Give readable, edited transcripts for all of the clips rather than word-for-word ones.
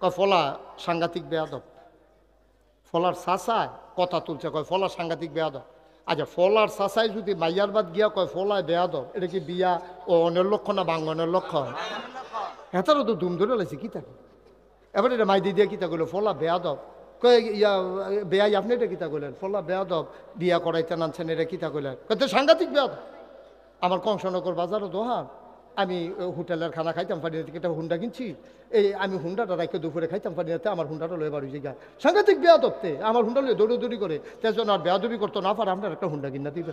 কয় ফলা সাংঘাতিক বেয়াদব। ফলার চাচায় কথা তুলছে, কয় ফলা সাংঘাতিক বেয়াদব। আচ্ছা, ফলার চাচাই যদি মাইয়ার বাদ গিয়া কয় ফলায় বেয়াদব, এটা কি বিয়া ও অনের লক্ষ্য না বাঙ্গনের লক্ষ্য? হেতারও তো দুম ধরে লাগছে কি থাকে। এবার এটা মাই দিয়ে কিতা করলো, ফলা বেয়াদব। কয়ে ইয়া বেয়াই আপনি এটা কিতা করলেন, ফলা বেয়াদব, বিয়া করাইতে নানছেন, এটা কিতা করলেন? কত সাংঘাতিক বেয়াদব। আমার কংসনগর বাজারও দোহান, আমি হোটেলের খানা খাইতাম পারি না, একটা হুন্ডা কিনছি, এই আমি হুন্ডাটা রাখে দুপুরে খাইতাম পারি না, আমার হুন্ডাটা লয়ে বাড়ি জায়গা সাংঘাতিক বেয়াদবতে, আমার হুন্ডা লয়ে দৌড়ি করে, তেজন আর বেয়াদবি করতো না পারে, আপনার একটা হুন্ডা কিনা দিবে।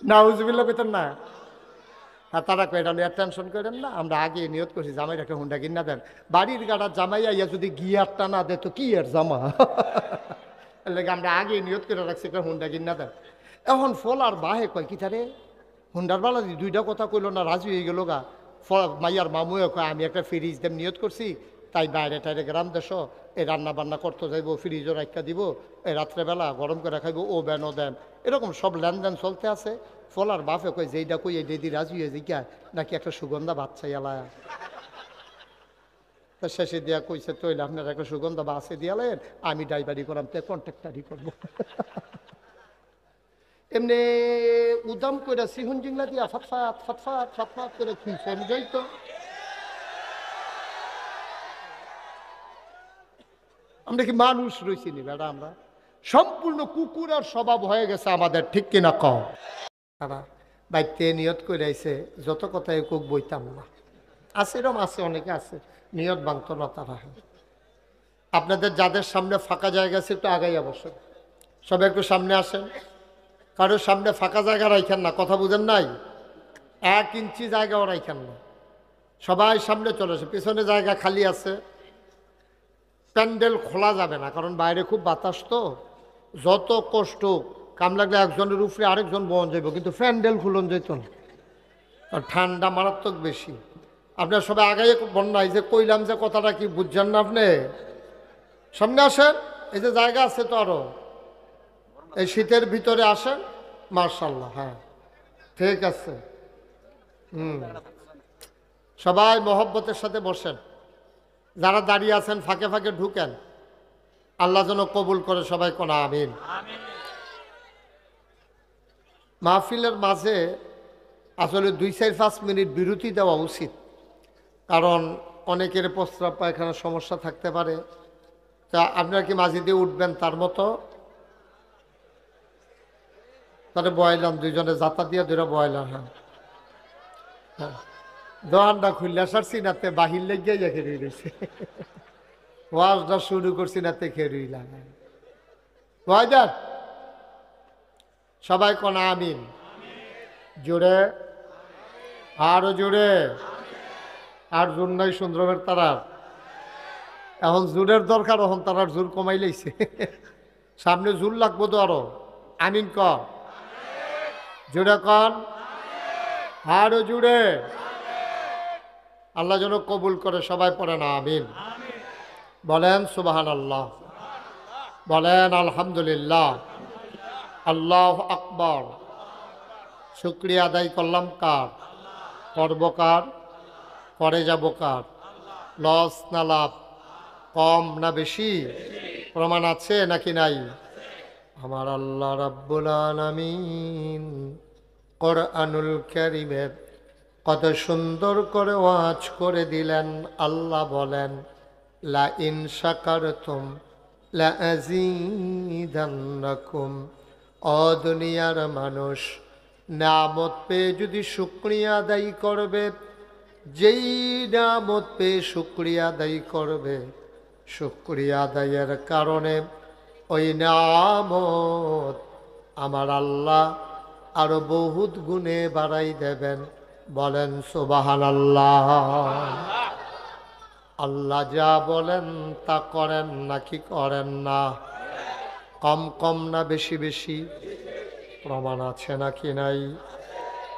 না হুজুবিল্লাহ কইতেন না। হ্যাঁ, তারা কয়ে এটা টেনশন করেন না, আমরা আগে নিয়ত করছি জামাইয়ের একটা হুন্ডা কিনা দেন। বাড়ির গাড়ার জামাই আইয়া যদি গিয়ারটা না দে তো কি এর জামা। লাগে আমরা আগে নিয়ত করে রাখছি একটা হুন্ডা কিনা দেন। এখন ফল আর বাহে কয় কি তারে হুন্ডার বালা দুইটা কথা কইল না, রাজি হয়ে গেল গা। মাইয়ার মামুয়ে কয় আমি একটা ফ্রিজ দেম নিয়ত করছি, তাই বাইরে টাইরে গ্রাম দেশ এই রান্না বান্না করতে যাইব, ফ্রিজও রাখা দিব, এই রাত্রেবেলা গরম করে খাইব, ও বেন ও দেন, এরকম সব লেনদেন চলতে আছে। ফলার বাপে কয় যেইটা কই এই দিদি রাজি হয়ে জিজ্ঞায় নাকি একটা সুগন্ধা বাচ্চা এলায়। তা শেষে দিয়া কইছে তৈলে আপনার একটা সুগন্ধা বাসে দিয়ালেন, আমি ড্রাইভারি করাম, তো কন্ট্রাক্টারি করবো। এমনি উদাম করে সিহুন জিংলা দিয়া ফাতফাত ফাতফাত ফাতফাত করে খুঁজছে, আমি যাই তো। আমরা কি মানুষ রয়েছি নি বেড়া? আমরা সম্পূর্ণ কুকুর আর স্বভাব হয়ে গেছে আমাদের, ঠিক কিনা কম? তারা বাইতে নিয়ত করে আইছে যত কথাই কুক বইতাম না, আছে এরম আছে, অনেকে আছে নিয়ত ভাঙত না তারা। আপনাদের যাদের সামনে ফাঁকা জায়গা আছে একটু আগাই অবশ্যই, সবাই একটু সামনে আসেন। কারোর সামনে ফাঁকা জায়গা রাখেন না, কথা বুঝেন নাই? 1 ইঞ্চি জায়গাও রাখেন না, সবাই সামনে চলে আসে। পিছনে জায়গা খালি আছে। প্যান্ডেল খোলা যাবে না, কারণ বাইরে খুব বাতাস, তো যত কষ্ট কাম লাগলে একজনের উপরে আরেকজন বহন যাইব, কিন্তু প্যান্ডেল খুলন যেত না, আর ঠান্ডা মারাত্মক বেশি। আপনার সবাই আগাই বন্যায় যে কইলাম যে কথাটা কি বুঝছেন না আপনি? সামনে আসেন, এই যে জায়গা আছে তো আরো, এই শীতের ভিতরে আসেন। মার্শাল্লাহ, হ্যাঁ ঠিক আছে। সবাই মহব্বতের সাথে বসেন। যারা দাঁড়িয়ে আছেন ফাঁকে ফাঁকে ঢুকেন, আল্লাহ যেন কবুল করে, সবাই কোনা আমিন। মাহফিলের মাঝে আসলে 2-4-5 মিনিট বিরতি দেওয়া উচিত, কারণ অনেকের প্রস্রাব পায়খানার সমস্যা থাকতে পারে। তা আপনারা কি মাঝে দিয়ে উঠবেন তার মতো? তাহলে বয়লাম, দুইজনে যাতা দিয়ে দুইটা বয়লাম। হ্যাঁ হ্যাঁ, দোয়ানটা খুললে সারছি নাতে বাহির লেগে যাকে রয়েছে, ওয়াজটা শুরু করছি নাতে খেয়ে লাগে। বয়দার সবাই কোন আমিন, জোরে, আরো জোরে। আর জোর নাই সুন্দরমের তারার, এখন জোরের দরকার, এখন তারার জোর কমাই লাইছে, সামনে জোর লাগবো তো আরো। আমিন কন, জোরে কন, আরো জোরে। আল্লাহ যেন কবুল করে, সবাই পড়ে না আমিন। বলেন সুবহানাল্লাহ, বলেন আলহামদুলিল্লাহ, আল্লাহু আকবার। শুকরিয়া আদায় করলাম কার? করব কার? করে যাব কার? লস না লাভ? কম না বেশি? প্রমাণ আছে নাকি নাই? আমার আল্লাহ রাব্বুল আলামিন কোরআনুল কারীমের কত সুন্দর করে ওয়াজ করে দিলেন। আল্লাহ বলেন, লা ইন শাকারতুম লা আযীদান্নাকুম। ও দুনিয়ার মানুষ, নিয়ামত পেয়ে যদি শুকরিয়া আদায় করবে, যেই নিয়ামত পেয়ে শুকরিয়া আদায় করবে, শুকরিয়া আদায়ের কারণে ওই নিয়ামত আমার আল্লাহ আরো বহুত গুণে বাড়াই দেবেন। বলেন সুবহানাল্লাহ। আল্লাহ যা বলেন তা করেন নাকি করেন না? কম কম না বেশি বেশি? প্রমাণ আছে নাকি নাই?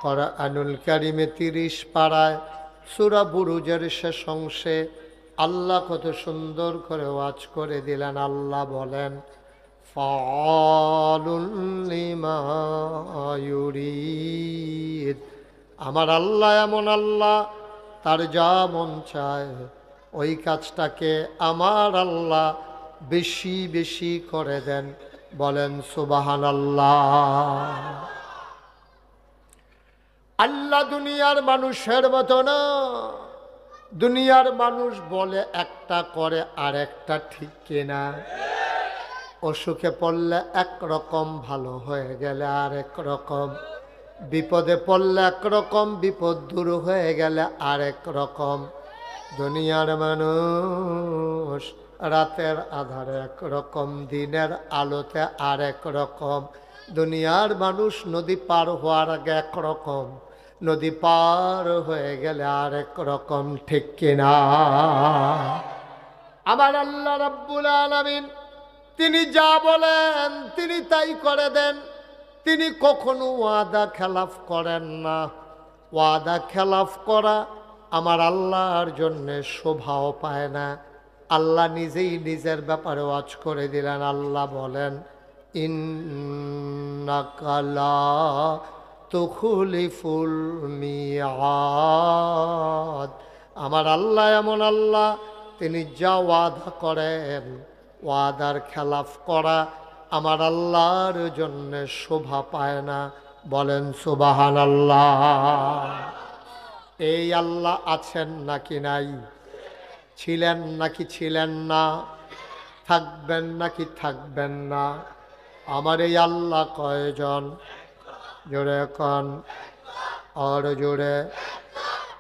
কোরআনুল কারীমে 30 পারায় সূরা বুরুজের শেষ অংশে আল্লাহ কত সুন্দর করে ওয়াজ করে দিলেন। আল্লাহ বলেন, ফাআলুল লিমা ইউরিদ। আমার আল্লাহ এমন আল্লাহ, তার যা মন চায় ওই কাজটাকে আমার আল্লাহ বেশি বেশি করে দেন। বলেন সুবহানাল্লাহ। আল্লাহ দুনিয়ার মানুষের মতো না। দুনিয়ার মানুষ বলে একটা, করে আর একটা, ঠিক কিনা? অসুখে পড়লে একরকম, ভালো হয়ে গেলে আরেক রকম, বিপদে পড়লে একরকম, বিপদ দূর হয়ে গেলে আরেক রকম। দুনিয়ার মানুষ রাতের আধারে একরকম, দিনের আলোতে আরেক রকম। দুনিয়ার মানুষ নদী পার হওয়ার আগে একরকম, নদী পার হয়ে গেলে আরেক রকম, ঠিক কিনা? আমার আল্লাহ রাব্বুল আলামিন তিনি যা বলেন তিনি তাই করে দেন। তিনি কখনো ওয়াদা খেলাফ করেন না। ওয়াদা খেলাফ করা আমার আল্লাহর জন্য শোভাও পায় না। আল্লাহ নিজেই নিজের ব্যাপারে ওয়াজ করে দিলেন। আল্লাহ বলেন, ইন্নাকা লা তুখলিফুল মিআদ। আমার আল্লাহ এমন আল্লাহ, তিনি যা ওয়াদা করেন, ওয়াদার খেলাফ করা আমার আল্লাহর জন্য শোভা পায় না। বলেন সুবহানাল্লাহ। এই আল্লাহ আছেন নাকি নাই? ছিলেন নাকি ছিলেন না? থাকবেন নাকি থাকবেন না? আমার এই আল্লাহ কয়জন? জোরে কন, আর জোরে,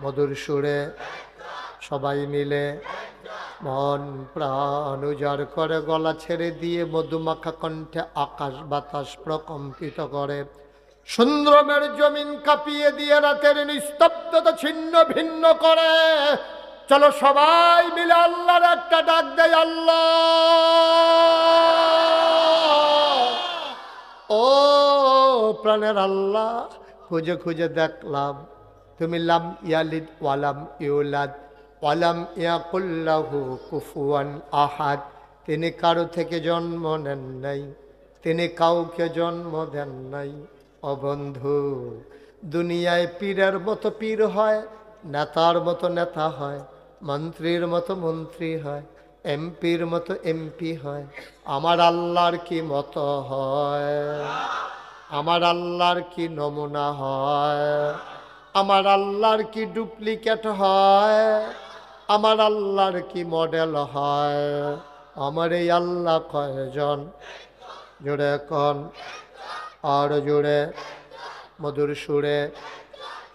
মধুর সুরে, সবাই মিলে মন প্রাণ উজাড় করে গলা ছেড়ে দিয়ে মধুমাখা কণ্ঠে আকাশ বাতাস প্রকম্পিত করে, সুন্দরমের জমিন কাঁপিয়ে দিয়ে রাতের নিস্তব্ধতা ছিন্ন ভিন্ন করে। চলো সবাই মিলে আল্লাহর একটা ডাক দেয়, আল্লাহ। ও প্রাণের আল্লাহ, খুঁজে খুঁজে দেখলাম তুমি লাম ইয়ালিদ ওয়ালাম ইউলাদ ওয়ালাম ইয়াকুল লাহু কুফুয়ান আহাদ। তিনি কারো থেকে জন্ম নেন নাই, তিনি কাউকে জন্ম দেন নাই। ও বন্ধু, দুনিয়ায় পীরের মতো পীর হয়, নেতার মতো নেতা হয়, মন্ত্রীর মতো মন্ত্রী হয়, এমপির মতো এমপি হয়। আমার আল্লাহর কি মতো হয়? আমার আল্লাহর কি নমুনা হয়? আমার আল্লাহর কি ডুপ্লিকেট হয়? আমার আল্লাহর কি মডেল হয়? আমার এই আল্লাহ কয়জন? জোরে কন, আর জোরে, মধুর সুরে,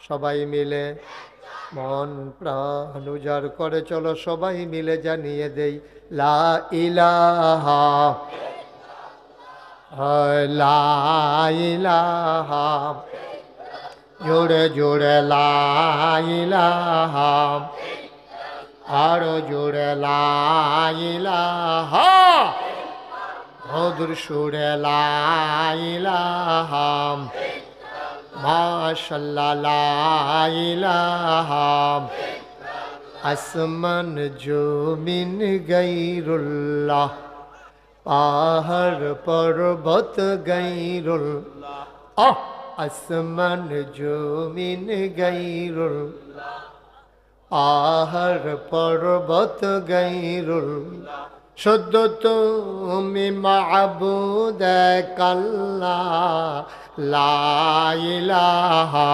সবাই মিলে মন প্রাণ উজাড় করে চলো সবাই মিলে জানিয়ে দেই, লা ইলাহা, লা ইলাহা, জোরে জোরে লা ইলাহা, আরো জোরে লা ইলাহা, মধুর সুরে লা ইলাহা, মাশাআল্লাহ লা ইলাহা। আসমান জমিন গায়রুল্লাহ, পাহাড় পর্বত গায়রুল্লাহ। আসমান জমিন গায়রুল্লাহ, পাহাড় পর্বত গায়রুল্লাহ। শুদ্ধ তুমি মাবুদ এক আল্লাহ, লা ইলাহা,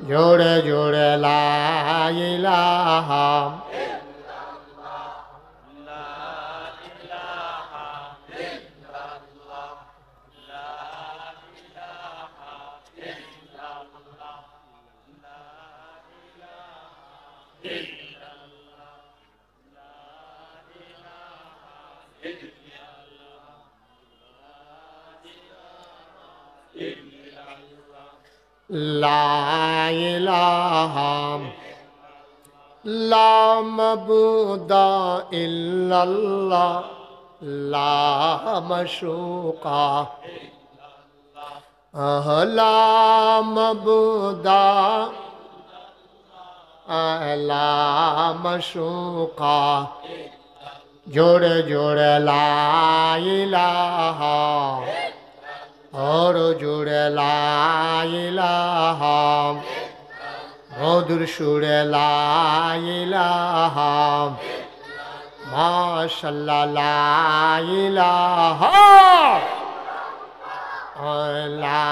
জোরে জোরে লা ইলাহা। লা ইলাহা, লা মাবুদা ইল্লাল্লাহ, লা মাশুকা, লা মাবুদা, লা মাশুকা। জোরে জোরে লা ইলাহা, और जुड़े ला इलाहा। মধুর সুরে লা ইলাহা মাশাআল্লাহ লা ইলাহা লা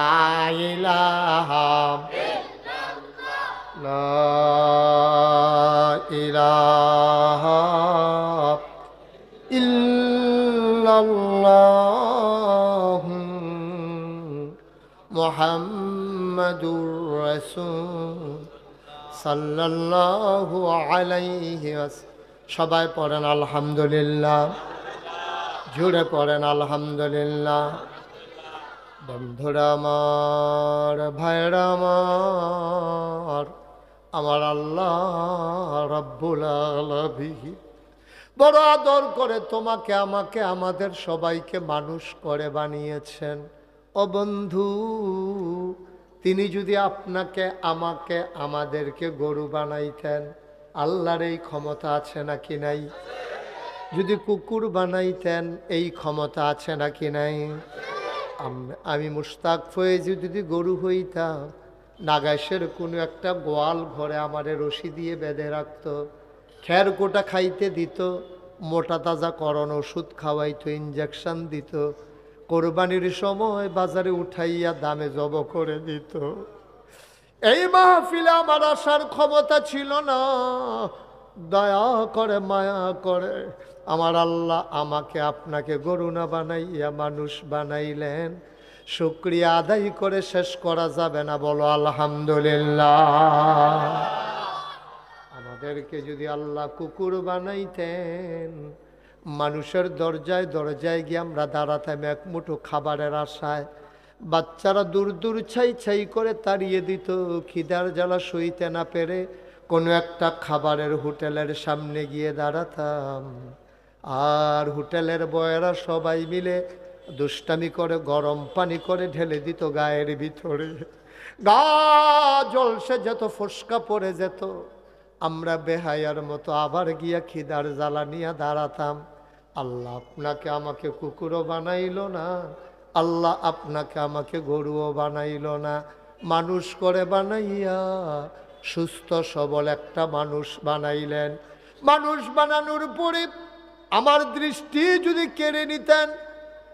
ইলাহা লা ইলাহা ইল্লাল্লাহ মুহাম্মাদুর রাসূল সাল্লাল্লাহু আলাইহি ওয়াসাল্লাম। সবাই পড়েন আলহামদুলিল্লাহ, জুড়ে পড়েন আলহামদুলিল্লাহ। বন্ধুরা আমার, ভাইরা আমার, আমার আল্লাহ রাব্বুল আলামিন বড় আদর করে তোমাকে, আমাকে, আমাদের সবাইকে মানুষ করে বানিয়েছেন। ও বন্ধু, তিনি যদি আপনাকে, আমাকে, আমাদেরকে গরু বানাইতেন, আল্লাহর এই ক্ষমতা আছে নাকি নাই? যদি কুকুর বানাইতেন, এই ক্ষমতা আছে নাকি নাই? আমি মুশতাক ফয়েজ যদি গরু হইতাম, নাগাইশের কোনো একটা গোয়াল ঘরে আমারে রশি দিয়ে বেঁধে রাখতো, খের কোটা খাইতে দিত, মোটা তাজা করণ ওষুধ খাওয়াইতো, ইঞ্জেকশন দিত, কোরবানির সময় বাজারে উঠাইয়া দামে জব করে দিত। এই মাহফিলে আমার আসার ক্ষমতা ছিল না। দয়া করে, মায়া করে আমার আল্লাহ আমাকে, আপনাকে গরু না বানাইয়া মানুষ বানাইলেন। শুকরিয়া আদায় করে শেষ করা যাবে না, বলো আলহামদুলিল্লাহ। আমাদেরকে যদি আল্লাহ কুকুর বানাইতেন, মানুষের দরজায় দরজায় গিয়ে আমরা দাঁড়াতাম এক মুঠো খাবারের আশায়। বাচ্চারা দূর দূর ছাই ছাই করে তাড়িয়ে দিত, খিদার জ্বালা সইতে না পেরে কোনো একটা খাবারের হোটেলের সামনে গিয়ে দাঁড়াতাম। আর হোটেলের বয়েরা সবাই মিলে দুষ্টামি করে গরম পানি করে ঢেলে দিত গায়ের ভিতরে। গা জলসে যেত, ফোসকা পড়ে যেত। আমরা বেহায়ার মতো আবার গিয়া খিদার জ্বালা নিয়ে দাঁড়াতাম। আল্লাহ আপনাকে আমাকে কুকুরও বানাইল না, আল্লাহ আপনাকে আমাকে গরুও বানাইল না, মানুষ করে বানাইয়া সুস্থ সবল একটা মানুষ বানাইলেন। মানুষ বানানোর পরে আমার দৃষ্টি যদি কেড়ে নিতেন,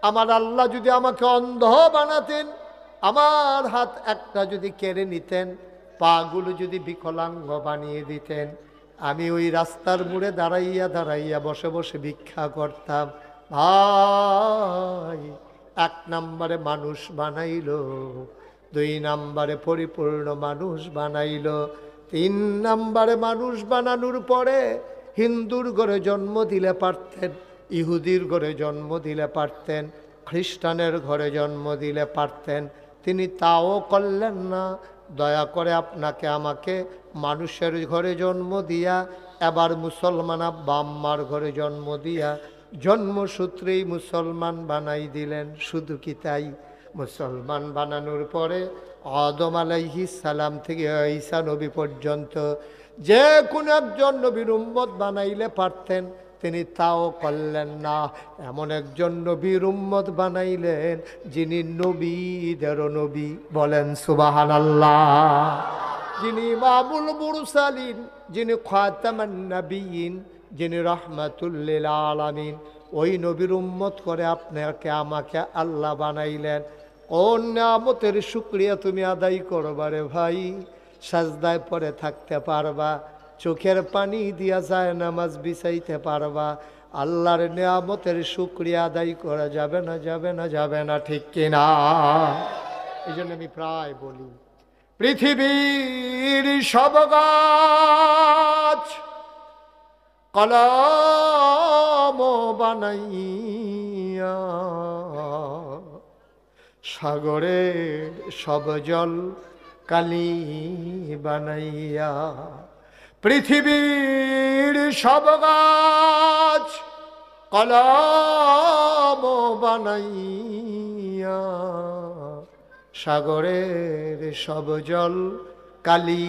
আমার আল্লাহ যদি আমাকে অন্ধ বানাতেন, আমার হাত একটা যদি কেড়ে নিতেন, পাগুলো যদি বিকলাঙ্গ বানিয়ে দিতেন, আমি ওই রাস্তার মোড়ে দাঁড়াইয়া দাঁড়াইয়া বসে বসে ভিক্ষা করতাম। ভাই, এক নম্বরে মানুষ বানাইল, দুই নম্বরে পরিপূর্ণ মানুষ বানাইল, তিন নম্বরে মানুষ বানানোর পরে হিন্দুর ঘরে জন্ম দিলে পারতেন, ইহুদির ঘরে জন্ম দিলে পারতেন, খ্রিস্টানের ঘরে জন্ম দিলে পারতেন, তিনি তাও করলেন না। দয়া করে আপনাকে আমাকে মানুষের ঘরে জন্ম দিয়া, এবার মুসলমান আব্বা আম্মার ঘরে জন্ম দিয়া জন্মসূত্রেই মুসলমান বানাই দিলেন। শুধু কি তাই, মুসলমান বানানোর পরে আদম আলাইহিস সালাম থেকে ঈসা নবী পর্যন্ত যে কোনো একজন নবীর উম্মত বানাইলে পারতেন, তিনি তাও করলেন না। এমন একজন নবীর উম্মত বানাইলেন যিনি নবীদেরও নবী, বলেন সুবহানাল্লাহ। যিনি ইমামুল মুরসালিন, যিনি খাতামান নবিয়িন, যিনি রাহমাতুল লিল আলামিন, ওই নবীর উম্মত করে আপনাকে আমাকে আল্লাহ বানাইলেন। কোন নিয়ামতের শুকরিয়া তুমি আদায় করবা রে ভাই? সাজদায় পড়ে থাকতে পারবা, চোখের পানি দিয়া যায় নামাজ বিছাইতে পারবা, আল্লাহর নিয়ামতের শুকরিয়া আদায় করা যাবে না, যাবে না, যাবে না, ঠিক কিনা? এই জন্য আমি প্রায় বলি, পৃথিবীর সব গাছ কলম বানাইয়া, সাগরের সব জল কালি বানাইয়া, পৃথিবীর সব গাছ কলম বানাইয়া, সাগরের সব জল কালি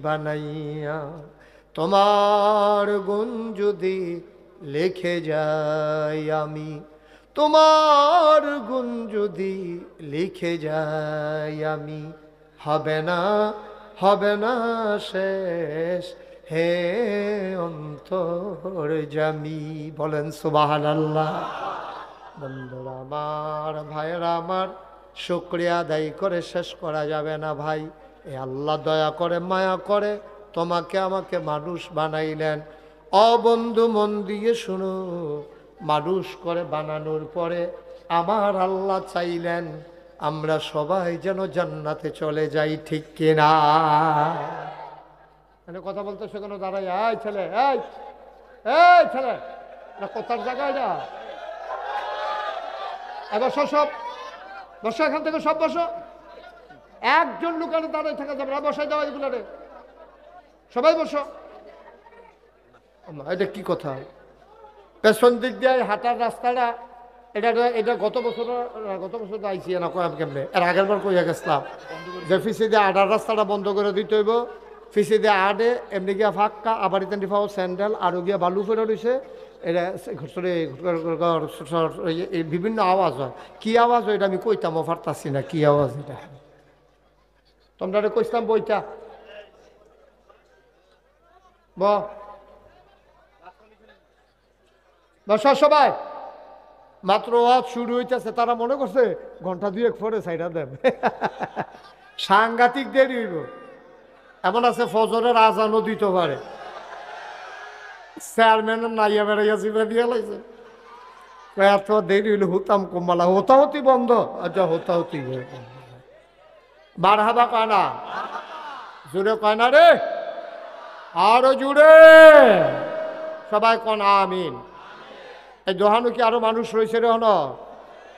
বানাইয়া, তোমার গুণ যদি লিখে যাই আমি, তোমার গুণ যদি লিখে যাই আমি, হবে না হবে না শেষ, হে অন্তর জামি, বলেন সুবহানাল্লাহ। বন্ধুরা আমার, ভাইয়েরা আমার, শুকরিয়া আদায় করে শেষ করা যাবে না ভাই। এ আল্লাহ দয়া করে মায়া করে তোমাকে আমাকে মানুষ বানাইলেন। বন্ধু মন দিয়ে শুনো, মানুষ করে বানানোর পরে আমার আল্লাহ চাইলেন আমরা সবাই যেন জান্নাতে চলে যাই, ঠিক কিনা? মানে কথা বলতে সেখানে দাঁড়াই, এই ছেলে, এই ছেলে, না কোথার জায়গায় না, বসো সব, বসো এখান থেকে সব বসো। একজন লোকের দাঁড়ায় থাকা যাবে না, বসাই দেওয়া এগুলো রে, সবাই বসো। এটা কি কথা? পেছন দিক দিয়ে হাঁটার রাস্তাটা, এটা গত বছর আইসি না, কয় কেমনে এর আগের বার কইয়া গেছিলাম যে ফিসে দিয়ে আডার রাস্তাটা বন্ধ করে দিতে হইব। ফিসে দিয়ে আডে এমনি গিয়া ফাঁকা, আবার ইতেন ফাও স্যান্ডেল আরও গিয়া বালু ফেরা রয়েছে। এটা বিভিন্ন আওয়াজ হয়, কি আওয়াজ হয় এটা আমি কইতামও পারতাছি না, কি আওয়াজ এটা। তোমরা কইতাম বইটা বসা সবাই। মাত্র ওয়াজ শুরু হইতেছে, তারা মনে করছে ঘন্টা দুয়েক পরে সাইডা দেব। সাংঘাতিক দেরি হইব। এমন আছে ফজরের আজানও দিতে পারে। চেয়ারম্যানের নাইয়া বেড়াইয়া জিবা দিয়ে লাগছে, এত দেরি হইলে হুতাম কমালা, হতাহতি বন্ধ। আচ্ছা হতাহতি মারহাবা কয় না, জুড়ে কয় না রে, আরো জুড়ে সবাই কন আমিন। এই দোহানো কি আরো মানুষ রয়েছে রে? হন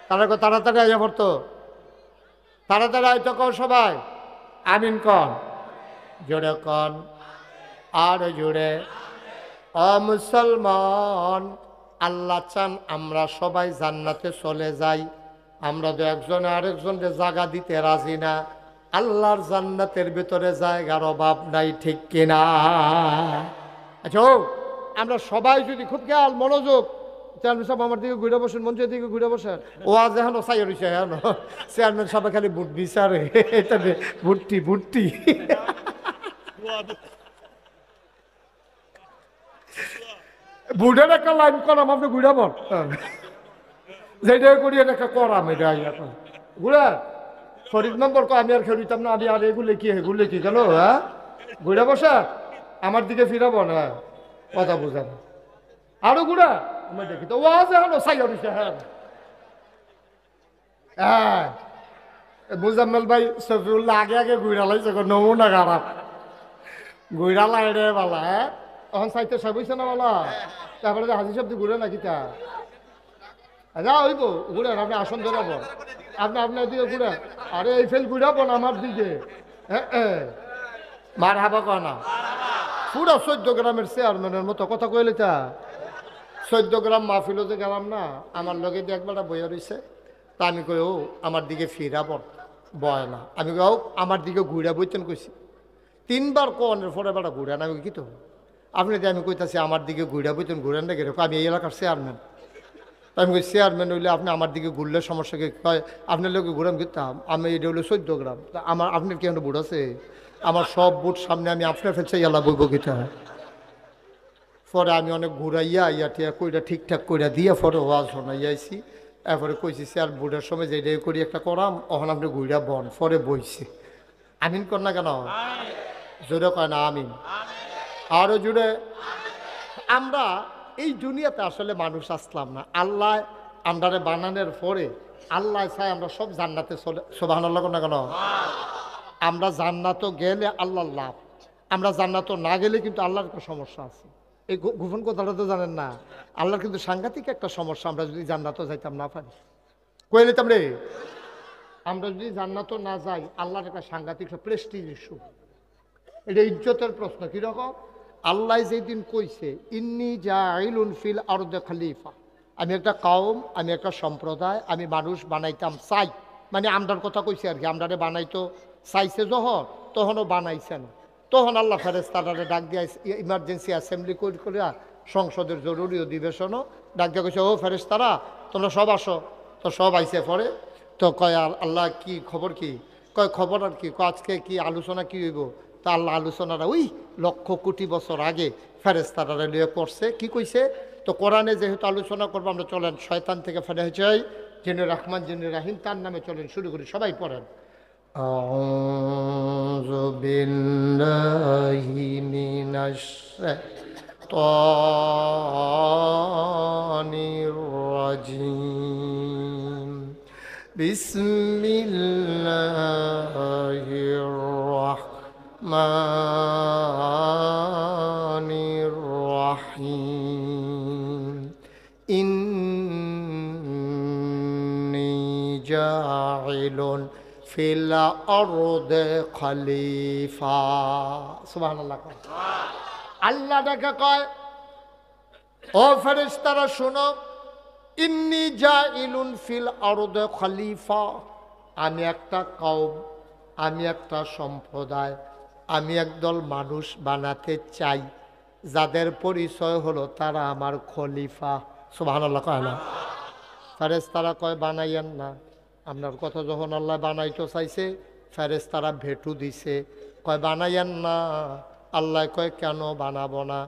তারা তাড়াতাড়ি আইয়া পড়তো, তাড়াতাড়ি আইতো কন সবাই, আমিন কন, জোরে কন, আর জোরে। মুসলমান, আল্লাহ চান আমরা সবাই জান্নাতে চলে যাই। আমরা তো একজনে আরেকজনকে জায়গা দিতে রাজি না। আল্লাহর জান্নাতের ভিতরে জায়গার অভাব নাই, ঠিক কিনা? আচ্ছা আমরা সবাই যদি খুব খেয়াল মনোযোগ, চেয়ারম্যান সাহেব আমার দিকে ঘুরে বসেন, মঞ্চের দিকে ঘুরে বসেন। ও আজ এখন চাই রয়েছে, এখন চেয়ারম্যান সাহেব খালি বুট বিচারে, এটা ভুট্টি ভুট্টি। বুড়ের একটা লাইন করাম, আপনি ঘুরাবন যেটা করি একটা করাম, এটা ঘুরে শরীর নম্বর আমি আর খেলিতাম না, আমি আর এগুলো কি এগুলো কি কেন? হ্যাঁ ঘুরে বসা আমার দিকে ফিরাব না, কথা বোঝানো আরো ঘুরা আমি দেখি তো ওয়াজ এখন সাই হইছে। হ্যাঁ হ্যাঁ মুজাম্মেল ভাই সফিউল্লাহ আগে আগে ঘুরা লাইছে, নমুনা খারাপ ঘুরা লাই রে বালা। হ্যাঁ এখন সাইতে সব হইছে না বালা, তারপরে হাজি শব্দ ঘুরে নাকি তা যা হইব ঘুরেন, আপনি আসন ধরাবো, আপনি আপনার দিকে ঘুরেন। আরে এই ফেল ঘুরাবো না আমার দিকে, মার হাবা কনা পুরো 14 গ্রামের চেয়ারম্যানের মতো কথা কইলে তা। 14 গ্রাম মাহফিলও যে গেলাম না, আমার লগে দিয়ে একবার বইয়া রয়েছে, তা আমি কই ও আমার দিকে ফিরাব বয় না, আমি কই আমার দিকে ঘুরা বইতেন কইছি। 3 বার কনের পরে বেড়া ঘুরেন, আমি কি তো আপনি আমি কইতাছি আমার দিকে ঘুরা বইতেন, ঘুরেন না কেন? আমি এই এলাকার চেয়ারম্যান। আমি কই চেয়ারম্যান হইলে আপনি আমার দিকে ঘুরলে সমস্যা কি? কয় আপনার লোকে ঘুরাম কিতাম, আমি এটা হইলো 14 গ্রাম, তা আমার আপনার কেন বুট আছে? আমার সব বুট সামনে, আমি আপনার ফেলছে এলা বইব কিতা। পরে আমি অনেক ঘুরাইয়া টিয়া কইরা ঠিকঠাক কইরা দিয়া পরে ওয়াজ শোনাইয়াছি। এরপরে কইছি স্যার বুটের সময় যেটাই করি একটা করাম, ওখানে আপনি ঘুরা বন। পরে বইছে আমিন কর না কেন? জোরে কয় না আমিন, আরো জুড়ে। আমরা এই দুনিয়াতে আসলে মানুষ আসলাম না, আল্লাহ আমরারে বানানোর পরে আল্লাহ চাই আমরা সব জান্নাতে চলে। সুবহানাল্লাহ না কেন? আমরা জান্নাত গেলে আল্লাহর লাভ, আমরা জান্নাত না গেলে কিন্তু আল্লাহর একটা সমস্যা আছে। এই গোপন কথাটা তো জানেন না, আল্লাহর কিন্তু সাংঘাতিক একটা সমস্যা। আমরা যদি জান্নাতও যাইতাম না পারি, কয়ে নিতাম রে, আমরা যদি জান্নাতও না যাই, আল্লাহর একটা সাংঘাতিক প্রেস্টিজ ইস্যু, এটা ইজ্জতের প্রশ্ন। কিরকম? আল্লাহ যেদিন কইছে ইন্নী জাইলুন ফিল আরদে খলিফা, আমি একটা কওম, আমি একটা সম্প্রদায়, আমি মানুষ বানাইতাম চাই, মানে আমরার কথা কইছে আর কি। আমরারে বানাইতো চাইছে যখন, তখনও বানাইছে না। তখন আল্লাহ ফেরেশতারে ডাক দিয়া ইমার্জেন্সি অ্যাসেম্বলি করিয়া সংসদের জরুরি অধিবেশনও ডাক দিয়া কইছে, ও ফেরেশতারা তোমরা সব আসো। তো সব আইসে পরে তো কয় আল্লাহ কি খবর? কি কয় খবর আর কি? আজকে কি আলোচনা কি হইব? তা আল্লাহ আলোচনারা ওই লক্ষ কোটি বছর আগে ফেরেশতারা লিয়ে করছে কি কইছে। তো কোরআনে যেহেতু আলোচনা করবো আমরা চলেন শয়তান থেকে ফেলে যাই, যিনি রহমান যিনি রাহিম তার নামে চলেন শুরু করি, সবাই পড়েন। আউযু বিল্লাহি মিনাশ শাইতানির রাজিম। বিসমিল্লাহির রাহমানির রাহিম। ইন্নী জাইলুন ফিল আরদে খলিফা। সুবহানাল্লাহ। আল্লাহ ডাকে কয়, ও ফেরেশতারা শোনো, ইন্নী জাইলুন ফিল আরদে খলিফা, আমি একটা কওম, আমি একটা সম্প্রদায়, আমি একদল মানুষ বানাতে চাই যাদের পরিচয় হলো তারা আমার খলিফা। সুবহানাল্লাহ কয় না? ফেরেশতারা কয় বানাইয়েন না। আপনার কথা যখন আল্লাহ বানাইতে চাইছে ফেরেশতারা ভেটু দিছে, কয় বানাইয়েন না। আল্লাহ কয় কেন বানাবো না?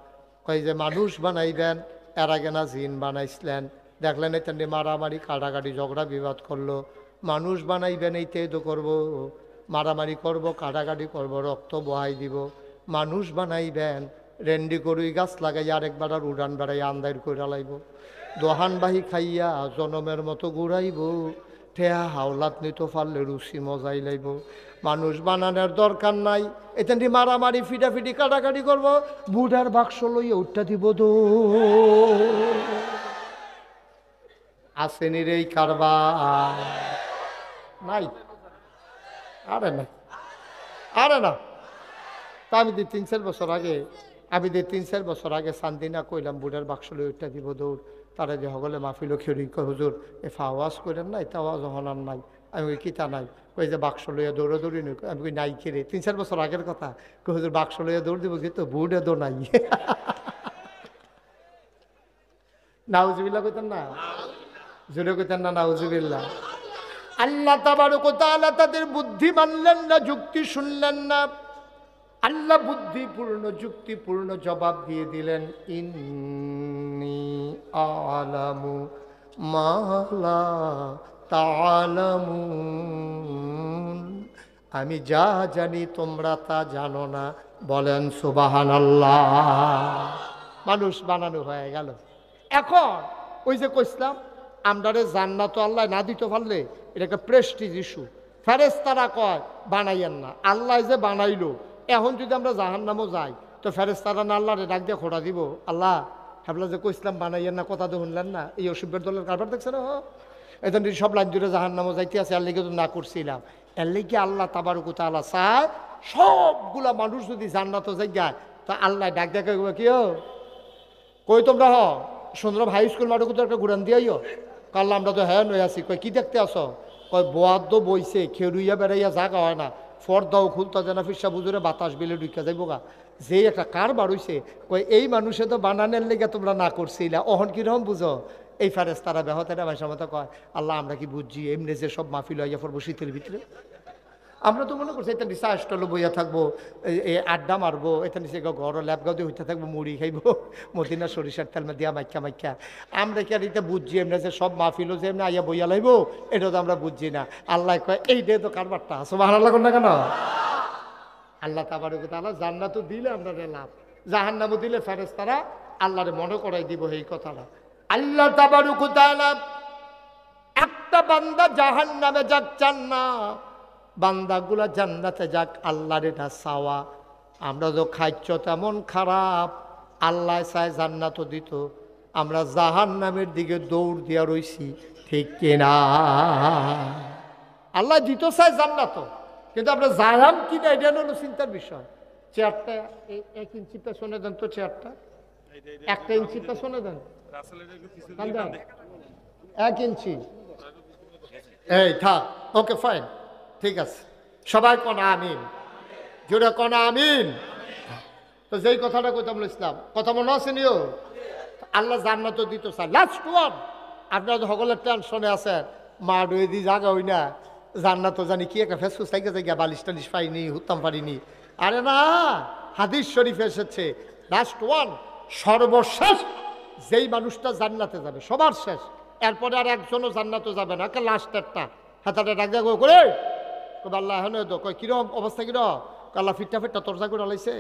কয় যে মানুষ বানাইবেন, এর আগে না জিন বানাইছিলেন, দেখলেন এটা নিয়ে মারামারি কাটাকাটি ঝগড়া বিবাদ করলো। মানুষ বানাইবেন এইটাই তো করবো, মারামারি করব, কাটাকাটি করব, রক্ত বহাই দিব। মানুষ বানাইবেন, রেন্ডি করুই গাছ লাগাই আরেকবার আর উড়ান বেড়াই আন্দার করে লাইব, দোহানবাহী খাইয়া জনমের মতো ঘুরাইব, ঠেয়া হাওলাত নিতে পারলে রুচি মজাই লাইব। মানুষ বানানোর দরকার নাই, এখান মারামারি ফিটাফিটি কাটাকাটি করব, বুড়ার বাক্স লইয়া উঠটা দিব দো। আসেনি রে কারবার নাই? আরে না, আরে না। তা আমি 3-4 বছর আগে, সান্দিনা কইলাম বুড়ার বাক্স লই উঠটা দিব দৌড়। তারা যে হগলে মাহফিল খেরি কয় হুজুর এফা আওয়াজ করেন নাই, তা আওয়াজ হনার নাই। আমি ওই কিতা নাই, কই যে বাক্স লইয়া দৌড়াদৌড়ি নই। আমি কই নাই খেরে, 3-4 বছর আগের কথা। কই হুজুর বাক্স লইয়া দৌড় দিব কিন্তু বুড়ে দো নাই। নাউজুবিল্লাহ কইতেন না? জোরে কইতেন না নাউজুবিল্লাহ? আল্লাহ তাবারক ওয়া তাআলা তাদের বুদ্ধি মানলেন না, যুক্তি শুনলেন না। আল্লাহ বুদ্ধিপূর্ণ যুক্তিপূর্ণ জবাব দিয়ে দিলেন, ইন্নী আ'লামু মা লা তা'লামুন, আমি যা জানি তোমরা তা জানো না। বলেন সুবহানাল্লাহ। মানুষ বানানো হয়ে গেল। এখন ওই যে কইছিলাম আমরারে জান্নাত আল্লাহ না দিতে পারলে এটা একটা প্রেস্টিজ ইস্যু। ফেরেশতারা কয় বানাইয়েন না, আল্লাহ যে বানাইলো, এখন যদি আমরা জাহান্নামও যাই তো ফেরেশতারা না আল্লাহরে ডাক দিয়ে খোঁড়া দিব, আল্লাহ হাবলা যে কইছিলাম বানাইয়েন না, কথা তো শুনলেন না। এই অসুবের দলের কারবার দেখছে না? এখন সব লাইন জুড়ে জাহান্নামও যাইতে আছে, এর লেগে তো না করছিলাম। এর লেগে আল্লাহ তাবারক ওয়া তাআলা চায় সবগুলা মানুষ যদি জান্নাতও যাই যায় তা আল্লাহ ডাক দেখে কি কই তোমরা সুন্দর হাই স্কুল মাঠে কোথাও একটা ঘুরান দিয়াইও। কাল্লা আমরা তো হ্যাঁ নই আছি। কয় কি দেখতে আসো? কয় বোয়াদ্দ বইছে খেরুইয়া বেড়াইয়া জাগা হয় না, ফর্দাও খুলতা জানা ফিসা বুঝুরে বাতাস বিলে ঢুকা যাইব গা। যে একটা কার বাড়ইছে, কয় এই মানুষে তো বানানের লেগে তোমরা না করছিলা, অহন কিরকম বুঝো? এই ফেরেশতারা বেহতেরা ভাষার মতো কয়, আল্লাহ আমরা কি বুঝছি এমনি যে সব মাহফিল হইয়া পড়বো শীতের ভিতরে? আমরা তো মনে করছি এটা নিচে স্টলে বইয়া থাকবো, আড্ডা মারবো, এটা নিচে ঘর ল্যাপগাও দিয়ে হইতে থাকবো, মুড়ি খাইবো মদিনা সরিষার তেল দিয়া মাইকা মাইকা। আমরা কি আর এটা বুঝছি এমনি যে সব মাহফিলও যে এমনি আইয়া বইয়া লাইবো? এটা তো আমরা বুঝছি না। আল্লাহ কয় এইটাই তো কারবারটা। সুবহানাল্লাহ না কেন? আল্লাহ তাবারক ওয়া তাআলা জান্নাতও দিলে আমরা লাভ, জাহান্নামও দিলে ফেরেশতারা আল্লাহরে মনে করাই দিব এই কথাটা। আল্লাহ তাবারক ওয়া তাআলা একটা বান্দা জাহান্নামে যাক চান না, বান্দাগুলা জান্নাতে যাক আল্লাহর এটা চাওয়া। আমরা তো খাইছ তেমন খারাপ, আল্লাহ চায় জান্নাতও দিত, আমরা জাহান্নামের দিকে দৌড় দিয়া রইছি, ঠিক কিনা? আল্লাহ দিত চায় জান্নাতও, কিন্তু আমরা যাইলাম কিনা এটা হলো চিন্তার বিষয়। চেয়ারটা 1 ইঞ্চি পেছনে দেন তো, চেয়ারটা 1 ইঞ্চি পেছনে দেন, 1 ইঞ্চি। এই থাক, ওকে ফাইন, ঠিক আছে। সবাই কনা আমিন, জোরে কনা আমিন। তো যেই কথাটা কইতাম ইসলাম, কথা মনে আছে নিও? আল্লাহ জান্নাতও দিত চায়। লাস্ট ওয়ান, আপনারা সকলের টেনশনে আছেন, মা ডুয়ে দি জাগা হই না, জান্নাত তো জানি কি একটা ফেসফুস থেকে জায়গা বালিশ টালিশ পাইনি, হুত্তাম পারিনি। আরে না, হাদিস শরীফে এসেছে লাস্ট ওয়ান, সর্বশেষ যেই মানুষটা জান্নাতে যাবে, সবার শেষ, এরপরে আর একজনও জান্নাতে যাবে না, লাস্ট একটা হাতাটা ডাক দেওয়া করে আল্লাহ এখন তো কয় কিরম অবস্থা কিরম, আল্লাহ ফিটটা ফিটটা তরজা করে লাইছে,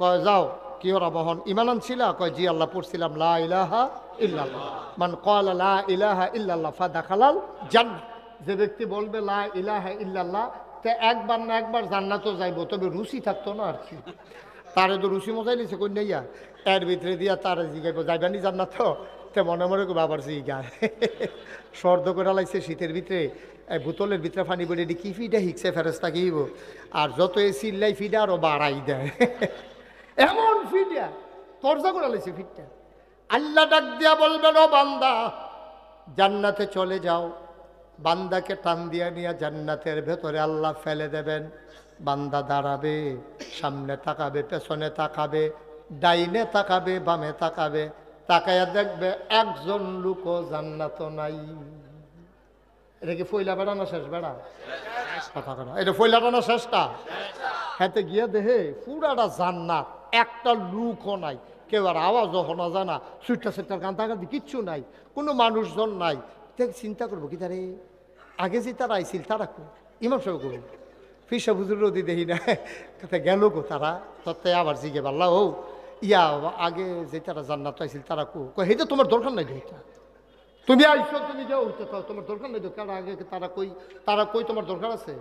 কয় যাও কি ওরা বহন ইমান আনছিলা, কয় জি আল্লাহ পড়ছিলাম লা ইলাহা ইল্লাল্লাহ, মান ক্বালা লা ইলাহা ইল্লাল্লাহ ফাদাখালাল জান্নাহ, যে ব্যক্তি বলবে লা ইলাহা ইল্লাল্লাহ তে একবার না একবার জান্নাতও যাইবো, তবে রুচি থাকতো না আর কি। তারে তো রুচি মজাই নিছে কই নাইয়া, এর ভিতরে দিয়া তারে জিগাইব যাইবানি জান্নাত, তে মনে মনে করবো আবার জিগায় সর্দ করে লাইছে শীতের ভিতরে, বোতলের ভিতরে পানি বলে কি ফিডা হিকছে ফেরেস্তা কিব, আর যত এ চিল্লাই ফিডা আরো বাড়াই দেয় এমন ফিডা তরজা করে লাইছে ফিটটা। আল্লাহ ডাক দিয়া বলবেন ও বান্দা জান্নাতে চলে যাও, বান্দাকে টান দিয়া নিয়ে জান্নাতের ভেতরে আল্লাহ ফেলে দেবেন, বান্দা দাঁড়াবে, সামনে তাকাবে, পেছনে তাকাবে, ডাইনে তাকাবে, বামে তাকাবে, তাকাইয়া দেখবে একজন লোকও জান্নাত নাই। এটা কি ফইলা বেড়া না শেষ বেড়া? কথা কথা, এটা ফইলা বেড়া শেষটা, হাতে গিয়া দেহে পুরাটা জান্নাত, একটা লুকও নাই, কেউ আর আওয়াজও শোনা যায় না, সুইটটা সেটার কান্তাকান্তি কিচ্ছু নাই, কোনো মানুষজন নাই। দেখ চিন্তা করবো কি তারে আগে যে তারা আইছিল তারা কো ইমাম সাহেব করবো ফিসা বুজুর রদি দেখি না কথা গেল গো তারা, তত্ত্বে আবার জিগে পারলা ও ইয়া আগে যে তারা জান্নাত আইছিল তারা কো হেটা তোমার দরকার নাই এটা, তুমি আইসো তুমি যাও তোমার দরকার নেই, কারা আগে তারা কই তোমার দরকার আছে,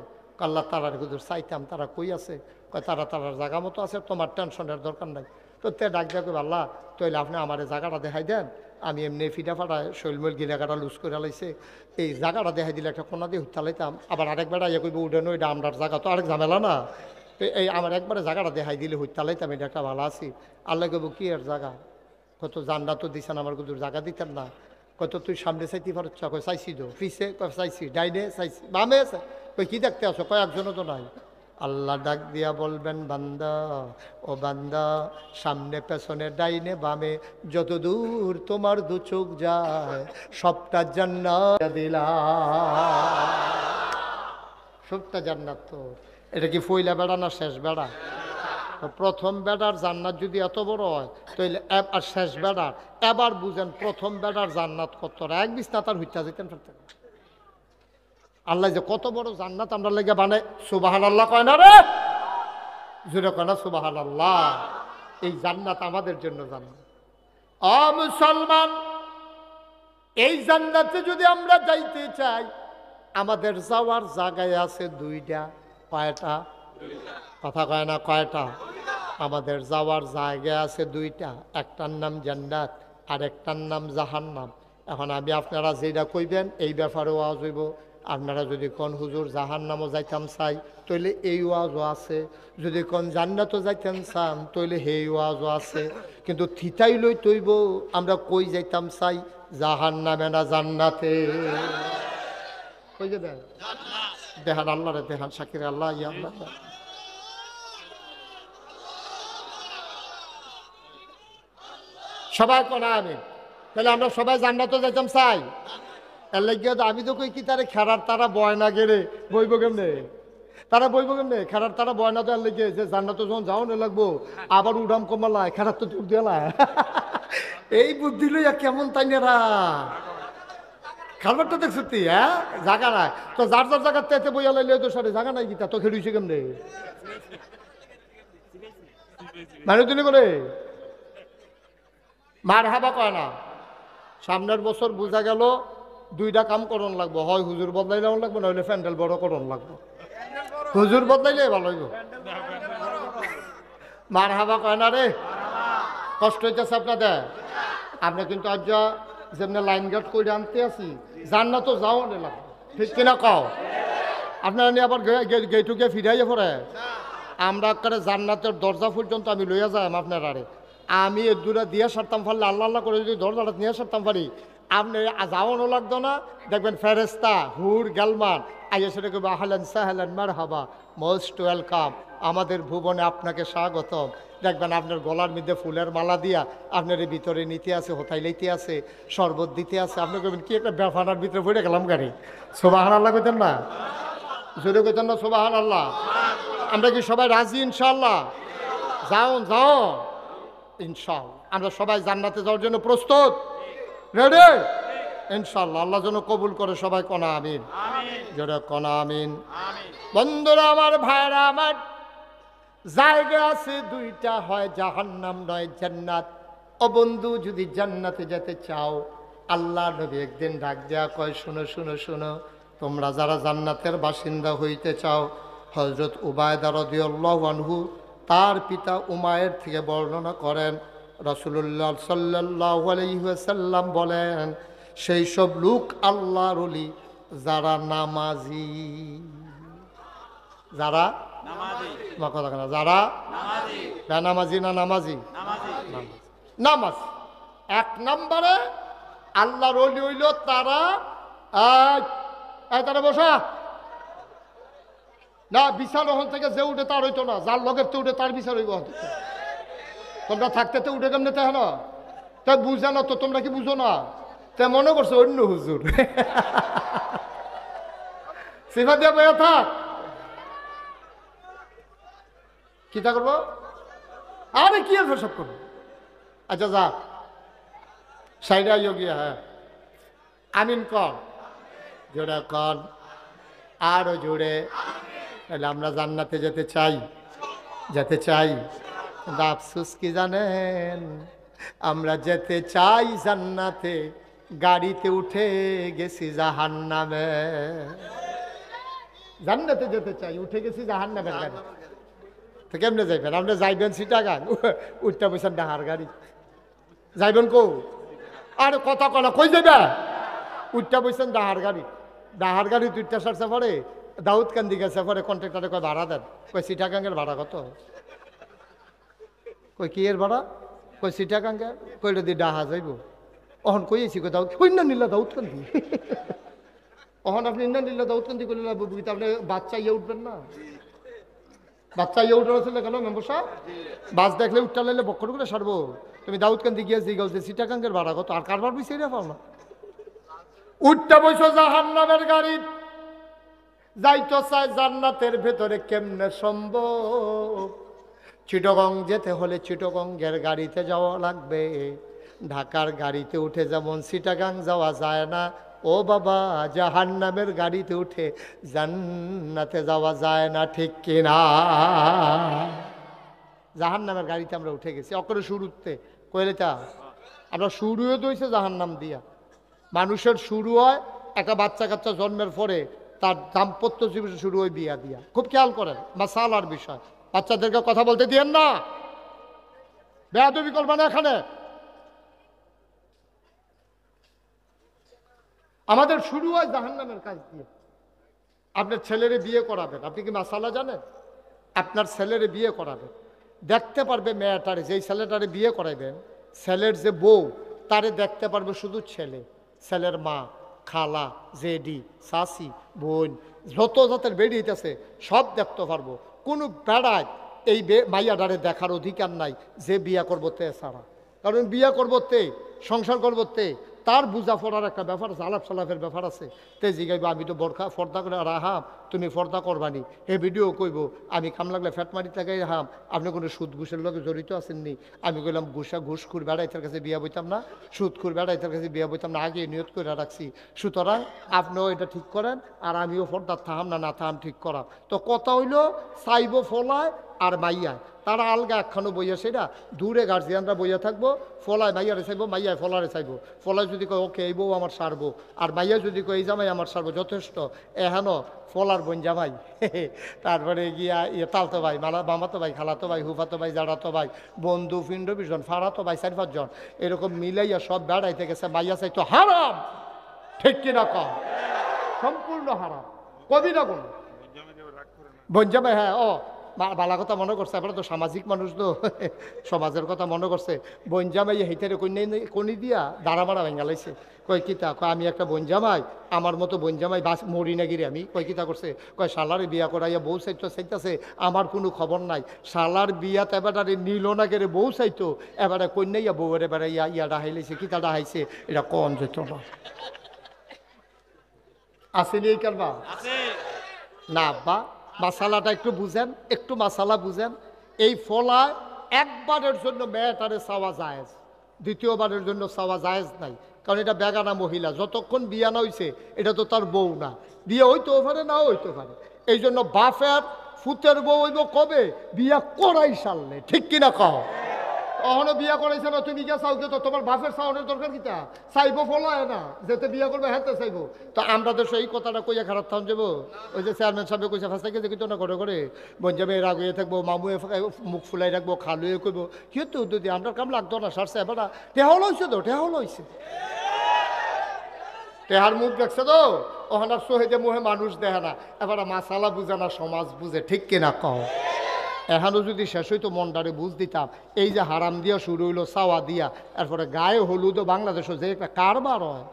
আল্লাহ তারার হুজুর চাইতাম, তারা কই আছে, কয় তারা তারার জায়গা মতো আছে, তোমার টেনশনের দরকার নাই। তো তে ডাক দেয়া কই আল্লাহ তৈলে আপনি আমার জায়গাটা দেখাই দেন, আমি এমনি ফিটা ফাটা শৈলমৈল গিলাগাটা লুজ করে লাইছে, এই জায়গাটা দেখাই দিলে একটা কোনা দিয়ে হুত্তালাইতাম, আবার আরেকবার ইয়ে কইব উঠে নই এটা আমরার জায়গা, তো আরেক ঝামেলা না, তো এই আমার একবারে জায়গাটা দেখাই দিলে হুত্তালাইতাম, এটা একটা ভালো আছি। আল্লাহ কইব কি এর জায়গা, কত জান্নাত তো দিছেন আমার হুজুর জায়গা দিতেন না, কত তুই সামনে চাইতে পারছ, কয় চাইছি তো, পিছে কয় চাইছি, ডাইনে চাইছি, বামে কই কি দেখতে আসো, কয় একজনও তো নাই। আল্লাহ ডাক দিয়া বলবেন বান্দা ও বান্দা সামনে পেছনে ডাইনে বামে যত দূর তোমার দু চোখ যায় সবটা জান্নাত দিলাম, সবটা জান্নাত। তো এটা কি ফইলা বেড়া না শেষ বেড়া? প্রথম বেড়ার জান্নাত যদি এত বড় হয় তাহলে আর শেষ বেড়ার এবার বুঝেন প্রথম বেড়ার জান্নাত কত, এক বিছনা তার হইতা যেতেন ফেরতেন। আল্লাহ যে কত বড় জান্নাত আমরা লেগে বানাই, সুবহানাল্লাহ কয় না রে, জুড়ে কয় না সুবহানাল্লাহ। এই জান্নাত আমাদের জন্য জান্নাত। ও মুসলমান, এই জান্নাতে যদি আমরা যাইতে চাই আমাদের যাওয়ার জায়গায় আছে দুইটা, কয়টা? কথা কয় না কয়টা? আমাদের যাওয়ার জায়গা আছে দুইটা, একটার নাম জান্নাত আর একটার নাম জাহান্নাম। এখন আমি আপনারা যেটা কইবেন এই ব্যাপারে ওয়াজ হইব, আপনারা যদি কোন হুজুর জাহান্নামও যাইতাম চাই তইলে এই ওয়াজও আছে, যদি কোন জান্নাতও যাইতাম চান তইলে সেই ওয়াজও আছে, কিন্তু থিতাই লই তৈব আমরা কই যাইতাম চাই, জাহান্নামে না জান্নাতে? কই যাবেন? দেখান আল্লাহ রে, দেখান শাকির আল্লাহ, ইয়া আল্লাহ। সবাই কোন আমি, তাহলে আমরা সবাই জান্নাতে যাইতাম চাই। এর লাগিয়ে তো আমি তো কই কি তারে খেরার তারা বয়না গেলে বইব কেমনে, তারা বইব কেমনে, খেরার তারা বয়না তো এর লেগে যে জান্নাতে যখন যাও না লাগবো আবার উড়াম কমালায় খেরার তো চুপ দিয়ালায় এই বুদ্ধি লইয়া কেমন তাই নেরা খালবারটা দেখছো তুই, হ্যাঁ জায়গা নাই তো, যার যার জায়গার তেতে বইয়া লাইলে তো সারে জায়গা নাই গীতা তো খেলুইছে কেমনে মানে তুমি করে মার হাবা কয় না। সামনের বছর বোঝা গেল দুইটা কাম করন লাগবো, হয় হুজুর বদলাইলে লাগবো, নইলে প্যান্ডেল বড় করন লাগবো। হুজুর বদলাইলে ভালো হইব। মার হাবা কয় না রে, কষ্ট হইতেছে আপনাদের। আপনি কিন্তু আজ যেমনি লাইন গার্ড করে আনতে আসি জান্নাত তো যাও না লাগবে, ঠিক কিনা কও? আপনারা নিয়ে আবার গেটু গিয়ে ফিরাইয়া পড়ে আমরা একটা জান্নাতের দরজা পর্যন্ত আমি লইয়া যাই আপনার আরে, আমি এর দূরে দিয়ে সারতাম পারলে আল্লাহ আল্লাহ করে যদি দরজাটা নিয়ে সারতাম পারি আপনি যাওয়ানো লাগতো না। দেখবেন ফেরেস্তা হুর গালমান আইয়া সেটা কবে আহলান সাহলান মারহাবা, মোস্ট ওয়েলকাম, আমাদের ভুবনে আপনাকে স্বাগতম। দেখবেন আপনার গলার মধ্যে ফুলের মালা দিয়া আপনার ভিতরে নিতে আছে, হোতাই লইতে আছে, শরবত দিতে আছে। আপনি কবেন কি একটা ব্যাপার ভিতরে পড়ে গেলাম গাড়ি, সুবহানাল্লাহ কইতেন না? জোরে কইতেন না সুবহানাল্লাহ? আমরা কি সবাই রাজি ইনশাআল্লাহ? যাও যাও ইনশাআল্লাহ। আমরা সবাই জান্নাতে যাওয়ার জন্য প্রস্তুত, রেডি ইনশাআল্লাহ। আল্লাহ যেন কবুল করে, সবাই কনা আমিন, জোরে কনা আমিন। বন্ধুরা আমার, ভাইরা আমার, জায়গা আছে দুইটা, হয় জাহান্নাম নয় জান্নাত। ও বন্ধু, যদি জান্নাতে যেতে চাও, আল্লাহ নবী একদিন ডাক দেয়া কয়, শুনো শুনো শুনো, তোমরা যারা জান্নাতের বাসিন্দা হইতে চাও, হযরত উবায়দা রাদিয়াল্লাহু আনহু তার পিতা উমায়ের থেকে বর্ণনা করেন, রাসূলুল্লাহ সাল্লাল্লাহু আলাইহি ওয়াসাল্লাম বলেন, সেই সব লোক আল্লাহর ওলি যারা নামাজি, যারা যারা নামাজি না নামাজি, নামাজ এক নম্বরে আল্লাহর ওলি হইল তারা। তারা বসা না, বিচার ওখান থেকে যে উঠে তার হইতো না, যার লগের তো উঠে তার বিচার হইব। তোমরা থাকতে তো উঠে কেমনে তাই না, তাই বুঝে না তো, তোমরা কি বুঝো না? তাই মনে করছো অন্য হুজুর সিফা দিয়া বইয়া থাক, কি তা করবো? আরে কি আর সব করবো? আচ্ছা যা সাইডে আইও গিয়া, হ্যাঁ আমিন কর, জোরে কর, আরো জোরে। তাহলে আমরা জান্নাতে যেতে চাই, যেতে চাই, কিন্তু আফসোস কি জানেন, আমরা যেতে চাই জান্নাতে, গাড়িতে উঠে গেছি জাহান্নামে। জান্নাতে যেতে চাই, উঠে গেছি জাহান্নামের গাড়ি। তো কেমনে যাইবেন? আপনি যাইবেন চিটাগাং, উঠতে বসেন ডাহার গাড়ি, যাইবেন কৌ? আরে কথা কলা কই যাবে? উঠতে বসেন ডাহার গাড়ি, ডাহার গাড়ি দুইটা সারছে পরে দাউদকান্দি গেছে পরে কন্ট্রাক্টরে কয় ভাড়া দেন, কই চিটাগাঙ্গের ভাড়া কত? কই কি এর ভাড়া? কই চিটাগাঙ্গের, কইলে দি ডাহা যাইব। অহন কইছি কই দাউদ, কই না নিলা দাউদকান্দি অহন আপনি না নিলা দাউদকান্দি কইলে আপনি বাচ্চা ইয়ে উঠবেন না? বাচ্চা ইয়ে উঠে রয়েছিল কেন মেম্বার সাহেব? বাস দেখলে উঠটা লাইলে বক্কর করে সারবো। তুমি দাউদকান্দি গিয়ে জিগাও যে চিটাগাঙ্গের ভাড়া কত, আর কারবার বুঝছে রে পাও না। উঠটা বইছো জাহান্নামের গাড়ি, যাইতো চাই জান্নাতের ভেতরে কেমনে সম্ভব? চিটাগং যেতে হলে চিটাগংয়ের গাড়িতে যাওয়া লাগবে, ঢাকার গাড়িতে উঠে যেমন চিটাগাং যাওয়া যায় না, ও বাবা জাহান্নামের গাড়িতে উঠে জান্নাতে যাওয়া যায় না, ঠিক কিনা? জাহান্নামের গাড়িতে আমরা উঠে গেছি অকরে শুরুতে, কইলে তা আমরা শুরুও দইছে জাহান্নাম দিয়া। মানুষের শুরু হয় একটা বাচ্চা কাচ্চা জন্মের পরে, তার দাম্পত্য জীবন শুরু হয় বিয়া দিয়া। খুব খেয়াল করেন মাসালার বিষয়, বাচ্চাদেরকে কথা বলতে দিয়েন না, বেয়াদবি করবে না এখানে। আমাদের শুরু হয় জাহান্নামের কাজ দিয়ে। আপনার ছেলেরে বিয়ে করাবেন, আপনি কি মাসালা জানেন? আপনার ছেলেরে বিয়ে করাবেন, দেখতে পারবে মেয়েটারে, যেই ছেলেটারে বিয়ে করাইবেন, ছেলের যে বউ তারে দেখতে পারবে শুধু ছেলে, ছেলের মা, খালা, জেডি, শাশি, বোন, যত জাতের বেড়ি আছে সব দেখতে পারবো। কোনো বেড়ায় এই মাইয়াডারে দেখার অধিকার নাই যে বিয়া করবো তে ছাড়া। কারণ বিয়া করবো তে, সংসার করবো তে, তার বুঝা পড়ার একটা ব্যাপার আছে, আলাপ সালাপের ব্যাপার আছে। তে জিগাইব আমি তো বোরখা ফর্দা করে রাহাম, তুমি ফর্দা করবানি। হে ভিডিও কইব আমি কাম লাগলে ফ্যাটমারি থেকে হাম, আপনি কোনো সুদ ঘুষের লোকে জড়িত আছেননি? আমি কইলাম ঘুষখুর বেড়াইতের কাছে বিয়া বইতাম না, সুদখুর বেড়াইতের কাছে বিয়া বইতাম না, আগে নিয়ত করে রাখছি। সুতরাং আপনিও এটা ঠিক করেন, আর আমিও ফর্দার থাম না না থাম ঠিক করাম। তো কথা হইল চাইব ফলায় আর মাইয়ায়, তারা আলগা একখানো বইয়া, সেটা দূরে গার্জিয়ানরা বইয়া থাকবো, ফলায় মাইয়ারে চাইবো, মাইয়ায় ফলারে চাইবো। ফলায় যদি কয় ওকে এই বউ আমার সারবো, আর মাইয়া যদি কয় এই জামাই আমার সারবো, যথেষ্ট। এহেন ফলার বোন জামাই, তারপরে গিয়া তালতো ভাই, মামাতো ভাই, খালাতো ভাই, হুফাতো ভাই, জাড়াতো ভাই, বন্ধু ফিন্ড বিজন, ফাড়াতো ভাই, 4-5 জন, এরকম মিলাইয়া সব বেড়াইতে গেছে। মাইয়া চাইতো হারাম, ঠিক কিনা কম? সম্পূর্ণ হারাম। কবি না কোন বোন জামাই, হ্যাঁ ও বালা কথা মনে করছে, আপনারা তো সামাজিক মানুষ তো, সমাজের কথা মনে করছে। বনজামাই হেইটারে কনি দিয়া দাঁড়া মারা ভেঙ্গা লাইছে। কয় কিতা? কয় আমি একটা বনজামাই, আমার মতো বনজামাই বাস মরি না গিরে আমি। কয় কিতা করছে? কয় শালারে বিয়া করাইয়া বউ চাইতেছে, আমার কোনো খবর নাই। শালার বিয়াতে এবারে নিল না গেলে বউ চাইতো, এবারে কন্যাইয়া বউয়ের এবারে ইয়া ডাহাই লাইছে। কিতা ডাহাইছে এটা কন যেত না? আসেনি এই কারবা? না আব্বা, মাসালাটা একটু বুঝেন, একটু মাসালা বুঝেন। এই ফলায় একবারের জন্য মেয়েটারে চাওয়া জায়েজ, দ্বিতীয়বারের জন্য চাওয়া জায়েজ নাই। কারণ এটা বেগানা মহিলা, যতক্ষণ বিয়া না হইছে এটা তো তার বউ না, বিয়ে হইতেও পারে নাও হইতে পারে। এই জন্য বাপের ফুতের বউ হইব কবে? বিয়া করাই সারলে, ঠিক কিনা কও? অহনো বিয়া করাইছে না, তুমি কে চাও? তো তোমার বাপের চাওয়ানোর দরকার কিতা? চাইবো ফলায় না, যেতে বিয়া করবে হাতে চাইবো। তো আমরা তো সেই কথাটা কইয়া খারাপ থাম যাবো। ওই যে চেয়ারম্যান সাহেব কইছে ফার্স্ট থেকে কিন্তু না করে করে বঞ্জামে রাগিয়ে থাকবো, মামুয়ে মুখ ফুলাই রাখবো, খালুয়ে কইবো কিন্তু যদি আমরা কাম লাগতো না সারছে এবার টেহাও লইছে তো, টেহাও লইছে, টেহার মুখ দেখছে তো, ওখানার সোহেদে মুহে মানুষ দেখে না। এবার মাসালা বুঝে না, সমাজ বুঝে, ঠিক কিনা কও? এখানেও যদি শেষ হইতো মনটারে বুঝ দিতাম। এই যে হারাম দিয়া শুরু হইলো, চাওয়া দিয়া, এরপরে গায়ে হলুদও বাংলাদেশও যে একটা কারবার হয়।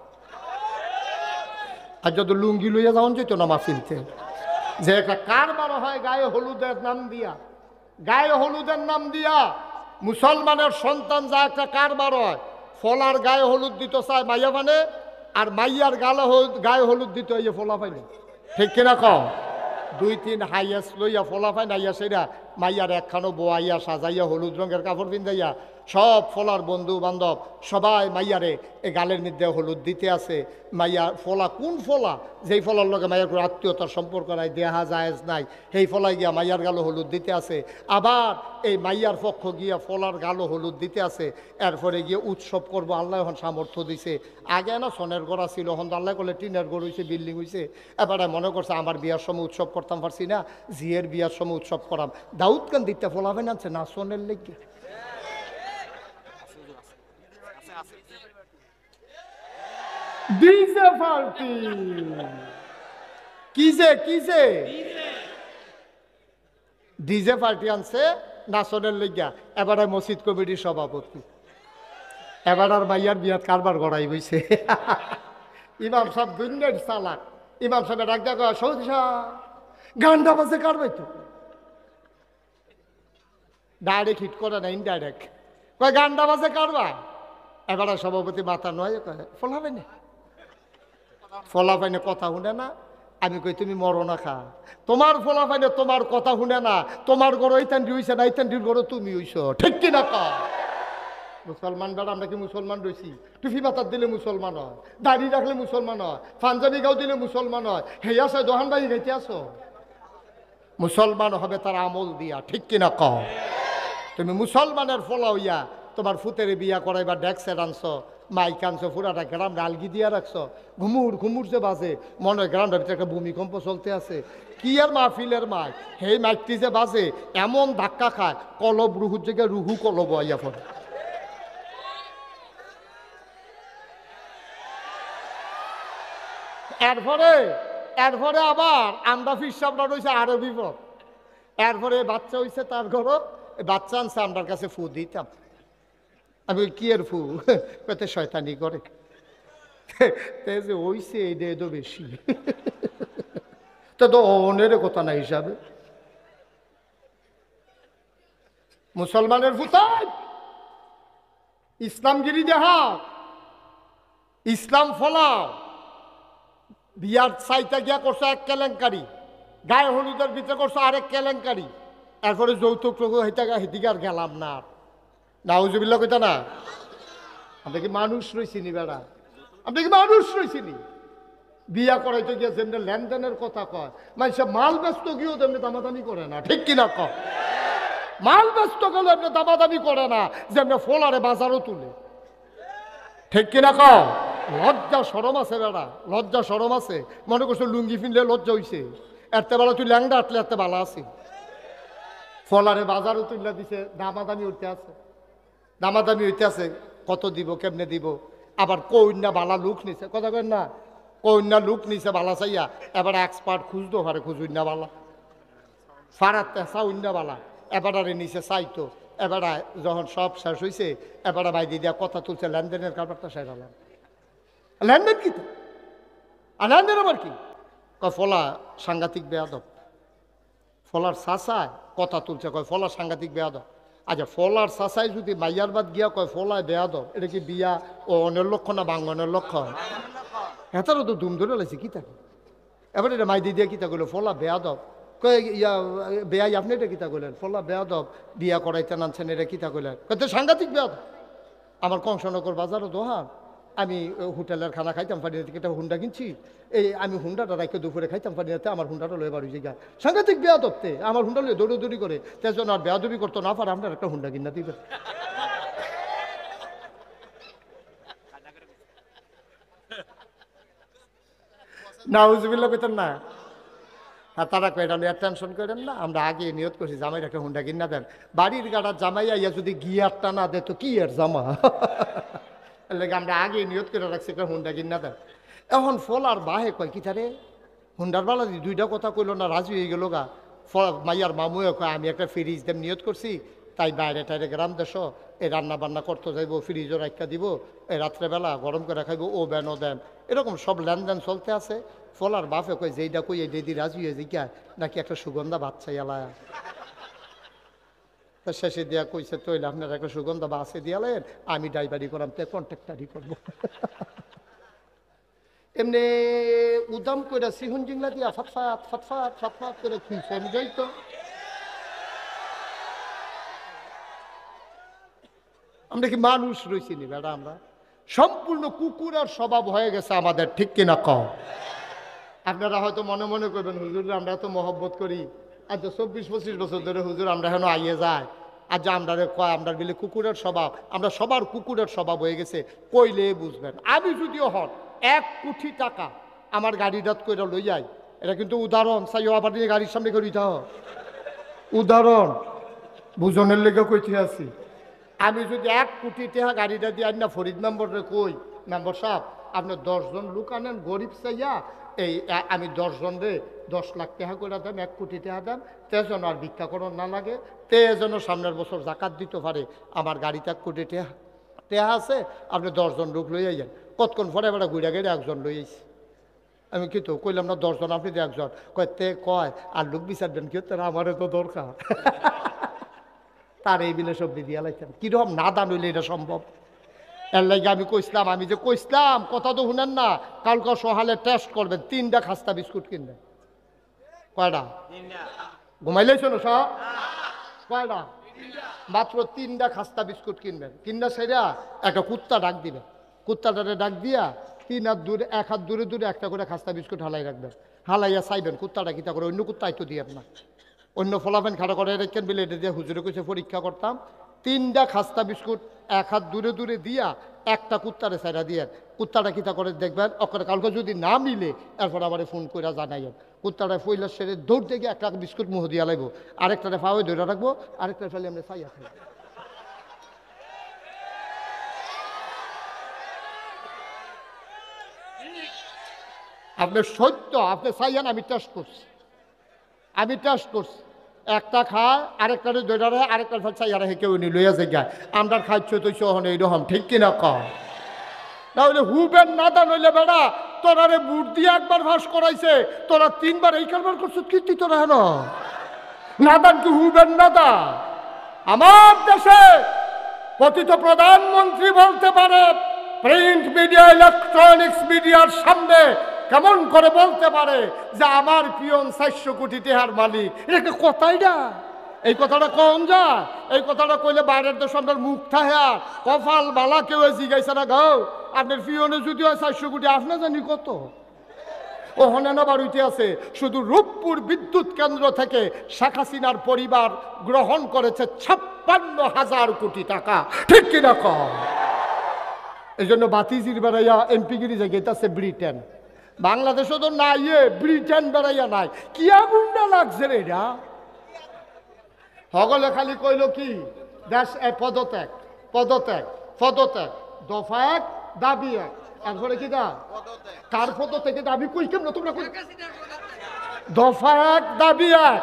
আর যত লুঙ্গি লইয়া যাওয়া যেত না মাহফিলতে, যে একটা কারবার হয় গায়ে হলুদের নাম দিয়া, গায়ে হলুদের নাম দিয়া মুসলমানের সন্তান যা একটা কারবার হয়। ফলার গায়ে হলুদ দিত চায় মাইয়া মানে, আর মাইয়ার গায়ে হলুদ দিত এই ফলা পাইনি, ঠিক কিনা কও? 2-3 হাইয়াস লইয়া ফলা পায় নাইয়া সেরা মাইয়ার একখানো বোয়াইয়া সাজাইয়া হলুদ রঙের কাপড় পিন্ধাইয়া সব ফলার বন্ধু বান্ধব সবাই মাইয়ারে এ গালের মধ্যে হলুদ দিতে আছে। মাইয়া ফলা কোন ফলা? যেই ফলার লগে মাইয়ার কোনো আত্মীয়তার সম্পর্ক নাই, দেহা জায়েজ নাই, সেই ফলাই গিয়া মাইয়ার গালো হলুদ দিতে আছে। আবার এই মাইয়ার পক্ষ গিয়া ফলার গালো হলুদ দিতে আছে। এরপরে গিয়ে উৎসব করবো, আল্লাহ এখন সামর্থ্য দিছে। আগে না সনের গড়া ছিল, এখন আল্লাহ করলে টিনের গড় হয়েছে, বিল্ডিং হয়েছে। এবারে মনে করছে আমার বিয়ার সময় উৎসব করতাম পারছি না, জিয়ের বিয়ার সময় উৎসব করাম। দাউদ কান দিতে ফলাবে না না সনের লেগে। ডিজে পার্টি কিসে ডিজে পার্টি আনছে নাচনের লেগা। এবারে মসজিদ কমিটির সভাপতি, এবার আর মাইয়ার বিয়াত কারবার গড়াই বইছে। ইমাম সাহেব দুনিয়ার চালাক। ইমাম সাহেব ডাক দেখা সৌদি সাহেব গান্ডা বাজে কারবাই তো, ডাইরেক্ট হিট করে না, ইনডাইরেক্ট কয় গান্ডা বাজে কারবা। এবার সভাপতি মাথা নয় কয় ফলাবে না, ফলাফাইনে কথা শুনে না। আমি কই তুমি মরো না খা, তোমার ফলাফাইনে তোমার কথা শুনে না, তোমার গড় এইতান্ডি হইছে না, এইতান্ডির গড় তুমি হইছ, ঠিক কিনা কা? মুসলমান বেড়া, আমরা কি মুসলমান রয়েছি? টুফি মাথার দিলে মুসলমান হয়, দাড়ি রাখলে মুসলমান হয়, পাঞ্জাবি গাও দিলে মুসলমান হয়। হেয়া আছে দোহান বাড়ি গাইতে আসো, মুসলমান হবে তার আমল দিয়া, ঠিক কিনা কও? তুমি মুসলমানের ফলা হইয়া তোমার ফুতের বিয়া করাইবা ডেক্সের আনছো, মাইক আনছো, পুরাটা গ্রাম ডালগি দিয়া রাখছো, ঘুমুর যে বাজে মনে হয় গ্রামটার ভিতরে একটা ভূমিকম্প চলতে আছে। কি আর মাহফিলের মাইক, সেই মাইকটি যে বাজে এমন ধাক্কা খায় কলব রুহুর জায়গায় রুহু কলব আইয়া পড়ে। এরপরে আবার আমরা ফিরসাবরা রয়েছে আরো বিপদ। এরপরে বাচ্চা হইছে তার ঘর, বাচ্চা আনছে আমার কাছে ফু দিতাম। আমি কি এর ফু? কত শয়তানি করে যে হইছে এই দে তো বেশি। তো অনের কথা না হিসাবে মুসলমানের ফুতাই ইসলামগিরি দেখা, ইসলাম ফলাও। বিয়ার সাইটা গিয়া করছো এক কেলেঙ্কারি, গায়ে হলুদের ভিতরে করছো আরেক কেলেঙ্কারি, এরপরে যৌতুক হেদিকে আর গেলাম না। নাউজুবিল্লাহ কইতা না? আমরা কি মানুষ রইছিনি বেড়া? আমরা কি মানুষ রইছিনি? বিয়া করাইতে গিয়ে যেমনি লেনদেনের কথা কয়, মানুষ মাল ব্যস্ত গিয়েও তেমনি দামাদামি করে না, ঠিক কিনা কয়? মাল ব্যস্ত গেলে এমনি দামাদামি করে না, যেমনি ফোলারে বাজারও তুলে, ঠিক কিনা কয়? লজ্জা সরম আছে বেড়া, লজ্জা সরম আছে। মনে করছো লুঙ্গি ফিনলে লজ্জা হইছে, এরতে বেলা তুই ল্যাংডা আটলে এরতে বালা আছে। ফলারে বাজারও তুললা দিছে, দামাদামি উঠতে আছে, দামাদামি হইতে আছে, কত দিব কেমনে দিব। আবার কন্যা বালা লুক নিছে, কথা কেন না, কন্যা লুক নিছে বালা চাইয়া। এবার এক্সপার্ট খুঁজতো পারে, খুঁজুন্যা বালা ফারাত চাউন্যা বালা, এবারে নিচে চাইতো। এবারে যখন সব শেষ হয়েছে, এবারে ভাই দিদিয়া কথা তুলছে, লেনদেনের কারবারটা সেরালাম। লেনদেন কি তো, আর লেনদেন আবার কি? ফলা সাংঘাতিক বেয়াদব। ফলার চাচায় কথা তুলছে, কয় ফলা সাংঘাতিক বেয়াদব। আচ্ছা, ফলার চাচাই যদি মাইয়ার বাদ গিয়া কয় ফলায় বেয়াদব, এটা কি বিয়া ও অনের লক্ষ্য না বাঙ্গনের লক্ষ্য? হেতারও তো দুম ধরে লাগছে কি থাকে। এবার এটা মাই দিয়ে কিতা করলো ফলা বেয়াদব কয়ে ইয়া বেয়াই আপনি এটা কিতা করলেন ফলা বেয়াদব বিয়া করাইতে নানছেন এটা কিতা করলেন কত সাংঘাতিক বেয়াদব। আমার কংসনগর বাজারও দোহান আমি হোটেলের খানা খাইতাম পারি না একটা হুন্ডা কিনছি এই আমি হুন্ডাটা রাখে দুপুরে খাইতাম পারি না আমার হুন্ডাটা লয়ে বাড়ি জায়গা সাংঘাতিক বেয়াদবতে আমার হুন্ডা লয়ে দৌড়ি করে তেজন আর বেয়াদবি করতো না পারে আপনার একটা হুন্ডা কিনা দিবে না উজবিল্লা পেতেন না। আর তারা কয়েটা টেনশন করেন না আমরা আগে নিয়ত করছি জামাইয়ের একটা হুন্ডা কিনা দেন বাড়ির গাড়ার জামাই আইয়া যদি গিয়ারটা না দে তো কি এর জামা লাগে আমরা আগে নিয়ত করে রাখছি একটা হুন্ডা কিনা দেন। এখন ফল আর বাহে কয় কি তারে হুন্ডার বালা দুইটা কথা কইল না রাজি হয়ে গেল গা মাইয়ার মামুয়ে কয় আমি একটা ফ্রিজ দেম নিয়ত করছি তাই বাইরে টাইরে গ্রাম দেশ এই রান্না বান্না করতে যাইব ফ্রিজও রাখা দিব এই রাত্রেবেলা গরম করে খাইব ও বেন ও দেন এরকম সব লেনদেন চলতে আছে। ফলার বাপে কই যেইটা কই এই দিদি রাজি হয়ে জিজ্ঞায় নাকি একটা সুগন্ধা বাচ্চা এলায় তা শেষে দিয়া কইছে তৈলে আপনার একটা সুগন্ধা বাসে দিয়ালেন আমি ড্রাইভারি করলাম তো কন্ট্রাক্টারই করবো এমনি উদাম করে সিহুন জিংলা দিয়া ফাতফাত ফাতফাত ফাতফাত করে খুঁজছে আমি যাই তো আমরা কি মানুষ রয়েছি নি বেড়া আমরা সম্পূর্ণ কুকুরের স্বভাব হয়ে গেছে আমাদের ঠিক কিনা কম। আপনারা হয়তো মনে মনে করবেন হুজুর আমরা তো মহব্বত করি আজ 24-25 বছর ধরে হুজুর আমরা এখন আইয়ে যায় আজ আমরা কয় আমরা বিলে কুকুরের স্বভাব আমরা সবার কুকুরের স্বভাব হয়ে গেছে কইলে বুঝবেন। আমি যদিও হন 1 কোটি টাকা আমার গাড়িটাত করে লই যাই এটা কিন্তু উদাহরণ চাইও আবার নিয়ে গাড়ির সামনে করি থাও উদাহরণ বুঝনের লেগে কইতে আছি আমি যদি 1 কোটি টাকা গাড়িটা দিয়ে আনি না ফরিদ মেম্বরে কই মেম্বর সাহেব আপনি 10 জন লোক আনেন গরিব চাইয়া এই আমি 10 জন রে 10 লাখ টাকা করে দেন 1 কোটি টাকা দেন তে যেন আর ভিক্ষা করার না লাগে তে যেন সামনের বছর জাকাত দিতে পারে আমার গাড়িতে 1 কোটি টাকা আছে আপনি 10 জন লোক লই যান কতক্ষণ পরে এবার ঘুরে গেলে একজন লই আইছি আমি কি তো কইলাম না 10 জন আপনি একজন কয় তে কয় আর লোক বিচার দেন কি তারা আমারও তো দরকার তার এই বিলে সবজি দিয়া লাইছেন কিরকম না দান হইলে এটা সম্ভব। এর লাগে আমি কইসলাম আমি যে কইসলাম কথা তো শুনেন না কালকে সহালে টেস্ট করবেন 3টা খাস্তা বিস্কুট কিনবেন কয়টা ঘুমাইলেছেন সব কয়টা মাত্র 3টা খাস্তা বিস্কুট কিনবেন কিনা সেরা একটা কুত্তা ডাক দিবেন কুত্তাটারে ডাক দিয়া 3 হাত দূরে 1 হাত দূরে দূরে একটা করে খাস্তা বিস্কুট হালাই রাখবেন হালাইয়া চাইবেন কুত্তাটা কিতা করে অন্য কুত্তা আইতো দিয়ে না অন্য ফলাফেন খাড়া করে রেখেন বলে এটা দিয়ে হুজুরে কইছে পরীক্ষা করতাম 3টা খাস্তা বিস্কুট 1 হাত দূরে দূরে দিয়া একটা কুত্তারে সাইরা দিয়ে কুত্তাটা কিতা করে দেখবেন ওখানে কালকে যদি না মিলে এরপর আবার ফোন করে জানাইয়েন কুত্তাটা ফইলার সেরে দৌড় থেকে একটা বিস্কুট মুহ দিয়া লাগবো আরেকটারে ফাওয়ে ধরে রাখবো আরেকটা ফেলে আমরা চাইয়া খাই আপনি সত্য আপনি চাইয়েন আমি টেস্ট করছি একটা খায় আরেকটারে দৈরা রাখে আরেকটার ফেল চাইয়া রাখে কেউ নি লইয়া যায় আমরা খাচ্ছ তো সহন এইরকম ঠিক কিনা কম তাহলে হুবেন নাদা নইলে বেড়া তোরা রে বুট দিয়ে একবার ভাস করাইছে তোরা 3বার এই কারবার করছো কীর্তি তোরা হেন নাদান কি হুবেন নাদা আমার দেশে পতিত প্রধানমন্ত্রী বলতে পারে প্রিন্ট মিডিয়া ইলেকট্রনিক্স মিডিয়ার সামনে কেমন করে বলতে পারে যে আমার পিয়ন 400 কোটি টাকার মালিক এটা কথাই না এই কথাটা কম যা এই কথাটা কইলে বাইরের দেশ আপনার মুখ থাহা কপাল বালা কেউ জিগাইছে না গাও আপনার পিয়নে যদি হয় 400 কোটি আপনার জানি কত ওখানে না বাড়িতে আছে শুধু রূপপুর বিদ্যুৎ কেন্দ্র থেকে শেখ হাসিনার পরিবার গ্রহণ করেছে 56,000 কোটি টাকা ঠিক কিনা কম এই জন্য বাতিজির বেড়াইয়া এমপিগিরি জায়গাতে আছে ব্রিটেন বাংলাদেশও তো নাই ব্রিটেন বেড়াইয়া নাই কি আগুনটা লাগছে রে এরা সকলে খালি কইল কি দেশ পদত্যাগ পদত্যাগ পদত্যাগ দফা 1 দাবি 1 এরপরে কি দা কার পদত্যাগে দাবি কই কেমন তোমরা দফা 1 দাবি 1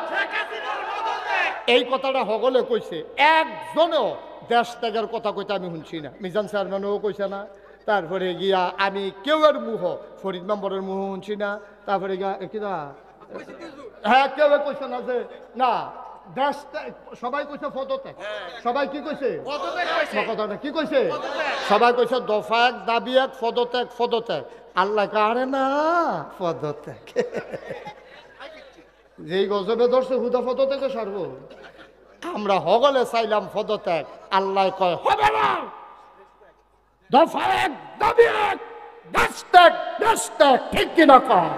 এই কথাটা সকলে কইছে একজনও দেশ ত্যাগের কথা কইতে আমি শুনছি না মিজান চেয়ারম্যানও কইছে না তারপরে গিয়া আমি কেউয়ের মুহ ফরিদ মেম্বরের মুহ শুনছি না তারপরে গিয়া কিনা হ্যাঁ কেউ কইছে না যে না দেশ সবাই কইছে পদত্যাগ সবাই কি কইছে কি কইছে সবাই কইছে দফা 1 দাবি 1 পদত্যাগ পদত্যাগ আল্লাহ কারে না পদত্যাগ, যেই গজবে ধরছে হুদা পদত্যাগে সারব। আমরা হগলে চাইলাম পদত্যাগ, আল্লাহ কয় হবে না, দফা এক দাবি এক, দেশ ত্যাগ, দেশ ত্যাগ, ঠিক কিনা কয়?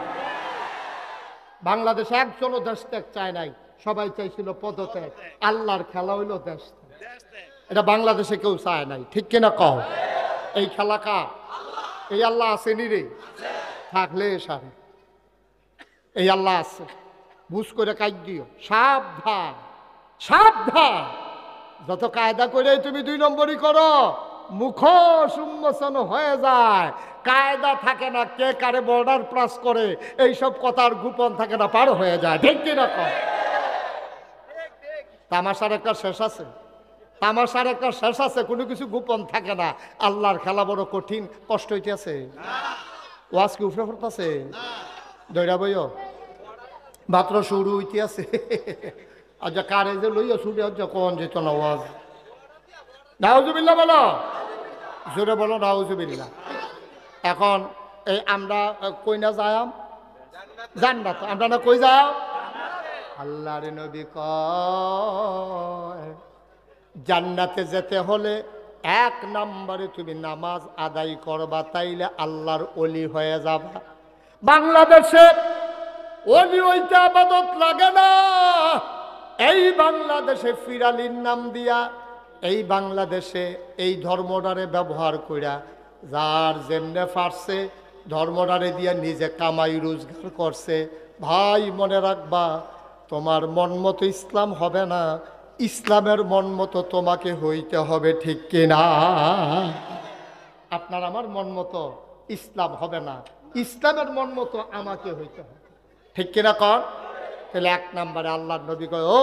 বাংলাদেশে একজনও দেশ ত্যাগ চায় নাই, সবাই চাইছিল পদত্যাগ। আল্লাহর খেলা হইলো দেশ ত্যাগ, এটা বাংলাদেশে কেউ চায় নাই, ঠিক কিনা কও? এই খেলা কা? এই আল্লাহ আসেনি রে, থাকলে সারে এই আল্লাহ আছে, বুঝ করে কাজ দিও, সাবধান সাবধান। যত কায়দা করে তুমি 2 নম্বরই করো, মুখোশ উন্মোচন হয়ে যায়, কায়দা থাকে না, কে কারে বর্ডার প্লাস করে এইসব কথার গোপন থাকে না, পার হয়ে যায়, ঠিক কিনা কও? তামাশার একটা শেষ আছে, তামাশার একটা শেষ আছে, কোনো কিছু গোপন থাকে না। আল্লাহর খেলা বড় কঠিন, কষ্ট হইতেছে, ওয়াজ কি উফরে পড়তেছে, দৈরা বইও মাত্র শুরু হইতে আছে। আচ্ছা কারে যে লইয়া শুরু হচ্ছে কোন যেত না ওয়াজ, নাউজুবিল্লাহ বলো, জোরে বলো নাউজুবিল্লাহ। এখন এই আমরা কই না যায়াম জান্নাত, আমরা না কই যাও? আল্লাহর নবী কয় জান্নাতে যেতে হলে 1 নম্বরে তুমি নামাজ আদায় করবা, তাইলে আল্লাহর ওলি হয়ে যাবা। বাংলাদেশে ওলি হইতে আবাদত লাগে না, এই বাংলাদেশে ফিরালির নাম দিয়া, এই বাংলাদেশে এই ধর্মটারে ব্যবহার কইরা যার যেমনে পারছে ধর্মটারে দিয়া নিজে কামাই রোজগার করছে। ভাই মনে রাখবা, তোমার মন মতো ইসলাম হবে না, ইসলামের মন মতো তোমাকে হইতে হবে, ঠিক কিনা? আপনার আমার মন মতো ইসলাম হবে না, ইসলামের মন মতো আমাকে হইতে হবে, ঠিক কিনা কর? তাহলে 1 নম্বরে আল্লাহর নবী কয়, ও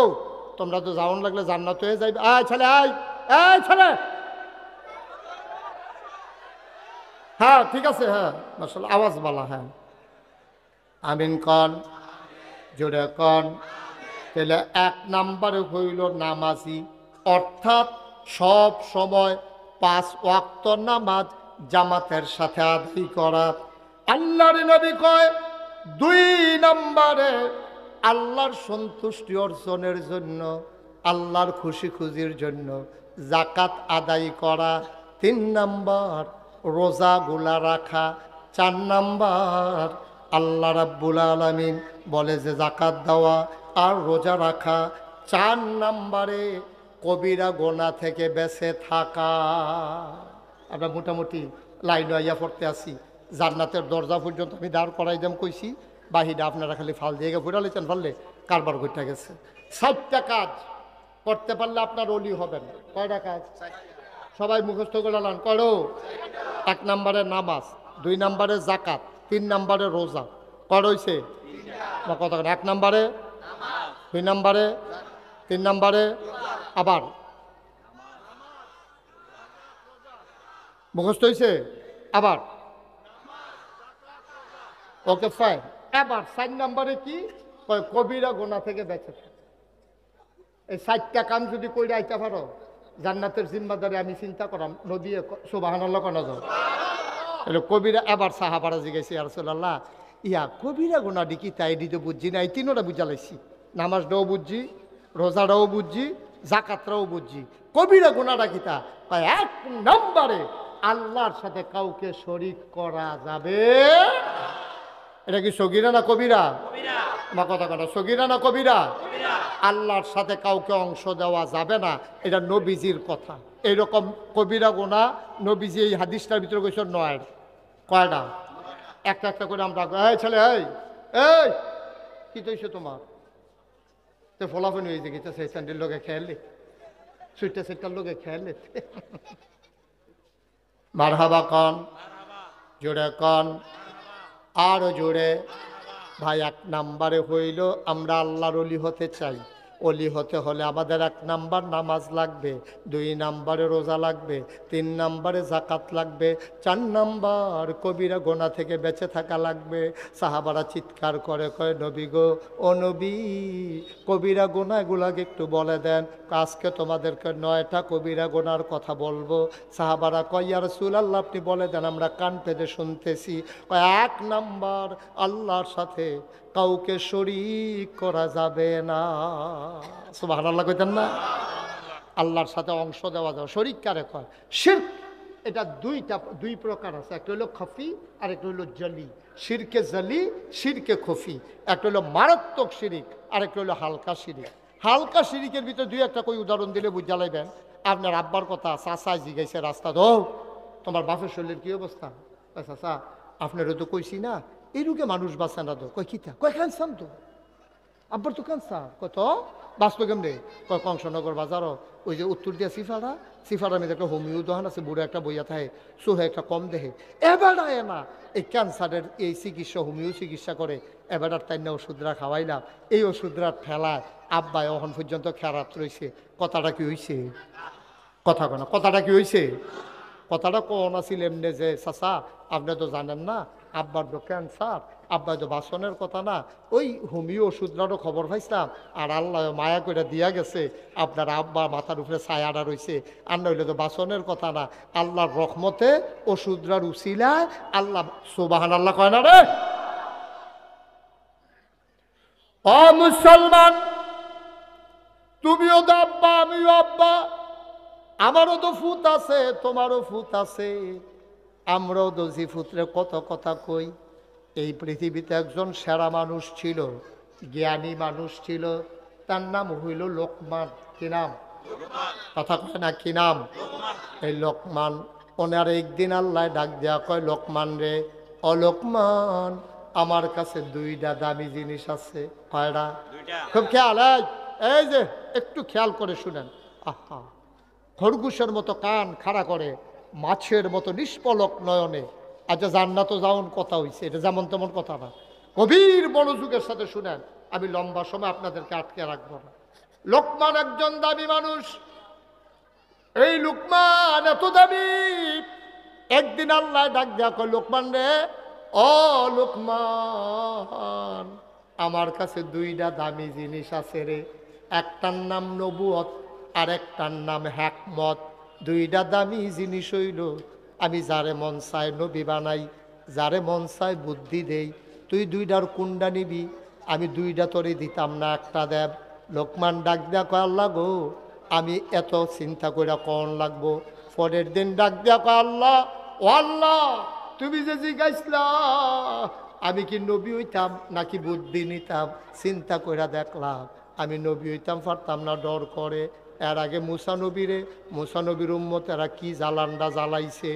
তোমরা তো যাওন লাগলে জান্নাত হয়ে যাইবে, আয় ছেলে আয়, এই ছেলে, হ্যাঁ ঠিক আছে, হ্যাঁ মাশাআল্লাহ, আওয়াজ বলা, হ্যাঁ আমিন কন, জোরে কন। তাহলে 1 নম্বরে হইল নামাজি, অর্থাৎ সব সময় 5 ওয়াক্ত নামাজ জামাতের সাথে আদায় করা। আল্লাহর নবী কয় 2 নম্বরে আল্লাহর সন্তুষ্টি অর্জনের জন্য, আল্লাহর খুশি খুশির জন্য জাকাত আদায় করা। 3 নম্বর রোজাগুলা রাখা। 4 নম্বর আল্লাহ রাব্বুল আলামিন বলে যে জাকাত দেওয়া আর রোজা রাখা। 4 নম্বরে কবিরা গোনা থেকে বেঁচে থাকা। আমরা মোটামুটি লাইন আইয়া পড়তে আসি, জান্নাতের দরজা পর্যন্ত আমি দাঁড় করাই দাম কইছি, বাহিরে আপনারা খালি ফাল দিয়ে ঘুরে লেছেন, ফাললে কারবার ঘুরতে গেছে। 7টা কাজ করতে পারলে আপনার ওলি হবেন। কয়টা কাজ? সবাই মুখস্থ করে লান করো। 1 নম্বরে নামাজ, 2 নম্বরে জাকাত, 3 নম্বরে রোজা। কর হইছে বা কত? 1 নম্বরে, 2 নম্বরে, 3 নম্বরে, আবার মুখস্থ হইছে, আবার ওকে ফাইন। এবার 4 নম্বরে কি? কবিরা গোনা থেকে বেঁচে থাকে। এই 4টা কাম যদি কইরা আইতে পারো, জান্নাতের জিম্মাদারি আমি চিন্তা করাম, নদী সুবহানাল্লাহ কোন যাও। কবিরা, এবার সাহাবারা জিজ্ঞাসা ইয়া রাসূলুল্লাহ, ইয়া কবিরা গোনা ডিকি তাই দিতে বুঝছি না, এই 3টা বুঝা লাইছি, নামাজটাও বুঝছি, রোজাটাও বুঝছি, জাকাতটাও বুঝছি, কবিরা গোনাটা কিতা? 1 নম্বরে আল্লাহর সাথে কাউকে শরীক করা যাবে। এটা কি সগীরা না কবিরা? মা কথা কথা, সগীরা না কবিরা? আল্লাহর সাথে কাউকে অংশ দেওয়া যাবে না, এটা নবীজির কথা। এইরকম কবিরা গোনা নবীজি এই হাদিসটার ভিতরে কইছেন 9। কয়টা? একটা একটা করে আমরা, এই ছেলে, এই কি তৈছে তোমার? তো ফলাফল হয়েছে কি? সেই স্যান্ডেল লোকে খেয়ালে, সুইটটা সেটটার লোকে খেয়ালে। মারহাবা কন, জোরে কন, আরো জোরে। ভাই 1 নম্বরে হইল আমরা আল্লাহর ওলি হতে চাই। অলি হতে হলে আমাদের 1 নাম্বার নামাজ লাগবে, 2 নাম্বারে রোজা লাগবে, 3 নাম্বারে জাকাত লাগবে, 4 নাম্বার কবিরা গোনা থেকে বেঁচে থাকা লাগবে। সাহাবারা চিৎকার করে কয় নবী গো, ও নবী, কবিরা গোনা এগুলাকে একটু বলে দেন। আজকে তোমাদেরকে 9টা কবিরা গোনার কথা বলবো। সাহাবারা কয় ইয়া রাসূলুল্লাহ, আপনি বলে দেন, আমরা কান পেতে শুনতেছি। কয় 1 নাম্বার, আল্লাহর সাথে কাউকে শরীক করা যাবে না। সুবহানাল্লাহ কইতেন না? আল্লাহর সাথে অংশ দেওয়া যাবে। শরীক কারে কয়? শিরক। এটা দুই প্রকার আছে, একটা হলো খফি আর একটা হলো জলি। শিরকে জলি, শিরকে খফি। একটা হলো মারাত্মক শিরিক আর একটা হলো হালকা শিরিক। হালকা শিরিকের ভিতরে 2-1টা কই উদাহরণ দিলে বুঝা লাইবেন। আপনার আব্বার কথা চাচা জিগাইছে রাস্তা দো, তোমার বাপের শরীরের কি অবস্থা? চাচা আপনারও তো কইছি না এই রোগে মানুষ বাঁচে না। তো কয় কিতা? কয় ক্যান্সার তো আব্বার তো ক্যান্সার। কত বাঁচলো কেমনে? কয় কংসনগর বাজারও ওই যে উত্তর দিয়া সিফারা মেয়েদের একটা হোমিও দোকান আছে, বুড়ো একটা বইয়া থাকে, সোহে একটা কম দেহে। এবার না এই ক্যান্সারের এই চিকিৎসা হোমিও চিকিৎসা করে। এবার তাই না ওষুধরা খাওয়াইলাম, এই ওষুধরা ঠেলায় আব্বায় এখন পর্যন্ত খেরাত রয়েছে। কথাটা কি হয়েছে? কথা কনা কথাটা কি হয়েছে? কথাটা কোন আছিল এমনি যে চাচা আপনি তো জানেন না আব্বার তো ক্যান্সার, আব্বা তো বাসনের কথা না, ওই হোমিও ওষুধরারও খবর পাইছিলাম, আর আল্লাহ মায়া করে দিয়া গেছে আপনার আব্বা মাথার উপরে ছায়াটা রয়েছে। আর নইলে তো বাসনের কথা না, আল্লাহর রহমতে ওষুধরার উসিলায় আল্লাহ। সুবহানাল্লাহ কয় না রে? ও মুসলমান, তুমিও তো আব্বা, আমিও আব্বা, আমারও তো ফুত আছে, তোমারও ফুত আছে, আমরাও তো জি ফুতরে কত কথা কই। এই পৃথিবীতে একজন সেরা মানুষ ছিল, জ্ঞানী মানুষ ছিল, তার নাম হইল লোকমান। কি নাম? কথা কয় না, কি নাম? এই লোকমান। ওনার একদিন আল্লাহ ডাক দেয়া কয় লোকমান রে, ও লোকমান, আমার কাছে 2টা দামি জিনিস আছে। কয়টা? খুব খেয়াল, এই যে একটু খেয়াল করে শুনেন। আহা, খরগোশের মতো কান খাড়া করে, মাছের মতো নিষ্পলক নয়নে। আচ্ছা জান্নাত যাওন কথা হইছে, এটা যেমন তেমন কথা না, গভীর মনোযোগের সাথে শুনেন। আমি লম্বা সময় আপনাদেরকে আটকে রাখবো না। লোকমান একজন দামি মানুষ। এই লোকমান এত দামি, একদিন আল্লাহ ডাক দেয়া কয় লোকমান রে, ও লোকমান, আমার কাছে 2টা দামি জিনিস আছে রে। একটার নাম নবুয়ত আর একটার নাম হিকমত। 2টা দামি জিনিস হইল, আমি যারে মন চায় নবী বানাই, যারে মন চায় বুদ্ধি দেই। তুই 2টার কোনটা নিবি? আমি 2টা তোরে দিতাম না, একটা দেব। লোকমান ডাক দেয়া কয় আল্লাহ গো, আমি এত চিন্তা করে কন লাগবো? পরের দিন ডাক দেয়া কয় আল্লাহ, ও আল্লাহ, তুমি যে জিজ্ঞাসলা আমি কি নবী হইতাম নাকি বুদ্ধি নিতাম, চিন্তা করে দেখলাম আমি নবী হইতাম পারতাম না, ডর করে। এর আগে মুসা নবীর উম্মত এরা কি জ্বালানটা জ্বালাইছে।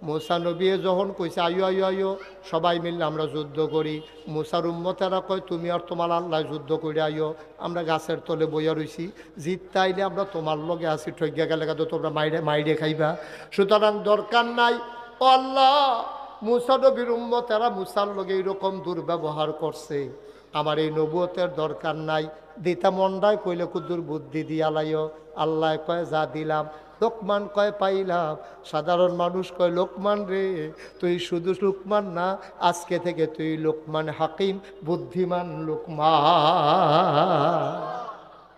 মুসা নবী যখন কইছে আয়ো আয়ো আয়ো, সবাই মিললে আমরা যুদ্ধ করি, মুসার উম্মতেরা কয় তুমি আর তোমার আল্লাহ যুদ্ধ করে আইও, আমরা গাছের তলে বইয়া রইছি, জিততে আইলে আমরা তোমার লগে আসি, ঠগিয়া গেলে তো তোমরা মাইরে খাইবা, সুতরাং দরকার নাই। ও আল্লাহ, মুসা নবীর উম্মতেরা মুসার লগে এইরকম দুর্ব্যবহার করছে, আমার এই নবুয়তের দরকার নাই। দিতা মন্ডায় কইলে কুদুর বুদ্ধি দিয়া লাইও। আল্লাহ কয় যা দিলাম। লোকমান কয় পাইলাম। সাধারণ মানুষ কয় লোকমান রে, তুই শুধু লোকমান না, আজকে থেকে তুই লোকমান হাকিম, বুদ্ধিমান লোকমান।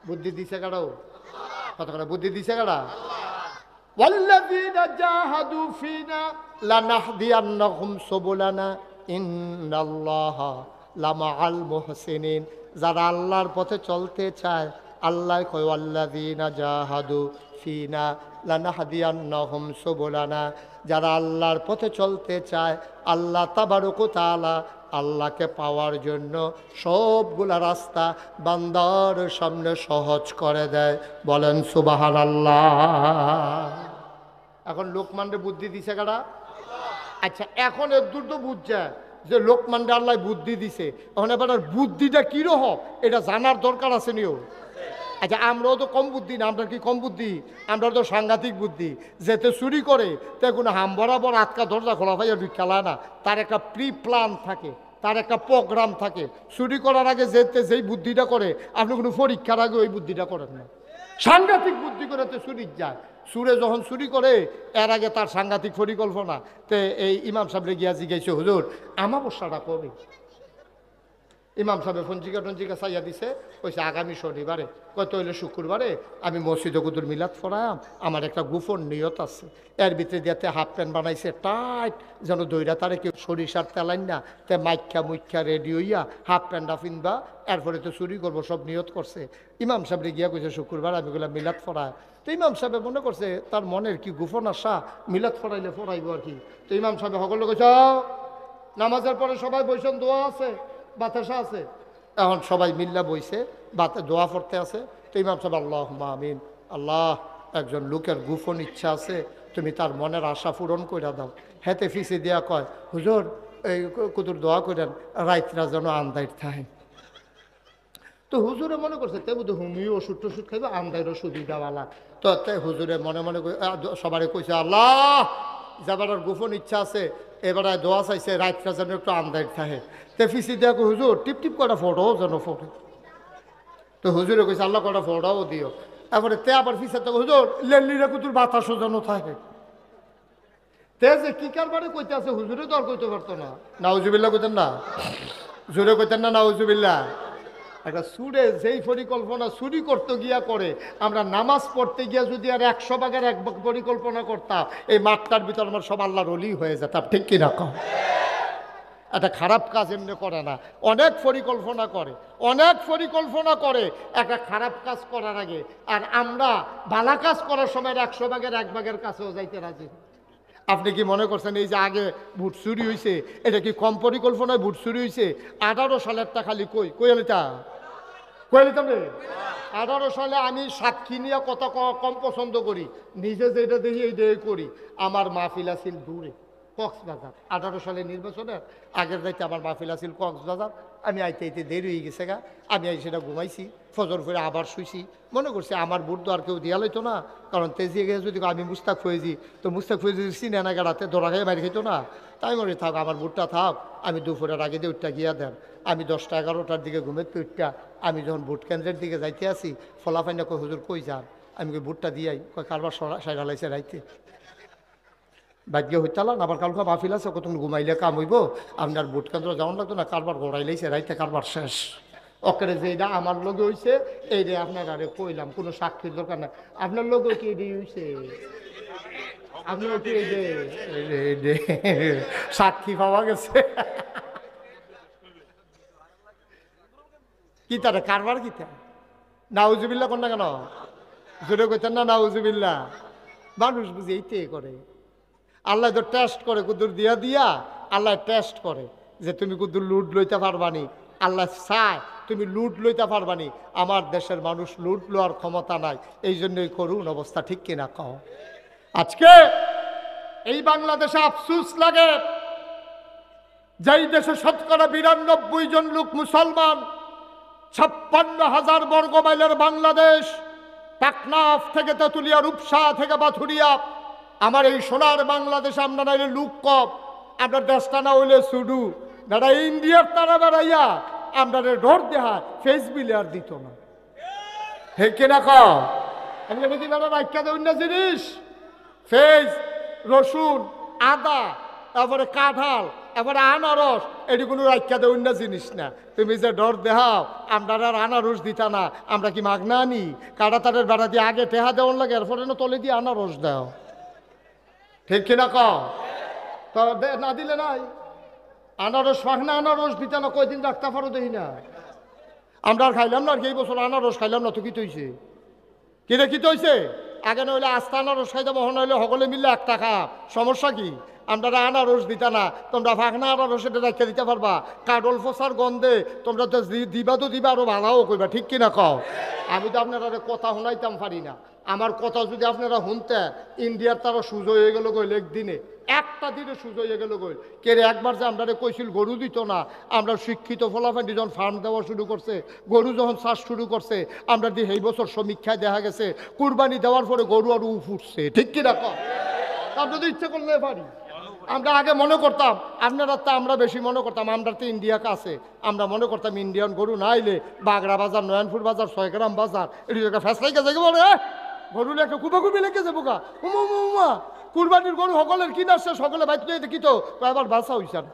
বুদ্ধি দিছে কারাও? কত করে বুদ্ধি দিছে কারা? ওয়াল্লাযীনা জাহাদু ফিনা লানাহদিয়ান্নাহুম সুবুলানা ইন্নাল্লাহা লামাআল মুহসিনিন। যারা আল্লাহর পথে চলতে চায়, আল্লাহ কয় ওয়াল্লাযীনা জাহাদু ফিনা লানাহদিয়ান্নাহুম সুবুলানা। যারা আল্লাহর পথে চলতে চায়, আল্লাহ তাবারক ওয়া তাআলা আল্লাহকে পাওয়ার জন্য সবগুলা রাস্তা বান্দার সামনে সহজ করে দেয়। বলেন সুবহানাল্লাহ। এখন লোকমানরে বুদ্ধি দিছে কারা? আচ্ছা, এখন এর দূর তো বুঝছে যে লোকমানরে আল্লাহ বুদ্ধি দিছে, এখন এবার বুদ্ধিটা কীরকম এটা জানার দরকার আছে নিও। আচ্ছা, আমরাও তো কম বুদ্ধি না, আমরা কি কম বুদ্ধি? আমরা তো সাংঘাতিক বুদ্ধি। যেতে চুরি করে তে কোনো হাম বরাবর আটকা দরজা খোলা ভাইয়া খেলায় না, তার একটা প্রি প্ল্যান থাকে। তার একটা প্রোগ্রাম থাকে। চুরি করার আগে যেই বুদ্ধিটা করে, আপনি কোনো পরীক্ষার আগে ওই বুদ্ধিটা করেন না। সাংঘাতিক বুদ্ধি করে তো চুরি যায়। সুরে যখন চুরি করে এর আগে তার সাংঘাতিক পরিকল্পনা। তে এই ইমাম সাহেবরে গিয়া জিজ্ঞাসা, হুজুর আমাবস্যাটা কবে? ইমাম সাহেব পঞ্জিকা চাইয়া দিছে, কইছে আগামী শনিবারে। কত হইলে শুক্রবারে আমি মসজিদে কুদুর মিলাদ পড়াম, আমার একটা গোপন নিয়ত আছে। এর ভিতরে দিয়াতে হাফ প্যান্ট বানাইছে টাইট, যেন দইরা তারে কেউ সরিষার তেলাইন না, তে মাইক্ষা মুখ্যা রেডি হইয়া হাফ প্যান্টটা ফিনবা, এরপরে তো চুরি করবো, সব নিয়ত করছে। ইমাম সাহেবরে গিয়া কইছে শুক্রবার আমি গুলা মিলাদ পড়ায়। তো ইমাম সাহেব মনে করছে তার মনের কি গোপন আশা, মিলাদ পড়াইলে পড়াইব আর কি। তো ইমাম সাহেব সকলে কইছে নামাজের পরে সবাই বৈশন দোয়া আছে, বাতাসা আছে। এখন সবাই মিল্লা বইছে, দোয়া পড়তে আছে। তো ইমাম সাহেব আল্লাহ আমিন, আল্লাহ একজন লোকের গোপন ইচ্ছা আছে, তুমি তার মনের আশা পূরণ করে দাও। হেতে ফিসে দিয়া কয়, হুজুর এই কুতুর দোয়া করেন রাইতরা যেন আন্দাইর থাকে। তো হুজুরে মনে করছে তে বুধ হুমিও ওষুধ টষুধ খাইবে, আন্দাইরও সুবিধাওয়ালা। তো হুজুরে মনে মনে সবাই কইছে আল্লাহ যাবার গোপন ইচ্ছা আছে, এবারে দোয়া চাইছে রাইতরা যেন একটু আন্দাইর থাকে। তে ফিসি দিয়া হুজুর টিপ টিপ কটা ফটোও যেন ফটো। তো হুজুরে কইছে আল্লাহ কটা ফটোও দিও। তারপরে তে আবার ফিসে তো হুজুর লেলিরা কুতুর বাতাসও যেন থাকে। তে যে কি কারবারে কইতে আছে হুজুরে তো আর কইতে পারতো না। নাউজুবিল্লাহ কইতেন না, জোরে কইতেন না নাউজুবিল্লাহ। একটা সুরে যেই পরিকল্পনা চুরি করতে গিয়া করে, আমরা নামাজ পড়তে গিয়া যদি আর 100 ভাগের 1 ভাগ পরিকল্পনা করতাম, এই মাঠটার ভিতর আমার সব আল্লাহর ওলি হয়ে যেতাম। ঠিক কিনা কম? একটা খারাপ কাজ এমনি করে না, অনেক পরিকল্পনা করে, অনেক পরিকল্পনা করে একটা খারাপ কাজ করার আগে। আর আমরা ভালো কাজ করার সময় 100 ভাগের 1 ভাগের কাছেও যাইতে রাজি। আপনি কি মনে করছেন এই যে আগে ভোট চুরি হয়েছে, এটা কি কম পরিকল্পনায় ভোট চুরি হয়েছে? 18 সালেরটা খালি কই এলিতা রে। 18 সালে আমি সাক্ষী নিয়ে কত কম পছন্দ করি, নিজে যেটা দেখি এইটাই করি। আমার মাহফিল আছিল দূরে কক্সবাজার, 18 সালে নির্বাচনের আগের যাইতে আমার মাহফিল আছিল কক্সবাজার। আমি আইতে আইতে দেরি হয়ে গেছে গা, আমি সেটা ঘুমাইছি, ফজর করে আবার শুইছি। মনে করছি আমার ভোট তো আর কেউ দিয়া লইতো না, কারণ তেজিয়ে গেছে যদি আমি মুস্তাক ফয়েজি, তো মুস্তাক ফয়েজি চিনে না গাড়াতে ধরা গায়ে বাইরে খেতো না। তাই মনে থাক আমার ভোটটা থাক, আমি দুপুরের আগে দিয়ে উঠটা গিয়া দেন। আমি 10টা 11টার দিকে ঘুমেতে উঠটা আমি যখন ভোট কেন্দ্রের দিকে যাইতে আসি, ফলাফাইনা কই হুজুর কই যান? আমি কই ভোটটা দিয়াই। কয় কারবার সাইডা লাইছে রাইতে বাদ্য হইতালান, আবার কালকে মাহফিল আছে, কত ঘুমাইলে কাম হইব, আপনার ভোট কেন্দ্র যাওয়ান লাগতো না, কারবার গড়াই লাইছে রাইতে, কারবার শেষ। অকেরে যেটা আমার লগে হয়েছে এইটা আপনার আরে কইলাম, কোনো সাক্ষীর দরকার নাই। আপনার লগে কি এটাই হয়েছে? আপনার কি এই যে সাক্ষী পাওয়া গেছে? কি তারা কারবার কি তা? নাউজুবিল্লাহ কোন না কেন? জোরে কইতেন না নাউজুবিল্লাহ। মানুষ বুঝে এইটাই করে। আল্লাহ তো টেস্ট করে, কুদুর দিয়া দিয়া আল্লাহ টেস্ট করে যে তুমি কুদুর লুট লইতে পারবানি। আল্লাহ চায় তুমি লুট লইতে পারবানি। আমার দেশের মানুষ লুট লওয়ার ক্ষমতা নাই, এই জন্যই করুন অবস্থা। ঠিক কিনা কও? আজকে এই বাংলাদেশে আফসোস লাগে, যেই দেশে 92% জন লোক মুসলমান, 56,000 বর্গ মাইলের বাংলাদেশ, টেকনাফ থেকে তেঁতুলিয়া, রূপসা থেকে বাথুরিয়া, আমার এই সোনার বাংলাদেশে আমরা নাইলে লুক কপ, আপনার দেশটা না হইলে সুডু দাদা ইন্ডিয়ার তারা বেড়াইয়া আমরা ডর দেহা ফেস বিলে আর দিত না। হে কেনা কি বেড়া রাখা দেয় অন্য জিনিস, ফেস, রসুন, আদা, তারপরে কাঁঠাল, তারপরে আনারস, এটি কোনো রাখা দেয় অন্য জিনিস না। তুমি যে ডর দেহাও আমরা আর আনারস দিতা না, আমরা কি মাগনা আনি? কাটা তারের বেড়া দিয়ে আগে টেহা দেওয়ার লাগে, এরপরে না তলে দিয়ে আনারস দাও। ঠিক কিনা না দিলে নাই আনারস ফাঁকনা, আনারস দিতে না কয়দিন রাখতে পারো দেখি না। আমরা আর খাইলাম না, আর এই বছর আনারস খাইলাম না তো কি তৈছে? কি রে কি তৈছে? আগে নইলে আস্তা আনারস খাইতে বহন হইলে সকলে মিললে 1 টাকা, সমস্যা কি? আমরা আনারস দিতা না, তোমরা ফাঁকনা আনারস এটা রাখতে দিতে পারবা? কাডল ফসার গন্ধে তোমরা তো দিবা, তো দিবা আরো ভালোও কইবা। ঠিক কিনা কও? আমি তো আপনারা কথা শোনাইতাম পারি না। আমার কথা যদি আপনারা শুনতেন, ইন্ডিয়ার তারা সুযোগ হয়ে গেল গইল, একদিনে একটা দিনে সুযোগ হয়ে গেল গইল। কে একবার যে আমরা কইছিল গরু দিত না, আমরা শিক্ষিত ফলাফল যখন ফার্ম দেওয়া শুরু করছে, গরু যখন চাষ শুরু করছে, আমরা দিয়ে এই বছর সমীক্ষায় দেখা গেছে কুরবানি দেওয়ার পরে গরু আরও ফুটছে। ঠিক কিনা কম? আমরা তো ইচ্ছে করলে পারি। আমরা আগে মনে করতাম, আপনারা তো আমরা বেশি মনে করতাম, আমরা তো ইন্ডিয়া কাছে, আমরা মনে করতাম ইন্ডিয়ান গরু না আইলে বাগড়া বাজার, নয়নপুর বাজার, 6 গ্রাম বাজার এটি একটা ফেসলাই গেছে বলে গরু একটা কুবাকুবি লেগে যাবো গা উমা কুরবানির গরু সকলের কিনার সে সকলে বাইতে দেখি তো আবার বাসা হইছে না।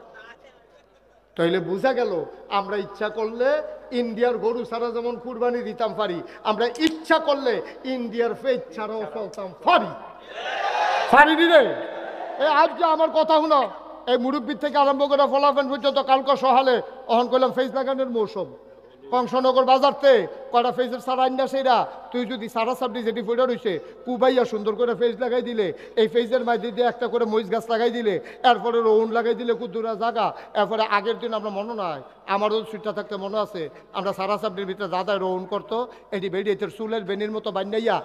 তাইলে বোঝা গেল আমরা ইচ্ছা করলে ইন্ডিয়ার গরু ছাড়া যেমন কুরবানি দিতাম পারি, আমরা ইচ্ছা করলে ইন্ডিয়ার ফেজ ছাড়াও চলতাম পারি রে। আজ যে আমার কথা শুনো, এই মুরব্বীর থেকে আরম্ভ করে ফলাফেন পর্যন্ত কালকে সহালে অহন করলাম ফেজ লাগানোর মৌসুম। কংসনগর বাজারতে কটা ফেজের সারা আন্ডা সেইরা তুই যদি সারা সাবডি যেটি ফুটে রয়েছে কুবাইয়া সুন্দর করে ফেজ লাগাই দিলে, এই ফেজের মাঝে দিয়ে একটা করে মরিচ গাছ লাগাই দিলে, এরপরে রৌন লাগাই দিলে কুদ্দুরা জাগা, এরপরে আগের দিন আমরা মনে নয় আমারও সুইটটা থাকতে মনে আছে, আমরা সারা সাবডির ভিতরে দাদায় রৌন করতো, এটি বেরিয়ে চুলের বেনির মতো বান্যাইয়া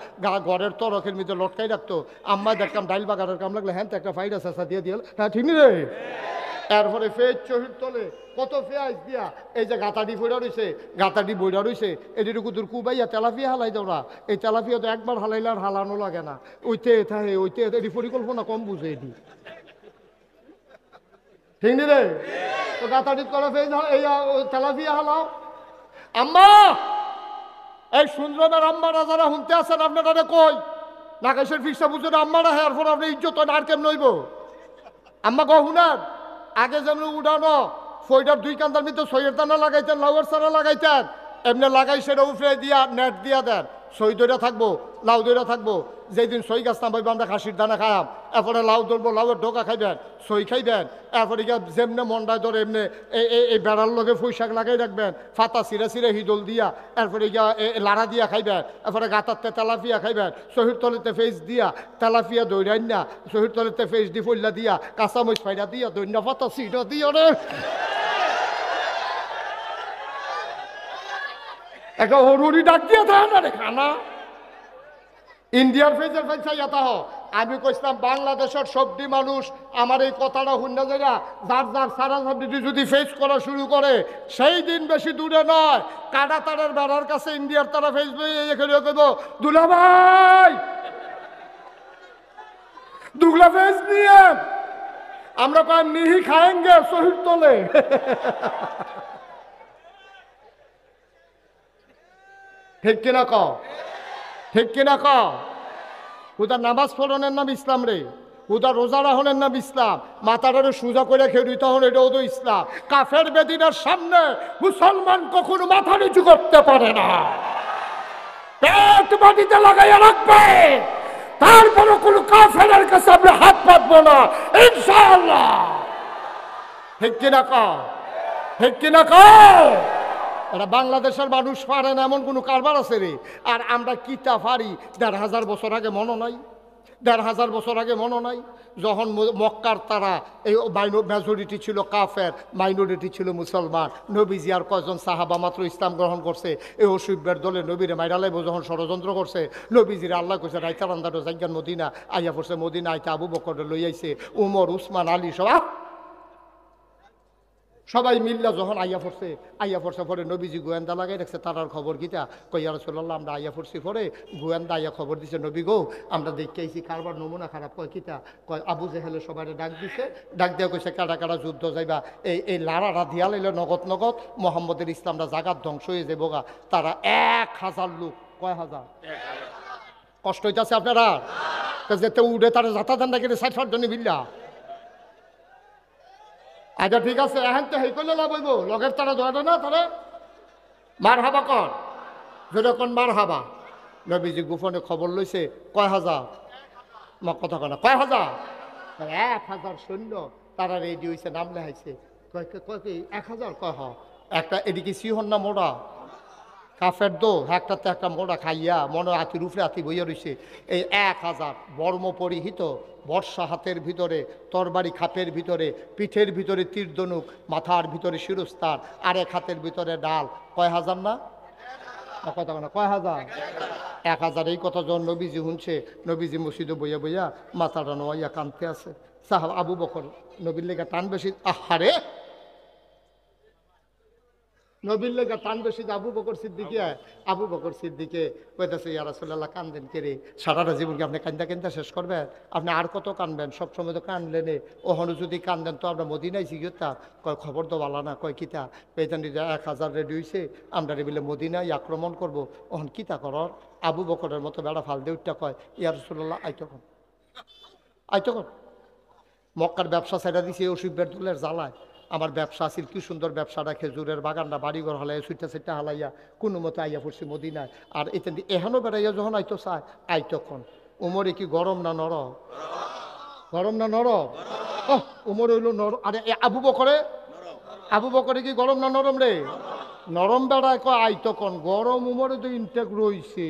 ঘরের তরকের ভিতরে লটকাই রাখতো। আম্মা দেখতাম ডাইল বাগারের কাম লাগলে হ্যাঁ একটা ফাইডা চেঁচা দিয়ে দিল, হ্যাঁ ঠিক রে। এরপরে ফেজ চহির তলে কত ফেয়াজ দিয়া এই যে গাতাডি ফইরা রয়েছে, গাতাডি বইরা রয়েছে, এটিটুকু দূর কুবাইয়া তেলাপিয়া হালাই দাও না, এই তেলাপিয়া তো একবার হালাইলে আর হালানো লাগে না, ওইতে থাকে ওইতে এটি পরিকল্পনা কম বুঝে এটি ঠিক নি রে। তো গাতাডি করে ফেজ এই তেলাপিয়া হালাও। আম্মা এই সুন্দরমের আম্মারা যারা শুনতে আছেন আপনারা কই নাগেশের ফিসা বুঝে আম্মারা হ্যাঁ এরপর আপনি ইজ্জত আর কেম নইব। আম্মা কহ শুনার আগে যেমন উড়ানো ফইটার 2 কান্দার ভিতরে সইয়ের দানা লাগাইতেন, লাউয়ের চারা লাগাইতেন, এমনি লাগাই সেটা উফরে দিয়া নেট দিয়া দেন, সই দইরা থাকবো, লাউ দইরা থাকবো। যেদিন সই গাছ নামাইবো আমরা খাসির দানা খায়াম, এরপরে লাউ ধরবো, লাউয়ের ঢোকা খাইবেন, সই খাইবেন, এরপরে গিয়া যেমনে মন্ডায় ধরে এমনি এই বেড়ার লগে ফুইশাক লাগাই রাখবেন, ফাতা চিরা চিরা হিদল দিয়া, এরপরে গিয়া লাড়া দিয়া খাইবেন, এরপরে গাতারতে তেলাপিয়া খাইবেন, শহীদ তলিতে ফেস দিয়া তেলাপিয়া দৈরান না, শহীদ তলিতে ফেস দি ফুল্লা দিয়া কাঁচামরিচ ফাইডা দিয়া দৈন্য ফাতা চিরা দিয়া রে একটা হরুরি ডাক দিয়ে থাকে না রে খানা। ইন্ডিয়ার ফেজের ফেজ চাইয়াতা হ। আমি কইছিলাম বাংলাদেশের সবটি মানুষ আমার এই কথাটা শুননা যাইরা যার যার সারা সাবডিটি যদি ফেস করা শুরু করে সেই দিন বেশি দূরে নয়, কাটা তারের বেড়ার কাছে ইন্ডিয়ার তারা ফেস এখানে কইব দুলা ভাই দুগলা ফেস নিয়ে আমরা পাই নিহি খায়েঙ্গে শহীদ তোলে ঠিক কিনা ক, ঠিক কিনা ক। হুদা নামাজ পড়নের নাম ইসলাম রে, হুদা রোজা রাহনের নাম ইসলাম, মাথাটারে সোজা করে খেয়ে হন এটাও তো ইসলাম। কাফের বেদিনার সামনে মুসলমান কখনো মাথা নিচু করতে পারে না, পেট মাটিতে লাগাইয়া রাখবে, তারপরও কোনো কাফেরের কাছে আমরা হাত পাতবো না ইনশাআল্লাহ। ঠিক কিনা ক, ঠিক কিনা ক। এটা বাংলাদেশের মানুষ পারে না এমন কোনো কারবার আছে রে। আর আমরা কিতা পারি ১,৫০০ বছর আগে মনে নাই, ১,৫০০ বছর আগে মনে নাই যখন মক্কার তারা এই মেজরিটি ছিল কাফের, মাইনরিটি ছিল মুসলমান, নবীজি আর কয়জন সাহাবা মাত্র ইসলাম গ্রহণ করছে, এই অসুবিধার দলে নবীরে মাইরালাইব যখন ষড়যন্ত্র করছে, নবীজিরে আল্লাহ কইছে রাইতার আন্দার জায়গার মদিনা আইয়া পড়ছে, মদিনা আইতে আবু বকর লই আইছে, উমর উসমান আলী সবাই মিল্লা যখন আইয়া পড়ছে পরে নবীজি গোয়েন্দা লাগাই রাখছে, তারার খবর গীতা কইয়া রাসূলুল্লাহ আমরা আইয়া পড়ছি, পরে গোয়েন্দা আইয়া খবর দিছে নবী গো আমরা দেখতে আইছি কারবার নমুনা খারাপ। কয় কিতা, কয় আবু জেহেলে সবাই ডাক দিছে, ডাক দেওয়া কইছে কাটা কাটা যুদ্ধ যাইবা, এই লাড়ারা দিয়া লাইলে নগদ নগদ মোহাম্মদের ইসলামটা জাগাত ধ্বংস হয়ে যাবোগা। তারা ১,০০০ লোক, কয় হাজার, কষ্ট হইতেছে আপনারা যেতে উঠে তারা যাতা দেন না কিন্তু ৬০ জনে বিল্লা। আচ্ছা ঠিক আছে, এখন তো হেই করলে লাভ হইব, লগের তারা ধরে না তারা মার হাবা কর, যেরকম মার হাবা। নবীজি গোপনে খবর লইছে কয় হাজার, কথা কয় না কয় হাজার, ১,০০০ সৈন্য তারা রেডি হয়েছে, নাম লেখাইছে। কয় কি ১,০০০, কয় হ একটা এদিকে সিহন না মোড়া কাফের দো একটাতে একটা মোড়া খাইয়া মনে হাতির উপরে হাতি বইয়া রয়েছে। এই ১,০০০ বর্ম পরিহিত, বর্ষা হাতের ভিতরে, তরবারি খাপের ভিতরে, পিঠের ভিতরে তীরধনুক, মাথার ভিতরে শিরস্তার, আর এক হাতের ভিতরে ডাল। কয় হাজার না কথা না কয় হাজার, ১,০০০। এই কথা যখন নবীজি শুনছে, নবীজি মসজিদে বইয়া বইয়া মাথাটা নোয়াইয়া কানতে আছে। সাহাব আবু বকর নবীর লেগে টান বেশি, আহারে নবীর লেগে টান বেশি আবু বকর সিদ্দিকে। আবু বকর সিদ্দিকে কইতাছে ইয়া রাসূলুল্লাহ কান্দেন কে রে, সারাটা জীবনকে আপনি কান্দা কান্দা শেষ করবেন? আপনি আর কত কানবেন? সবসময় তো কানলেনে, ওখানে যদি কান্দেন তো আমরা মদিনায় শিখিতা। কয় খবর তো ভালো না, কয় কিতা? পেতানি 1000 রেডি হইছে, আমরা রেবিলে মদিনায় আক্রমণ করব, ওখান কিতা করর? আবু বকরের মতো বেড়া ফাল দিয়ে উঠটা কয় ইয়া রাসূলুল্লাহ আইতো কন, আইতো কন। মক্কার ব্যবসা ছেড়ে দিছে অসুখের দলের জ্বালায়। আমার ব্যবসা আছিল কি সুন্দর ব্যবসাটা, খেজুরের বাগানটা বাড়িঘর হালাই সুইটা সেটা হালাইয়া কোনো মতো আইয়া পড়ছি মদিনায়। আর এতে এখানো বেড়াইয়া যখন আইতো চায় আইতখন। উমরে কি গরম না নরম? গরম না নরম? উমর হইল নরম। আরে আবু বকরে, আবু বকরে কি গরম না নরম রে? নরম বেড়ায় কয় আইতখন, গরম উমরে তো ইনটেক রইছে।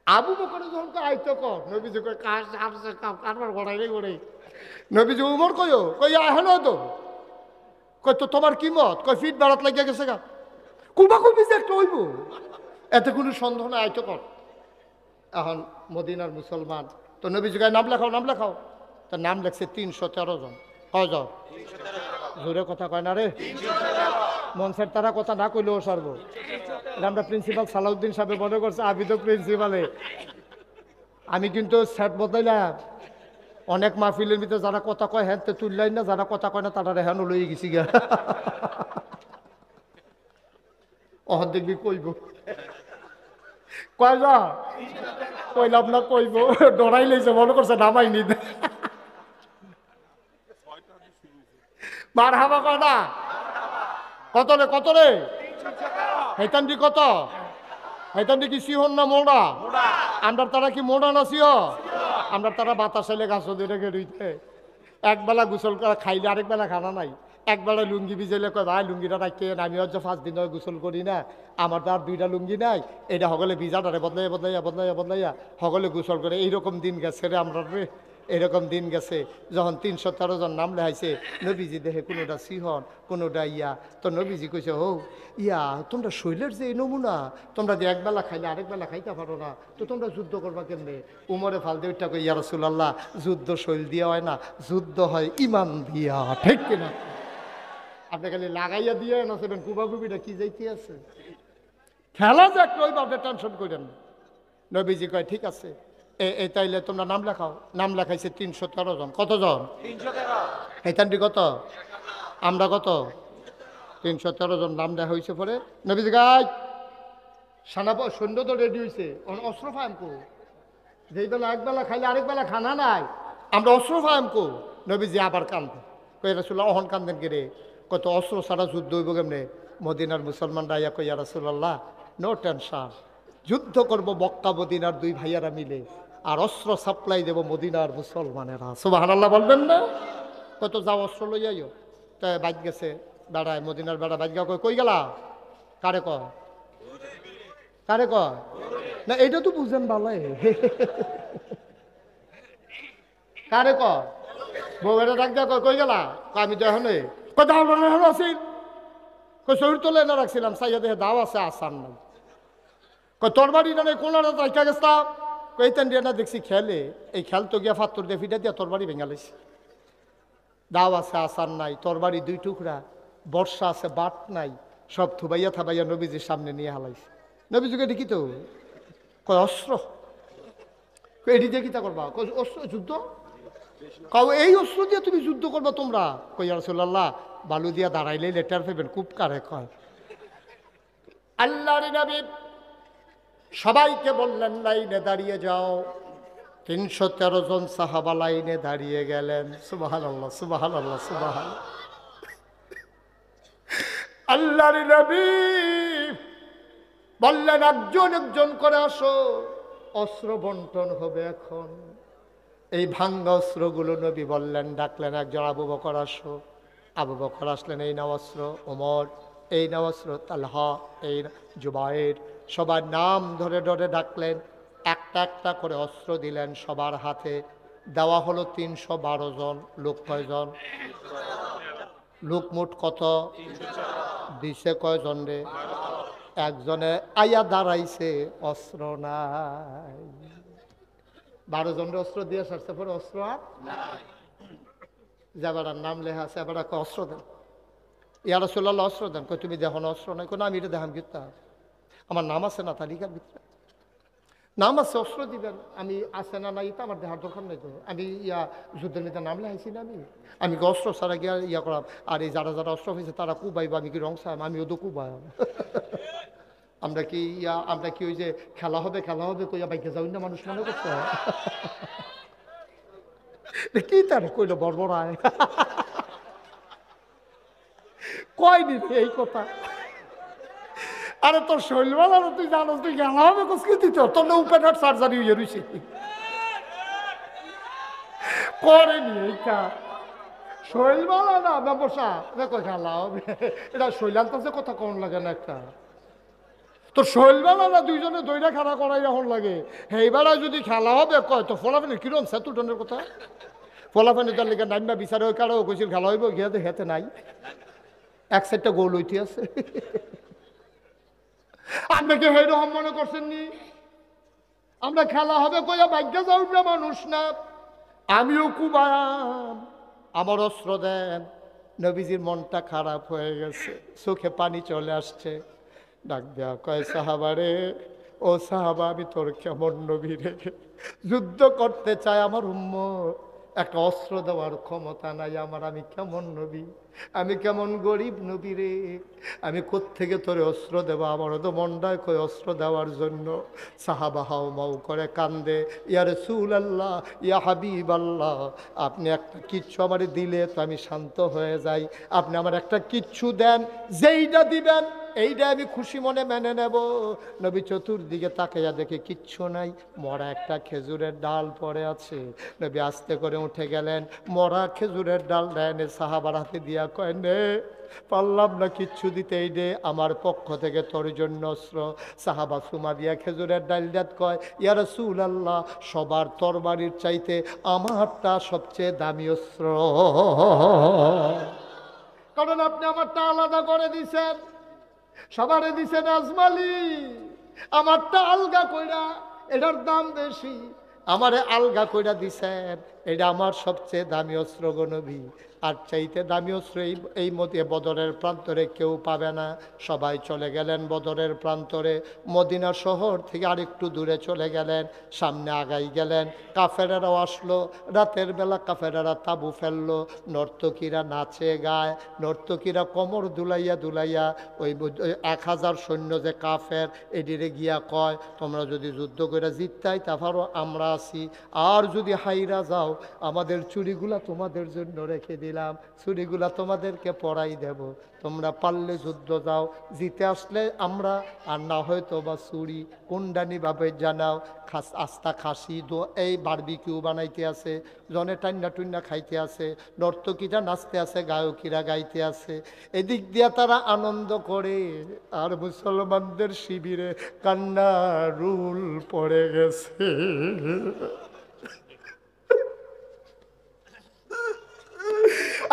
আবু বকরে যখন আইতো কর নবীজি কয় কারবার গড়াই রে গড়ে। নবীজি উমর কয়ো কই এখন তো কয় তো তোমার কি মত? কয় ফিট বাড়াত লাগিয়া গেছে গা, কুবা কুবি যে একটা হইব, এতে কোনো সন্দেহ নাই, আইতো কর। এখন মদিনার মুসলমান তো নবীজি কয় নাম লেখাও, নাম লেখাও। তার নাম লেখছে 313 জন। কয়জন? জোরে কথা কয় না রে, মনসের তারা কথা না কইলেও সারবো। আমরা প্রিন্সিপাল সালাউদ্দিন সাহেব মনে করছে আবিদ প্রিন্সিপালে। আমি কিন্তু সেট বদলাইলাম। অনেক মাহফিলের ভিতরে যারা কথা কয় হ্যাঁ তুললাই না, যারা কথা কয় না তারা রেহানো লই গেছি গা। অহন দেখবি কইব কয় যা কইলাম না কইব, ডরাই লইছে মনে করছে নামাইনি। মার হাবা কয় না কত রে, কত রে? হেতান্ডি কত? হেতান্ডি কি সিহন না মোড়া? আমরা তারা কি মোড়া না সিহ? আমরা তারা বাতাস এলে গাছ দিয়ে রইতে একবেলা গোসল করা খাইলে আরেক বেলা খানা নাই। একবেলা লুঙ্গি ভিজাইলে কয় ভাই লুঙ্গিটা রাখতে, আমি হচ্ছে 5 দিন ধরে গোসল করি না, আমার তো আর 2টা লুঙ্গি নাই, এটা সকলে ভিজাটারে বদলাইয়া বদলাইয়া বদলাইয়া বদলাইয়া সকলে গোসল করে। এইরকম দিন গেছে রে আমরা রে, এরকম দিন গেছে। যখন 313 জন নাম লেখাইছে নবীজি দেখে কোনোটা সিহন কোনোটা ইয়া, তো নবীজি কইছে ও ইয়া তোমরা শৈলের যে এই নমুনা, তোমরা যে একবেলা খাইলে আরেক বেলা খাইতে পারো না, তো তোমরা যুদ্ধ করবা কেমনে? উমরে ফাল দিয়ে ওইটা কই ইয়া রাসূলুল্লাহ যুদ্ধ শৈল দিয়া হয় না, যুদ্ধ হয় ইমান দিয়া, ঠিক কিনা? আপনি খালি লাগাইয়া দিয়ে না সেবেন কুবাকুবিটা কি যাইতে আছে, খেলা যাক রইব, আপনি টেনশন করেন না। নবীজি কয় ঠিক আছে, এই তাইলে তোমরা নাম লেখাও। নাম লেখাইছে 313 জন। কতজন? 313। এইখানটি কত? আমরা কত? 313 জন নাম দেখা হয়েছে। পরে নবীজি গাই সৈন্য তো রেডি হয়েছে, অস্ত্র ফায়াম কো, যেই বেলা একবেলা খাইলে আরেক বেলা খানা নাই, আমরা অস্ত্র ফায়াম কো। নবীজি আবার কান্দে, কই রাসূলুল্লাহ অহন কান্দেন কে রে? কত অস্ত্র ছাড়া যুদ্ধ হইব কেমনে? মদিনার মুসলমানরা ইয়া কই ইয়া রাসূলুল্লাহ নো টেনশন, যুদ্ধ করব মক্কা মদিনার 2 ভাইয়ারা মিলে, আর অস্ত্র সাপ্লাই দেব মদিনার মুসলমানেরা। সুবহানাল্লাহ বলবেন না? কত যাও অস্ত্র লইয়াইও। তাই বাইক গেছে বেড়ায়, মদিনার বেড়া বাইক গা কই গেলা? কারে কয়? কারে কয়? না এইটা তো বুঝেন ভালো। কারে কয়? বউয়েরা ডাক দিয়া কয় কই গেলা? আমি তো এখন আছি, কই শরীর তোলে না রাখছিলাম, সাইয়া দেখে দাও আছে, আসান নাই। তোর বাড়ি না কোনারা রাখা গেছতাম, কইতেন দিয়ে না দেখছি খেলে, এই খেল তো গিয়া ফাত্তর দিয়ে ফিটা দিয়া তোর বাড়ি ভেঙালিস। দাও আছে, আসান নাই, তোর বাড়ি 2 টুকরা, বর্ষা আছে, বাট নাই, সব থুবাইয়া থাবাইয়া নবীজির সামনে নিয়ে হালাইছে। নবীজিকে দেখি তো কয় অস্ত্র, এটি দিয়ে কিতা করবা? কই অস্ত্র যুদ্ধ। কাউ এই অস্ত্র দিয়ে তুমি যুদ্ধ করবা তোমরা? কই ইয়া রাসূলুল্লাহ বালু দিয়া দাঁড়াইলে লেটার পাবেন, খুব কারে কয়। আল্লাহর নবী সবাইকে বললেন লাইনে দাঁড়িয়ে যাও। 313 জন সাহাবা লাইনে দাঁড়িয়ে গেলেন। সুবহানাল্লাহ, সুবহানাল্লাহ, সুবহানাল্লাহ। আল্লাহর নবী বললেন একজন একজন করে আসো, অস্ত্র বন্টন হবে এখন। এই ভাঙ্গা অস্ত্রগুলো নবী বললেন, ডাকলেন একজন আবু বকর আসো। আবু বকর আসলেন, এই নাও অস্ত্র। ওমর এই নাও অস্ত্র। তালহা এই, জুবাইর, সবার নাম ধরে ধরে ডাকলেন, একটা একটা করে অস্ত্র দিলেন সবার হাতে। দেওয়া হলো 312 জন। লোক কয়জন? লোক মোট কত? দিছে কয়জন রে? একজনে আয়া দাঁড়াইছে, অস্ত্র নাই। 12 জনের অস্ত্র দিয়ে সারছে, পরে অস্ত্র আর যাবার নাম লেখা আছে, এবার অস্ত্র দেন। ইয়া রাসূলুল্লাহ অস্ত্র দেন। কই তুমি দেখো না অস্ত্র নাই? কই না আমি এটা দেখাম কিতা, আমার নাম আছে না তালিকার ভিতরে? নাম আছে, অস্ত্র দিবেন। আমি আছে না নাই তা আমার দেখার দরকার নেই তো। আমি যুদ্ধের নেতা নাম লেখাইছি না আমি? আমি কি অস্ত্র ছাড়া গিয়া করাম? আর এই যারা যারা অস্ত্র হয়েছে তারা কুবাইবা, আমি কি রং চাইম? আমিও তো কুবাই। আমরা কি আমরা কি ওই যে খেলা হবে কইয়া বাইকে যাই না মানুষ মনে করছে? কি তার কইলো বর্বরায় কয়নি এই কথা। আরে তোর শৈলবেলা তুই জানোস তুই খেলা হবে কুসকি দিত তোর না উপেন হার্ট সার্জারি হয়ে রয়েছে করেনি এই কাজ। শৈলবেলা না ব্যবসা দেখো খেলা হবে, এটা শৈলান্ত কথা কম লাগে না একটা। তোর শৈলবেলা না দুইজনে দইটা খেলা করাই এখন লাগে, এইবার যদি খেলা হবে কয় তো ফলাফানি কিরম সেতুটনের কথা। ফলাফানি তার লেগে নাইমা বিচারে ওই কারো কইছিল খেলা হইব, গিয়াতে হেতে নাই, এক সাইডটা গোল হইতে আছে। আপনাকে সেইরকম মনে করছেন নি? আমরা খেলা হবে কইয়া ভাগ্য যাও না মানুষ না। আমিও কুবায়াম, আমার অস্ত্র দেন। নবীজির মনটা খারাপ হয়ে গেছে, চোখে পানি চলে আসছে। ডাক দেয়া কয় সাহাবারে, ও সাহাবা আমি তোর কেমন নবী রে, যুদ্ধ করতে চায় আমার উম্মত, একটা অস্ত্র দেওয়ার ক্ষমতা নাই আমার, আমি কেমন নবী, আমি কেমন গরিব নবী রে, আমি কোত্থেকে তোরে অস্ত্র দেবো, আমারও তো মনটায় কই অস্ত্র দেওয়ার জন্য। সাহাবা হাও মাও করে কান্দে, ইয়া রাসূলুল্লাহ ইয়া হাবিব আল্লাহ, আপনি একটা কিচ্ছু আমার দিলে তো আমি শান্ত হয়ে যাই, আপনি আমার একটা কিচ্ছু দেন, যেইটা দিবেন এইটা আমি খুশি মনে মেনে নেব। নবী চতুর্দিকে তাকাইয়া দেখে কিচ্ছু নাই, মরা একটা খেজুরের ডাল পড়ে আছে। নবী আস্তে করে উঠে গেলেন, মরা খেজুরের ডাল এনে সাহাবার হাতে দিয়া কয় নে, পারলাম না কিচ্ছু দিতে, এই দে আমার পক্ষ থেকে তোর জন্য অস্ত্র। সাহাবা সুমা দিয়া খেজুরের ডাল দাত কয় ইয়া রাসূলুল্লাহ, সবার তরবারির চাইতে আমারটা সবচেয়ে দামি অস্ত্র, কারণ আপনি আমারটা আলাদা করে দিছেন, সবারে দিছেন আজমালি, আমারটা আলগা কইরা, এটার দাম বেশি, আমারে আলগা কইরা দিছেন, এটা আমার সবচেয়ে দামি অস্ত্র গো নবী। আর চাইতে দামি অস্ত্র এই মধ্যে বদরের প্রান্তরে কেউ পাবে না। সবাই চলে গেলেন বদরের প্রান্তরে, মদিনা শহর থেকে আরেকটু দূরে চলে গেলেন, সামনে আগাই গেলেন। কাফেরারাও আসলো, রাতের বেলা কাফেরারা তাবু ফেললো, নর্তকীরা নাচে গায়, নর্তকীরা কোমর দুলাইয়া দুলাইয়া ওই 1000 সৈন্য যে কাফের এদিকে গিয়া কয় তোমরা যদি যুদ্ধ করে জিততাই তারপরও আমরা আছি, আর যদি হাইরা যাও আমাদের চুরিগুলা তোমাদের জন্য রেখে দিলাম, চুরিগুলা তোমাদেরকে পরাই দেব, তোমরা পারলে যুদ্ধ যাও, জিতে আসলে আমরা, আর না হয়তো বা চুরি কুন্ডানি ভাবে জানাও। আস্তা খাসি দো এই বারবিকিউ বানাইতে আছে, জনে টান্না টুন্না খাইতে আছে, নর্তকীরা নাচতে আছে, গায়কীরা গাইতে আছে, এদিক দিয়া তারা আনন্দ করে। আর মুসলমানদের শিবিরে কান্না রুল পড়ে গেছে।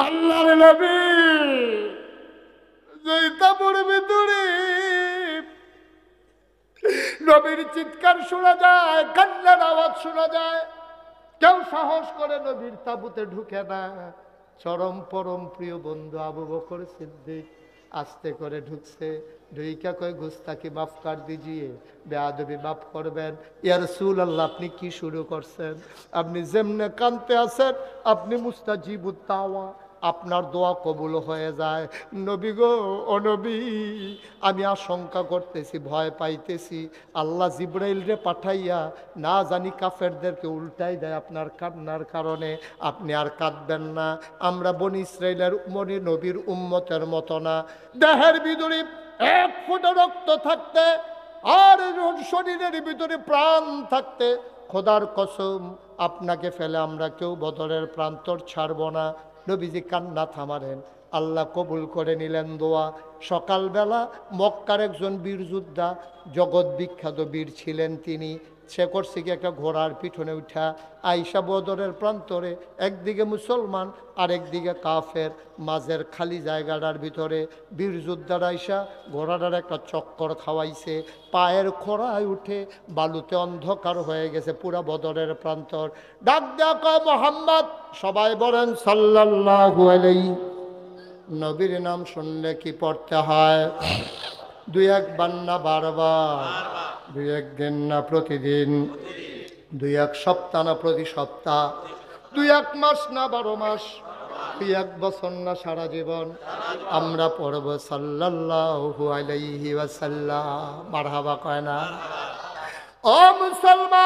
আল্লাহর নবী জৈতাপুর ভিতরে নবীর চিৎকার শোনা যায়, কান্নার আওয়াজ শোনা যায়, কেউ সাহস করে নবীর তাবুতে ঢুকে না। চরম পরম প্রিয় বন্ধু আবু বকর সিদ্দিক আস্তে করে ঢুকছে, ঢুইকা কয় গুস্তাকি মাফ কর দিজিয়ে, বেয়াদবি মাফ করবেন। ইয়া রাসূলুল্লাহ আপনি কি শুরু করছেন? আপনি যেমনে কানতে আছেন আপনি মুস্তাজিবুত দাওয়া, আপনার দোয়া কবুল হয়ে যায়। নবী গো, ও নবী, আমি আশঙ্কা করতেছি, ভয় পাইতেছি, আল্লাহ জিব্রাইল রে পাঠাইয়া না জানি কাফেরদেরকে উল্টাই দেয় আপনার কান্নার কারণে। আপনি আর কাঁদবেন না, আমরা বনি ইসরাইলের নবীর উম্মতের মতো না, দেহের ভিতরে 1 ফোঁটা রক্ত থাকতে আর শরীরের ভিতরে প্রাণ থাকতে খোদার কসম আপনাকে ফেলে আমরা কেউ বদরের প্রান্তর ছাড়ব না। নবীজি কান্না থামালেন, আল্লাহ কবুল করে নিলেন দোয়া। সকালবেলা মক্কার একজন বীর যোদ্ধা, জগৎ বিখ্যাত বীর ছিলেন তিনি, সে করছে কি একটা ঘোড়ার পিছনে উঠা আইসা বদরের প্রান্তরে, একদিকে মুসলমান আর একদিকে কাফের, মাঝের খালি জায়গাটার ভিতরে বীর যোদ্ধার আইসা ঘোড়াটার একটা চক্কর খাওয়াইছে, পায়ের খোড়ায় উঠে বালুতে অন্ধকার হয়ে গেছে পুরা বদরের প্রান্তর। ডাক দেয়া কয় মুহাম্মদ, সবাই বলেন সাল্লাল্লাহু আলাইহি নবীর নাম শুনলে কি পড়তে হয়? দুই একবার না বারবার, দুই একদিন না প্রতিদিন, দুই এক সপ্তাহ না প্রতি সপ্তাহ, দুই এক মাস না 12 মাস, দুই এক বছর না সারা জীবন আমরা পড়ব সাল্লাল্লাহু আলাইহি ওয়াসাল্লাম। মারহাবা কয় না? ও মুসলমান,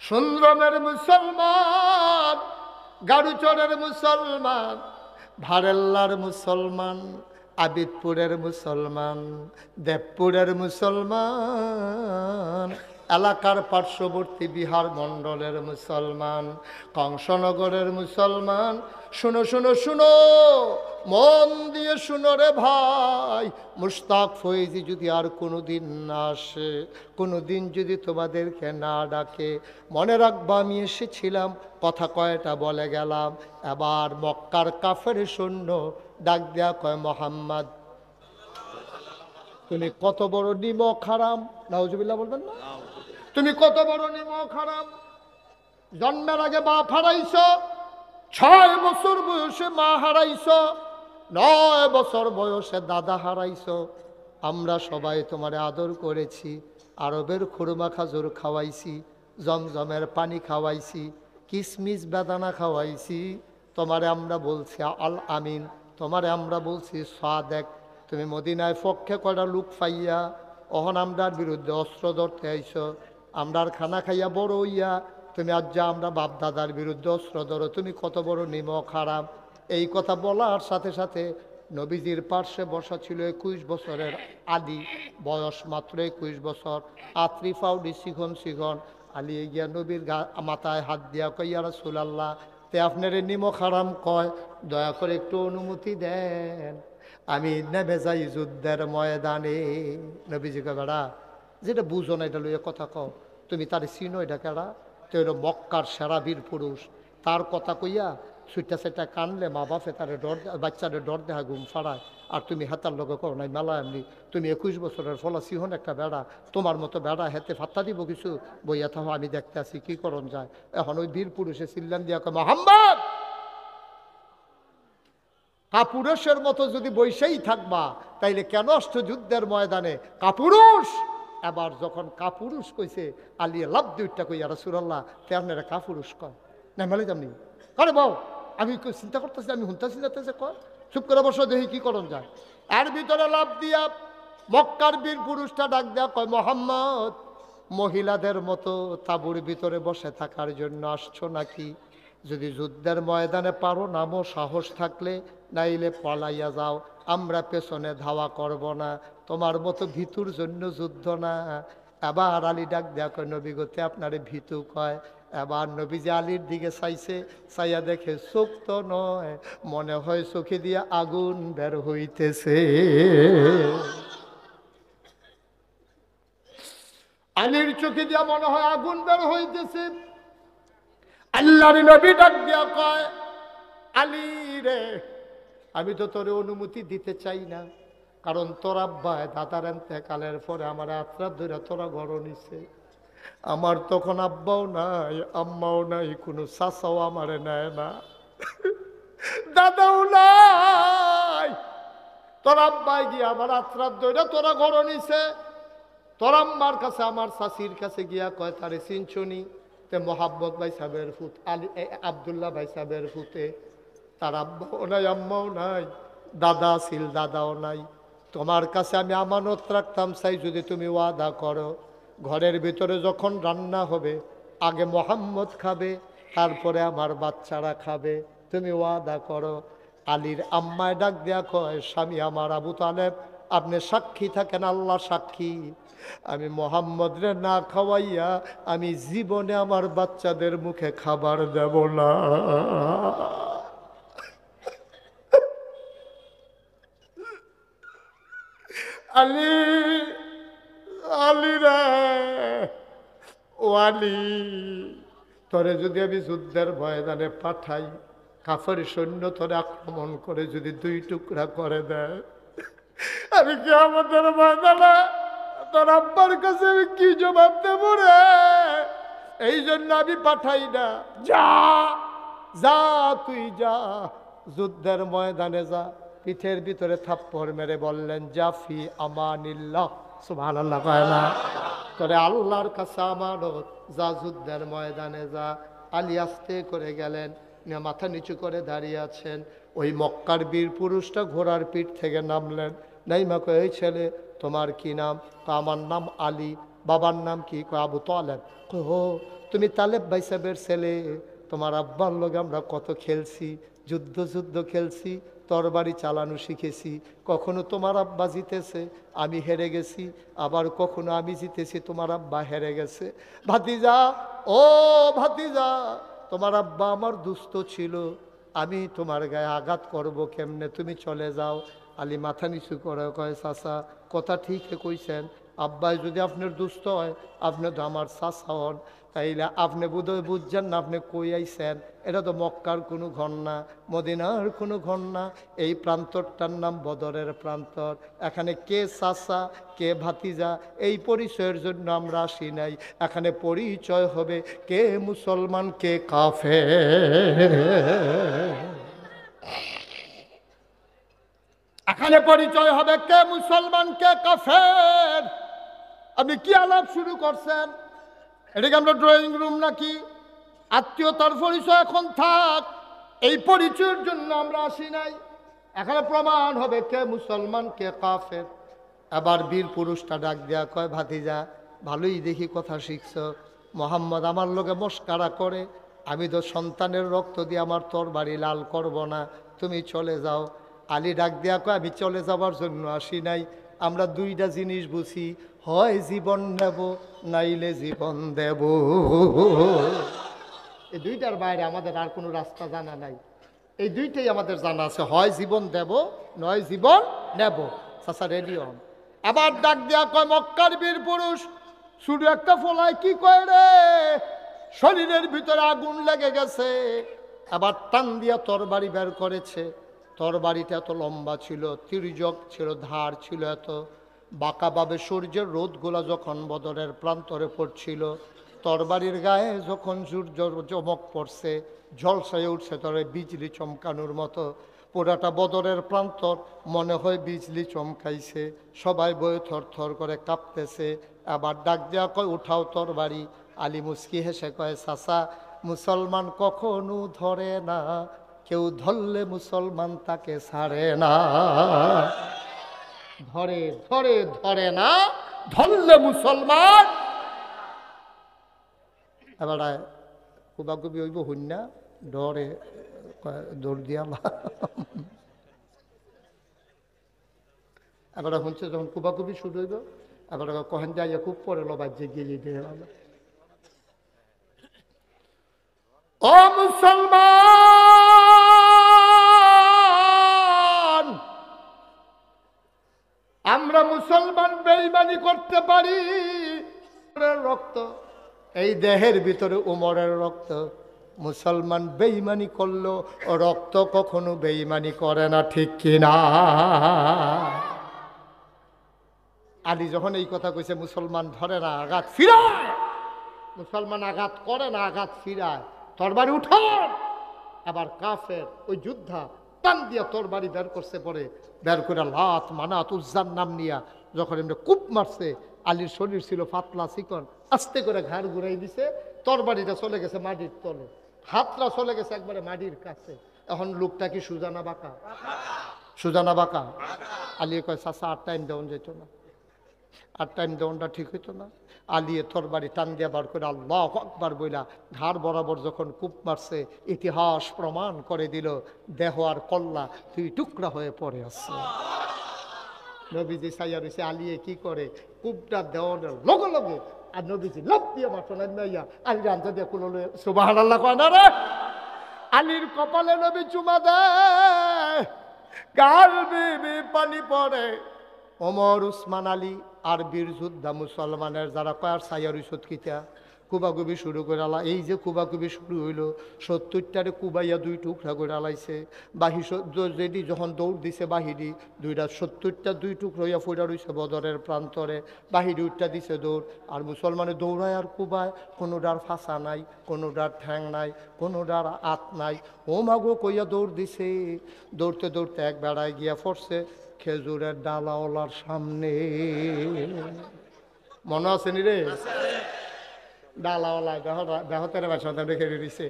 সুন্দরমের মুসলমান, গাড়ুচরের মুসলমান, ভারেল্লার মুসলমান, আবিদপুরের মুসলমান, দেবপুরের মুসলমান, এলাকার পার্শ্ববর্তী বিহার মণ্ডলের মুসলমান, কংসনগরের মুসলমান, শুনো শুনো শুনো, মন দিয়ে শুনো রে ভাই। মুশতাক ফয়েজি যদি আর কোনোদিন না আসে, কোনোদিন যদি তোমাদেরকে না ডাকে, মনে রাখবা আমি এসেছিলাম, কথা কয়টা বলে গেলাম। এবার মক্কার কাফের সৈন্য ডাক দেয়া কয়, মোহাম্মদ তুমি কত বড় নিমক হারাম। নাউজুবিল্লাহ বলবেন না? তুমি কত বড় নিমক হারাম। জন্মের আগে বাপ হারাইছ, 6 বছর বয়সে মা হারাইছ, 9 বছর বয়সে দাদা হারাইছ। আমরা সবাই তোমারে আদর করেছি, আরবের খুরমা খাজুর খাওয়াইছি, জমজমের পানি খাওয়াইছি, কিসমিস বেদানা খাওয়াইছি। তোমারে আমরা বলছি আল আমিন, তোমারে আমরা বলছি সাদেক। তুমি মদিনায় পক্ষে কয়টা লোক পাইয়া অহন আমরার বিরুদ্ধে অস্ত্র ধরতে আইস। আমরার খানা খাইয়া বড় হইয়া তুমি আজ যা আমরা বাপ দাদার বিরুদ্ধে অস্ত্র ধরো। তুমি কত বড় নিমক হারাম। এই কথা বলার সাথে সাথে নবীজির পার্শ্বে বসা ছিল 21 বছরের আলী, বয়স মাত্র 21 বছর, আত্রি ফাউডি শিখন শিখন। আলী গিয়া নবীর মাথায় হাত দিয়া কই, ইয়া রাসূলুল্লাহ, তে আপনার নিমক হারাম কয়, দয়া করে একটু অনুমতি দেন, আমি নেমে যাই যুদ্ধের ময়দানে। নবীজি কয়, বেড়া যেটা বুঝো না এটা লইয়া কথা কও, তুমি তার চিনো এটা কেডা? তো হলো মক্কার সেরা বীর পুরুষ। তার কথা কইয়া সুইটা সেটা কানলে মা বাপে তারে ডর, বাচ্চারে ডর দেখা ঘুম ফাড়ায়। আর তুমি হাতার লগে কও নাই মেলা এমনি, তুমি 21 বছরের ফলা সিহন একটা বেড়া, তোমার মতো বেড়া হেতে ফাত্তা দিব কিছু? বইয়া থাকো, আমি দেখতে আসি কি করণ যায়। এখন ওই বীর পুরুষে চিল্লান দিয়া কয়, মোহাম্মদ কাপুরুষের মতো যদি বৈশেই থাকবা তাইলে কেন আসছো যুদ্ধের ময়দানে? কাপুরুষ। এবার যখন কাপুরুষ কইছে, আলী লাভ দুইটা কই, ইয়া রাসূলুল্লাহ তে আপনারা কাপুরুষ কয় না মেলে যামনি? আরে বাউ, আমি চিন্তা করতেছি, আমি হুনতাছি যাতেছে কয়, চুপ করে বসো দেখি কি করণ যায়। এর ভিতরে লাভ দিয়া মক্কার বীর পুরুষটা ডাক দেয়া কয়, মোহাম্মদ মহিলাদের মতো তাঁবুর ভিতরে বসে থাকার জন্য আসছো নাকি? যদি যুদ্ধের ময়দানে পারো নামো, সাহস থাকলে, নাইলে পলাইয়া যাও, আমরা পেছনে ধাওয়া করব না, তোমার মতো ভিতুর জন্য যুদ্ধ না। এবার আলী ডাক দেয়া কয়, নবী গতে আপনারে ভিতু কয়। এবার নবীজি আলীর দিকে চাইছে, চাইয়া দেখে চোখ তো নয়, মনে হয় চোখে দিয়ে আগুন বের হইতেছে। আলীর চোখে দিয়া মনে হয় আগুন বের হইতেছে। আল্লাহর নবী ডাক দিয়া কয়, আলী রে, আমি তো তোরে অনুমতি দিতে চাই না, কারণ তোর আব্বা দাদার এতেকালের পরে আমার আত্রাত ধরে তোরা ঘর নিছে। আমার তখন আব্বাও নাই, আম্মাও নাই, কোনো চাচাও আমারে নেয় না, দাদাও নাই। তোর আব্বাই গিয়া আমার আত্রাত ধরে তোরা ঘর নিছে। তোর আম্মার কাছে, আমার চাচির কাছে গিয়া কয়, তারে চিনছনি? তে মোহাম্মদ ভাই সাহেবের ফুট, আলী আবদুল্লাহ ভাই সাহেবের ফুটে। তার আব্বাও নাই, আম্মাও নাই, দাদা ছিল, দাদাও নাই। তোমার কাছে আমি আমানত রাখতাম, চাই যদি তুমি ওয়াদা করো, ঘরের ভিতরে যখন রান্না হবে আগে মোহাম্মদ খাবে, তারপরে আমার বাচ্চারা খাবে, তুমি ওয়াদা করো। আলীর আম্মায় ডাক দেয়া কয়, স্বামী আমার আবু তালেব, আপনি সাক্ষী থাকেন, আল্লাহ সাক্ষী, আমি মোহাম্মদ রে না খাওয়াইয়া আমি জীবনে আমার বাচ্চাদের মুখে খাবার দেব না। আলী, আলী রে, ও আলী, তোরে যদি আমি যুদ্ধের ময়দানে পাঠাই, কাফের সৈন্য তোরে আক্রমণ করে যদি 2 টুকরা করে দেয়, আমি কি আমাদের ময়দানে তোর আব্বার কাছে আমি কি জবাব দেব রে? এই জন্য আমি পাঠাই না। যা যা, তুই যা, যুদ্ধের ময়দানে যা। পিঠের ভিতরে থাপ্পড় মেরে বললেন, জাফি আমানিল্লাহ। সুবহানাল্লাহ কয় না? করে আল্লাহর কাছে আমানত, যা যুদ্ধের ময়দানে যা। আলী আস্তে করে গেলেন, মাথা নিচু করে দাঁড়িয়ে আছেন। ওই মক্কার বীর পুরুষটা ঘোড়ার পিঠ থেকে নামলেন। নাইমা কয়, এই ছেলে তোমার কি নাম? আমার নাম আলী। বাবার নাম কি? কয় আবু তালেব। কয় হো, তুমি তালেব ভাই সাহেবের ছেলে। তোমার আব্বার লগে আমরা কত খেলছি, যুদ্ধ খেলছি, তরবারি চালানো শিখেছি। কখনো তোমার আব্বা জিতেছে, আমি হেরে গেছি, আবার কখনো আমি জিতেছি, তোমার আব্বা হেরে গেছে। ভাতিজা, ও ভাতিজা, তোমার আব্বা আমার দুস্থ ছিল, আমি তোমার গায়ে আঘাত করব কেমনে? তুমি চলে যাও। আলী মাথা নিচু করে কয়, চাচা কথা ঠিক কইছেন, আব্বাই যদি আপনার দুস্থ হয়, আপনি তো আমার চাচা হন, তাইলে আপনি বোধহয় বুঝছেন না আপনি কই আইছেন। এটা তো মক্কার কোনো ঘর না, মদিনার কোনো ঘর না। এই প্রান্তরটার নাম বদরের প্রান্তর। এখানে কে চাচা কে ভাতিজা এই পরিচয়ের জন্য আমরা আসি নাই। এখানে পরিচয় হবে কে মুসলমান কে কাফের। এখানে পরিচয় হবে কে মুসলমান কে কাফের। আপনি কি আলাপ শুরু করছেন? এটাকে আমরা ড্রয়িং রুম নাকি? আত্মীয়তার পরিচয় এখন থাক, এই পরিচয়ের জন্য আমরা আসি নাই। এখানে প্রমাণ হবে কে মুসলমান কে কাফের। আবার বীর পুরুষটা ডাক দেয়া কয়, ভাতিজা ভালোই দেখি কথা শিখছ। মোহাম্মদ আমার লোকে মস্কারা করে, আমি তো সন্তানের রক্ত দিয়ে আমার তরবারি লাল করব না, তুমি চলে যাও। আলী ডাক দেয়া কয়, আমি চলে যাবার জন্য আসি নাই। আমরা দুইটা জিনিস বুঝি, হয় জীবন নেব নাইলে জীবন দেব। এই দুইটার বাইরে আমাদের আর কোনো রাস্তা জানা নাই। এই দুইটাই আমাদের জানা আছে, হয় জীবন দেব নয় জীবন নেব। চাচা রেডি হন। আবার ডাক দেয়া কয়, মক্কার বীর পুরুষ শুধু একটা ফলায় কি কয় রে, শরীরের ভিতরে আগুন লেগে গেছে। আবার টান দিয়া তরবারি বের করেছে। তরবারিটা এত লম্বা ছিল, তির্যক ছিল, ধার ছিল এত। বাঁকাভাবে সূর্যের রোদগুলা যখন বদরের প্রান্তরে পড়ছিল, তরবারির গায়ে যখন সূর্য চমক পড়ছে, ঝলসায় উঠছে তরে বিজলি চমকানোর মতো। পুরাটা বদরের প্রান্তর মনে হয় বিজলি চমকাইছে। সবাই বয়ে থর করে কাঁপতেছে। আবার ডাক দেওয়া কয়, উঠাও তরবারি। আলী মুস্কি হেসে কয়, চাচা মুসলমান কখনো ধরে না, কেউ ধরলে মুসলমান তাকে ছাড়ে না। ধরে ধরে ধরে না, ধরলে মুসলমান। এবার কুবাকুবি হইব হইনা, ডরে দৌড় দিয়া। এবার শুনছে যখন কুবাকুবি শুরু হইব, এবার কহেন যাইয়া খুব পরে লবাই যে গিয়ে দিয়ে ও মুসলমান, আমরা মুসলমান বেঈমানি করতে পারি। রক্ত এই দেহের ভিতরে উমরের রক্ত। মুসলমান বেঈমানি করলো, রক্ত কখনো বেঈমানি করে না, ঠিক কিনা? আলী যখন এই কথা কইছে, মুসলমান ধরে না, আঘাত ফিরায়। মুসলমান আঘাত করে না, আঘাত ফিরায়। তরবারি উঠান। আবার কাফের ওই যোদ্ধা টান দিয়া তরবারি বের করছে, পরে বের করে লাত মানাত উজ্জার নাম নিয়া যখন এমনি কূপ মারছে, আলীর শরীর ছিল পাতলা চিকন, আস্তে করে ঘাড় ঘুরাই দিছে। তরবারিটা চলে গেছে মাটির তলে, হাতটা চলে গেছে একবারে মাটির কাছে। এখন লোকটা কি সুজানা বাঁকা? সুজানা বাঁকা। আলী কয়, চাচা আর টাইম দেওয়া যেত না, আর টাইম দেওয়ানটা ঠিক হইতো না। আলিয়ে তরবারি টান দিয়া বার করে আল্লাহু আকবার বইলা ঘাড় বরাবর যখন কূপ মারছে, ইতিহাস প্রমাণ করে দিল দেহ আর কল্লা দুই টুকরা হয়ে পড়ে আছে। নবীজি সাইয়া রয়েছে, আলিয়ে কি করে, কূপটা দেওয়ানের লগে লগে আর নবীজি লাফ দিয়ে মাত্র নাইয়া আলী রান্তা দিয়ে কুললে। সুবহানাল্লাহ কয় না রে? আলীর কপালে নবী চুমা দেয়, গাল বিবি পানি পড়ে। ওমর, উসমান, আলী আর বীর যোদ্ধা মুসলমানের যারা কয়ার সাইয়ার ইসুত কিতা কুবাকুবি শুরু করে আলা। এই যে কুবাকুবি শুরু হইলো 70টারে কুবাইয়া 2 টুকরা করে আলাইছে। যেটি যখন দৌড় দিছে বাহিরি 70টা 2 টুকরা হইয়া ফুটা রইছে বদরের প্রান্তরে। বাহিরি উঠটা দিছে দৌড়, আর মুসলমানে দৌড়ায় আর কুবায়। কোনোটার ফাঁসা নাই, কোনোটার ঠ্যাং নাই, কোনোটার আত নাই। ও মাগো কইয়া দৌড় দিছে। দৌড়তে দৌড়তে এক বেড়ায় গিয়া পড়ছে খেজুরের ডালাওয়ালার সামনে। মনে আছে নি রে? ডালাওয়ালা দেহতের বাসা রেখে দিছে।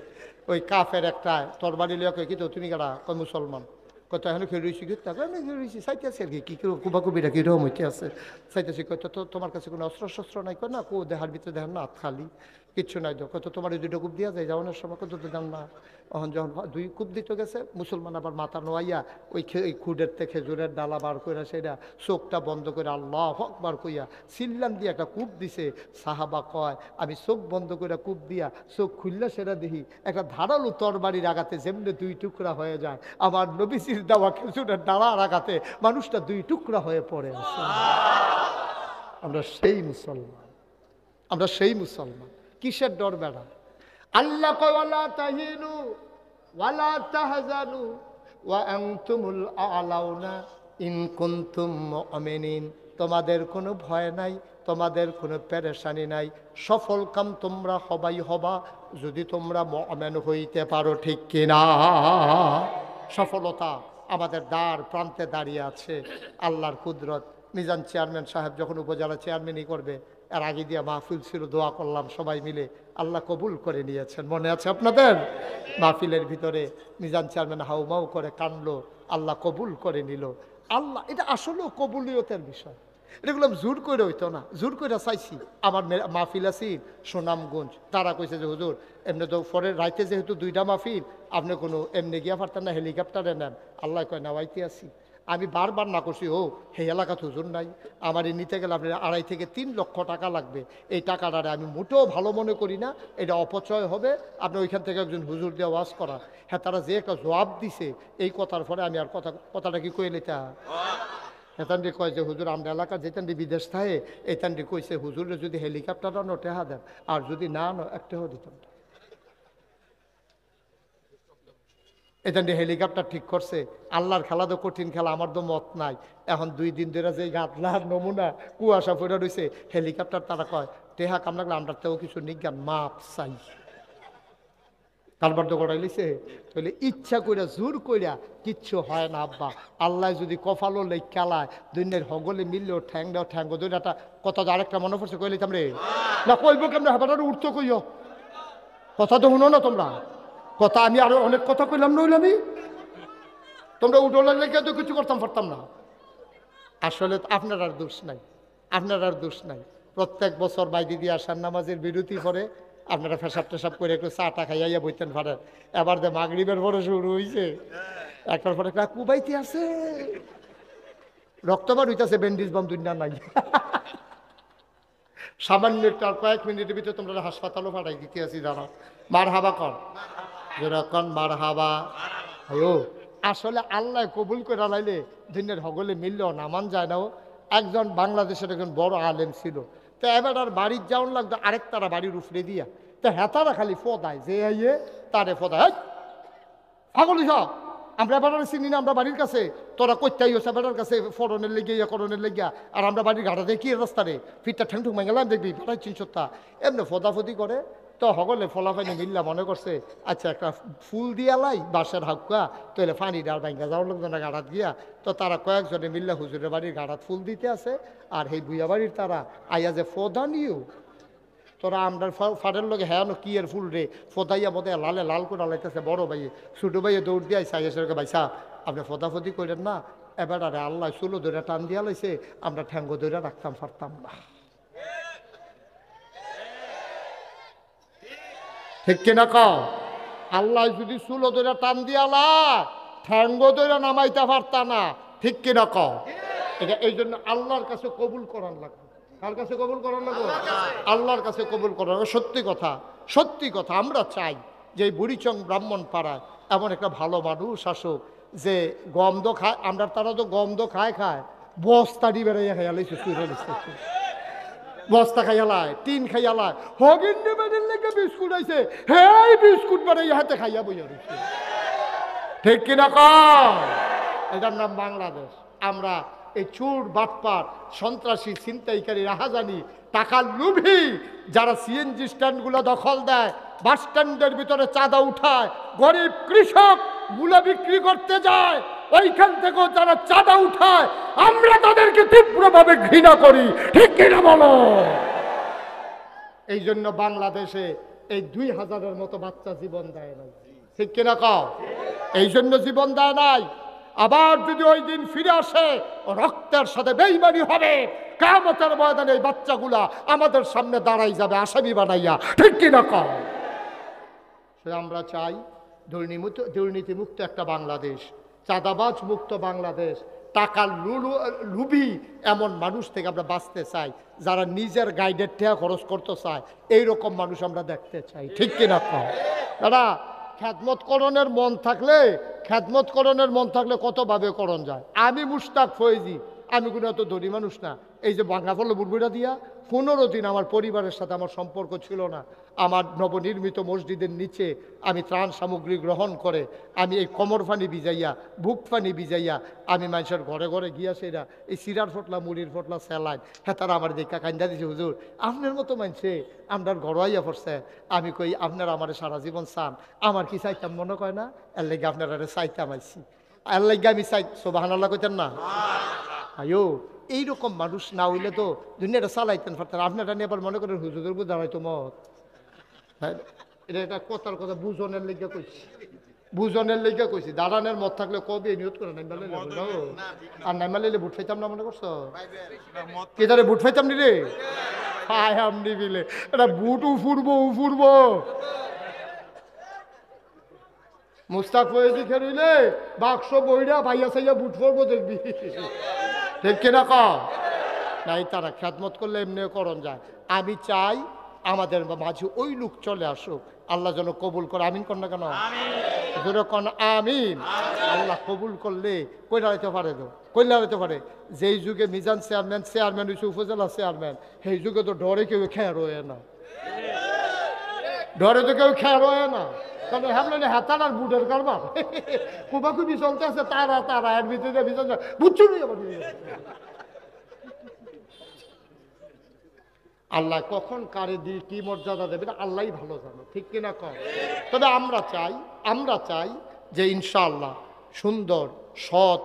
ওই কাফের একটা তোর বাড়ি লিয়া কই কি তো তুমি কারা? কই মুসলমান। কত এখন খেয়ে রয়েছি কি তাকে আমি খেয়ে রয়েছি চাইতে আছে আর কি কুবাকুবিটা কীরকম হইতে আছে চাইতেছি। কত তো তোমার কাছে কোনো অস্ত্র শস্ত্র নাই? কয় না, কো দেহার ভিতরে দেখেন না হাত খালি, কিচ্ছু নাই। তো কত তোমার 2টা কূপ দিয়া যায় যাওয়ানোর সময়? কত তো দেন না। তখন যখন 2 কূপ দিতে গেছে মুসলমান আবার মাথা নোয়াইয়া ওই খুডের থেকে খেজুরের ডালা বার করে সেটা চোখটা বন্ধ করে আল্লাহু আকবার কইয়া সিল্লাম দিয়ে একটা কূপ দিছে। সাহাবা কয় আমি চোখ বন্ধ করে কূপ দিয়া চোখ খুললে সেটা দেখি একটা ধারালো তরবারির আঘাতে যেমনি 2 টুকরা হয়ে যায়, আমার নবীজির দেওয়া খেজুরের ডালার আঘাতে মানুষটা 2 টুকরা হয়ে পড়ে আছে। আমরা সেই মুসলমান, আমরা সেই মুসলমান। কিসের ডর বেড়া? আল্লাহ কয় ওয়ালা তাহিনু ওয়ালা তাহজানু ওয়া আনতুমুল আ'লাউনা ইন কুনতুম মুমিনিন। তোমাদের কোনো ভয় নাই, তোমাদের কোনো পেরেশানি নাই, সফল কাম তোমরা হবাই হবা যদি তোমরা মুমিন হইতে পারো, ঠিক কিনা? সফলতা আমাদের দ্বার প্রান্তে দাঁড়িয়ে আছে। আল্লাহর কুদরত। মিজান চেয়ারম্যান সাহেব যখন উপজেলা চেয়ারম্যানই করবে, এর আগে দিয়ে মাহফিল ছিল, দোয়া করলাম সবাই মিলে, আল্লাহ কবুল করে নিয়েছেন। মনে আছে আপনাদের? মাহফিলের ভিতরে মিজান চেয়ারম্যান হাউমাউ করে কানলো, আল্লাহ কবুল করে নিল। আল্লাহ, এটা আসলেও কবুলিয়তের বিষয়। এগুলো জোর করে হইতো না, জোর করে চাইছি। আমার মাহফিল আছি সুনামগঞ্জ, তারা কইছে যে হুজুর এমনি তো পরে রাইতে যেহেতু 2টা মাহফিল, আপনি কোনো এমনি গিয়া পারতেন না, হেলিকপ্টারে নেন। আল্লাহ কয় নাওয়াইতে আছি। আমি বারবার না করছি, ও সেই এলাকাত হুজুর নাই, আমার নিতে গেলে আপনি 2.5 থেকে 3 লক্ষ টাকা লাগবে। এই টাকাটারে আমি মোটেও ভালো মনে করি না, এটা অপচয় হবে। আপনি ওইখান থেকে একজন হুজুর দিয়ে ওয়াজ করা। হ্যাঁ, তারা যে একটা জবাব দিছে এই কথার পরে আমি আর কথাটা কি কয়ে নিতা? হেতান্ডি কয় যে হুজুর আমরা এলাকা যেতান্ডি বিদেশ থাকে, এইতান্ডি কইছে হুজুরে যদি হেলিকপ্টার আনো টেহা দেন, আর যদি না আনো একটাও দিতাম। এখানে হেলিকপ্টার ঠিক করছে। আল্লাহর খেলা তো কঠিন খেলা, আমার তো মত নাই। এখন 2 দিন ধরে যে গাতলার নমুনা কুয়াশা পড়ে রয়েছে, হেলিকপ্টার তারা কয় টেহা কাম লাগলে আমরা তেও কিছু নিজ্ঞান মাপ চাই। তারপর তো গড়াই লিছে, তাহলে ইচ্ছা কইরা জোর কইরা কিচ্ছু হয় না আব্বা। আল্লাহ যদি কপালও লেখ খেলায় দুনিয়ার হগলে মিললেও ঠ্যাং দাও ঠ্যাং দুই একটা কথা। আরেকটা মনে পড়ছে কইলে তামরে না কইব কেমন হাবাটা উঠতো কইও কথা তো শুনো না তোমরা কথা। আমি আরো অনেক কথা কইলাম নইলে আমি তোমরা উঠোলের লেগে তো কিছু করতাম পারতাম না। আসলে আপনার আর দোষ নাই, আপনার আর দোষ নাই। প্রত্যেক বছর বাইদি দিয়ে আসার নামাজের বিরতি পরে আপনারা ফেসাব টেসাব করে একটু চাটা খাইয়া বইতেন পারেন। এবার যে মাগরিবের পরে শুরু হয়েছে, একটার পরে কুবাইতে আছে, রক্তবার হইতেছে, ব্যান্ডেজ বাম দুনিয়া নাই। সামান্য কয়েক মিনিটের ভিতরে তোমরা হাসপাতালও পাঠাই দিতে আছি। জানো মার হাবা কর, যেরকম মার হাবা। আসলে আল্লাহ কবুল করে লাইলে দিনের হগলে মিললেও নামান যায় না। একজন বাংলাদেশের একজন বড় আলেম ছিল, তো এবার আর বাড়ির যাওয়ান লাগতো আরেক তারা বাড়ির উফরে দিয়া। তো হেতারা খালি ফদায় যে আইয়ে তারে ফদায়, পাগল সব আমরা এবার চিনি না, আমরা বাড়ির কাছে, তোরা কইতাই হচ্ছে বেটার কাছে ফরনের লেগে করণের লেগিয়া, আর আমরা বাড়ির ঘাটা দেখি রাস্তারে ফিটটা ঠ্যাং ঠুক মেঙ্গেলাম দেখবি বেটাই 300টা এমনি ফদাফদি করে। তো হগলে ফলাফাইনি মিল্লা মনে করছে আচ্ছা একটা ফুল দিয়া লাই বাঁশের হাক্কা, তাহলে ফানি ডাল ভাঙ্গা যাওয়ার লোক না গাড়াত গিয়া। তো তারা কয়েকজনে মিল্লা হুজুরের বাড়ির গাড়াত ফুল দিতে আছে, আর এই বুয়া বাড়ির তারা আইয়া যে ফদা নিও তোরা আমরা ফাটের লোকে হ্যাঁ কি এর ফুল রে ফদাইয়া বোধহয় লালে লাল করে লাইতেছে। বড় ভাইয়ে ছোটো ভাইয়ে দৌড় দিয়ে সাইয়াকে ভাই সাহ আপনি ফদাফদি করেন না। এবার আরে আল্লাহ চুলো ধরে টান দিয়া লাইছে, আমরা ঠ্যাঙ্গ ধরে রাখতাম পারতাম না। ঠিক কিনা কও? আল্লাহ যদি চুলো ধরে টান দিয়া লা ঠ্যাঙ্গ ধরে নামাইতে পারতাম না। ঠিক কিনা কও? এটা এই জন্য আল্লাহর কাছে কবুল করার লাগবে। কার কাছে কবুল করার লাগবে? আল্লাহর কাছে কবুল করার। সত্যি কথা, সত্যি কথা, আমরা চাই যে এই বুড়িচং ব্রাহ্মণ পাড়ায় এমন একটা ভালো মানুষ আসুক যে গন্ধ খায়। আমরা তারা তো গন্ধ খায় বস্তাটি বেড়াইয়া খেয়ালাইছে চুরে বস্তা খাইয়ালায়, টিন খাইয়ালায়, হগিন নেবেনের লেগে বিস্কুট আইছে, হে বিস্কুট বানাই হাতে খাইয়া বইয়া রয়েছে। ঠিক কিনা কম? এটার নাম বাংলাদেশ। আমরা এই চোর বাটপার সন্ত্রাসী ছিনতাইকারী রাহাজানি টাকার লোভী যারা সিএনজি স্ট্যান্ডগুলো দখল দেয়, বাস স্ট্যান্ডের ভিতরে চাঁদা উঠায়, গরিব কৃষক মূলা বিক্রি করতে যায়, ওইখান থেকেও যারা চাঁদা উঠায়, আমরা তাদেরকে তীব্রভাবে ঘৃণা করি। ঠিক কিনা বলো? এই জন্য বাংলাদেশে এই 2000-এর মতো বাচ্চা জীবন দেয় নাই। ঠিক কিনা কও? এই জন্য জীবন দেয় নাই। আবার যদি ওই দিন ফিরে আসে, রক্তের সাথে বেঈমানি হবে। কিয়ামতের ময়দানে এই বাচ্চাগুলা আমাদের সামনে দাঁড়াই যাবে আসামি বানাইয়া। ঠিক কিনা কও? আমরা চাই দুর্নীতিমুক্ত একটা বাংলাদেশ, চাঁদাবাজ মুক্ত বাংলাদেশ, টাকার লুবি এমন মানুষ থেকে আমরা বাঁচতে চাই, যারা নিজের গাইডের টাকা খরচ করতে চায়, এইরকম মানুষ আমরা দেখতে চাই। ঠিক কিনা কও? দাদা, খ্যাদমতকরণের মন থাকলে কতভাবে করণ যায়। আমি মুশতাক ফয়েজি, আমি কোনো এত ধনী মানুষ না। এই যে বাংলা ফল বুড়বুড়া দিয়া 15 দিন আমার পরিবারের সাথে আমার সম্পর্ক ছিল না। আমার নবনির্মিত মসজিদের নিচে আমি ত্রাণ সামগ্রী গ্রহণ করে আমি এই কোমর ফানি ভিজাইয়া, বুক ফানি ভিজাইয়া আমি মানুষের ঘরে ঘরে গিয়া সেরা এই সিরার ফটলা, মুড়ির ফটলা, স্যালাইন, হ্যাঁ তারা আমার দেখা কান্দা দিছে, হুজুর আপনার মতো মানুষে আপনার ঘরোয়াইয়া পড়ছে। আমি কই, আপনারা আমার সারা জীবন চান, আমার কি চাইতাম মনে কয় না? এর লেগে আপনারা চাইতাম আইসি, এর লেগে আমি চাই। সুবহানাল্লাহ কইতেন না? আয়ো, এইরকম মানুষ না হইলে তো দুনিয়াটা চালাইতেন পারতেন। আপনারা নিয়ে আবার মনে করেন হুজুরের বুঝা হয়তো মত। এটা একটা কথার কথা বুঝনের লেগে কইছি, বুঝনের লেগে কইছি। দাঁড়ানের মত থাকলে কবে নিয়ত করে নাই মালে আর নাই মালে বুট ফাইতাম না মনে করছো? কে তারে বুট ফাইতাম নি রে? হায় আমনি বিলে এটা বুট উফুরবো। মুস্তাক ফয়েজি খেলিলে বাক্স বইরা ভাইয়া সাইয়া বুট পরবো দেখবি। ঠিক কিনা কও? নাই, তারা খ্যাদমত করলে এমনি করণ যায়। আমি চাই আমাদের মাঝে ওই লোক চলে আসুক, আল্লাহ যেন কবুল করে। আমিন কর না কেন? আমিন। আল্লাহ কবুল করলে কইলা হইতে পারে। যেই যুগে মিজান চেয়ারম্যান হয়েছে, উপজেলা চেয়ারম্যান, সেই যুগে তো ডরে কেউ খেয়ে রয়ে না, কারণ হ্যাঁ হাতার আর বুটের কারবার কুবাকুবি চলতে আছে, তারা এর ভিতরে বুঝছো আল্লাহ কখন কারে দিয়ে কি মর্যাদা দেবে আল্লাহ ভালো জানো। ঠিক কিনা কম? তবে আমরা চাই যে ইনশাআল্লাহ সুন্দর সৎ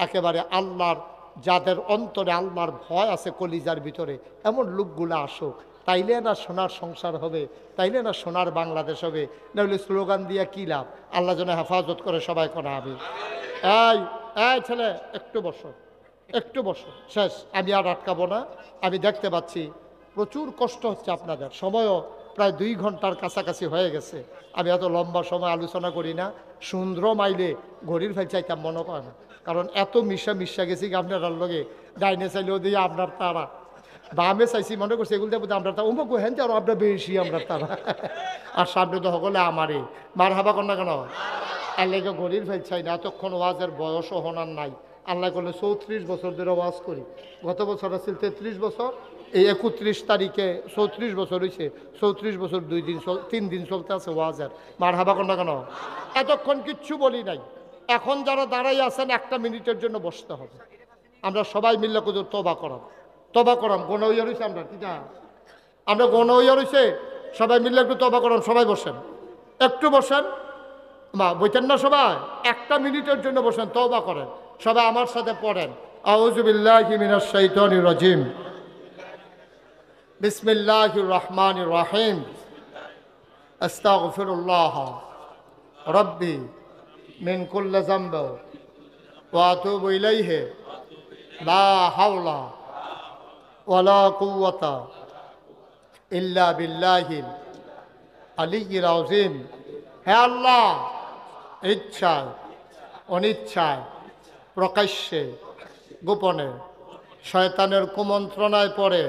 একেবারে আল্লাহর, যাদের অন্তরে আল্লাহর ভয় আছে কলিজার ভিতরে, এমন লোকগুলো আসুক। তাইলে না সোনার সংসার হবে, তাইলে না সোনার বাংলাদেশ হবে। নাহলে স্লোগান দিয়া কি লাভ? আল্লাহ যেন হেফাজত করে সবাই করা হবে। এই ছেলে একটু বসো, শেষ। আমি আর আটকাবো না। আমি দেখতে পাচ্ছি প্রচুর কষ্ট হচ্ছে আপনাদের, সময়ও প্রায় 2 ঘন্টার কাছাকাছি হয়ে গেছে। আমি এত লম্বা সময় আলোচনা করি না। সুন্দর মাইলে ঘড়ির ফেল চাইতাম মনে করে না, কারণ এত মিশা গেছি আপনার লগে। ডাইনে চাইলেও দিয়ে আপনার তারা, বামে চাইছি মনে করছি এগুলো দেবো আমরা তা অমুক হেন আরো আপনার বেশি আমরা তারা, আর সামনে তো সকলে আমারে মার হাবা কর না কেন? আর লেগে ঘড়ির ফেল চাই না। এতক্ষণ ওয়াজের বয়সও হনার নাই। আল্লাহ করলে 34 বছর ধরে ওয়াজ করি। গত বছর আসছিল 33 বছর, এই 31 তারিখে 34 বছর হয়েছে। 34 বছর 3 দিন চলতে আছে ওয়াজের। মার হাবা কর না কেন? এতক্ষণ কিচ্ছু বলি নাই। এখন যারা দাঁড়াই আছেন 1 মিনিটের জন্য বসতে হবে। আমরা সবাই মিললে কোথাও তবা করাম গণ হইয়া রয়েছে। আমরা গণ হইয়া রয়েছে, সবাই মিললে একটু তবা করাম। সবাই বসেন, একটু বসেন। মা বইতেন না সবাই? 1 মিনিটের জন্য বসেন, তওবা করেন। সবাই আমার সাথে পড়েন, আউযু বিল্লাহি মিনাশ শাইতানির রাজিম, বিসমিল্লাহির রহমানির রহিম, আস্তাগফিরুল্লাহ রাব্বি মিন কুল্লি যামব ওয়া আতুবু ইলাইহি লা হাওলা ওয়ালা কুওয়াতা ইল্লা বিল্লাহিল আলিয়্যিল আযীম। হে আল্লাহ, ইচ্ছায় অনিচ্ছায়, প্রকাশ্যে গোপনে, শয়তানের কুমন্ত্রণায় পড়ে,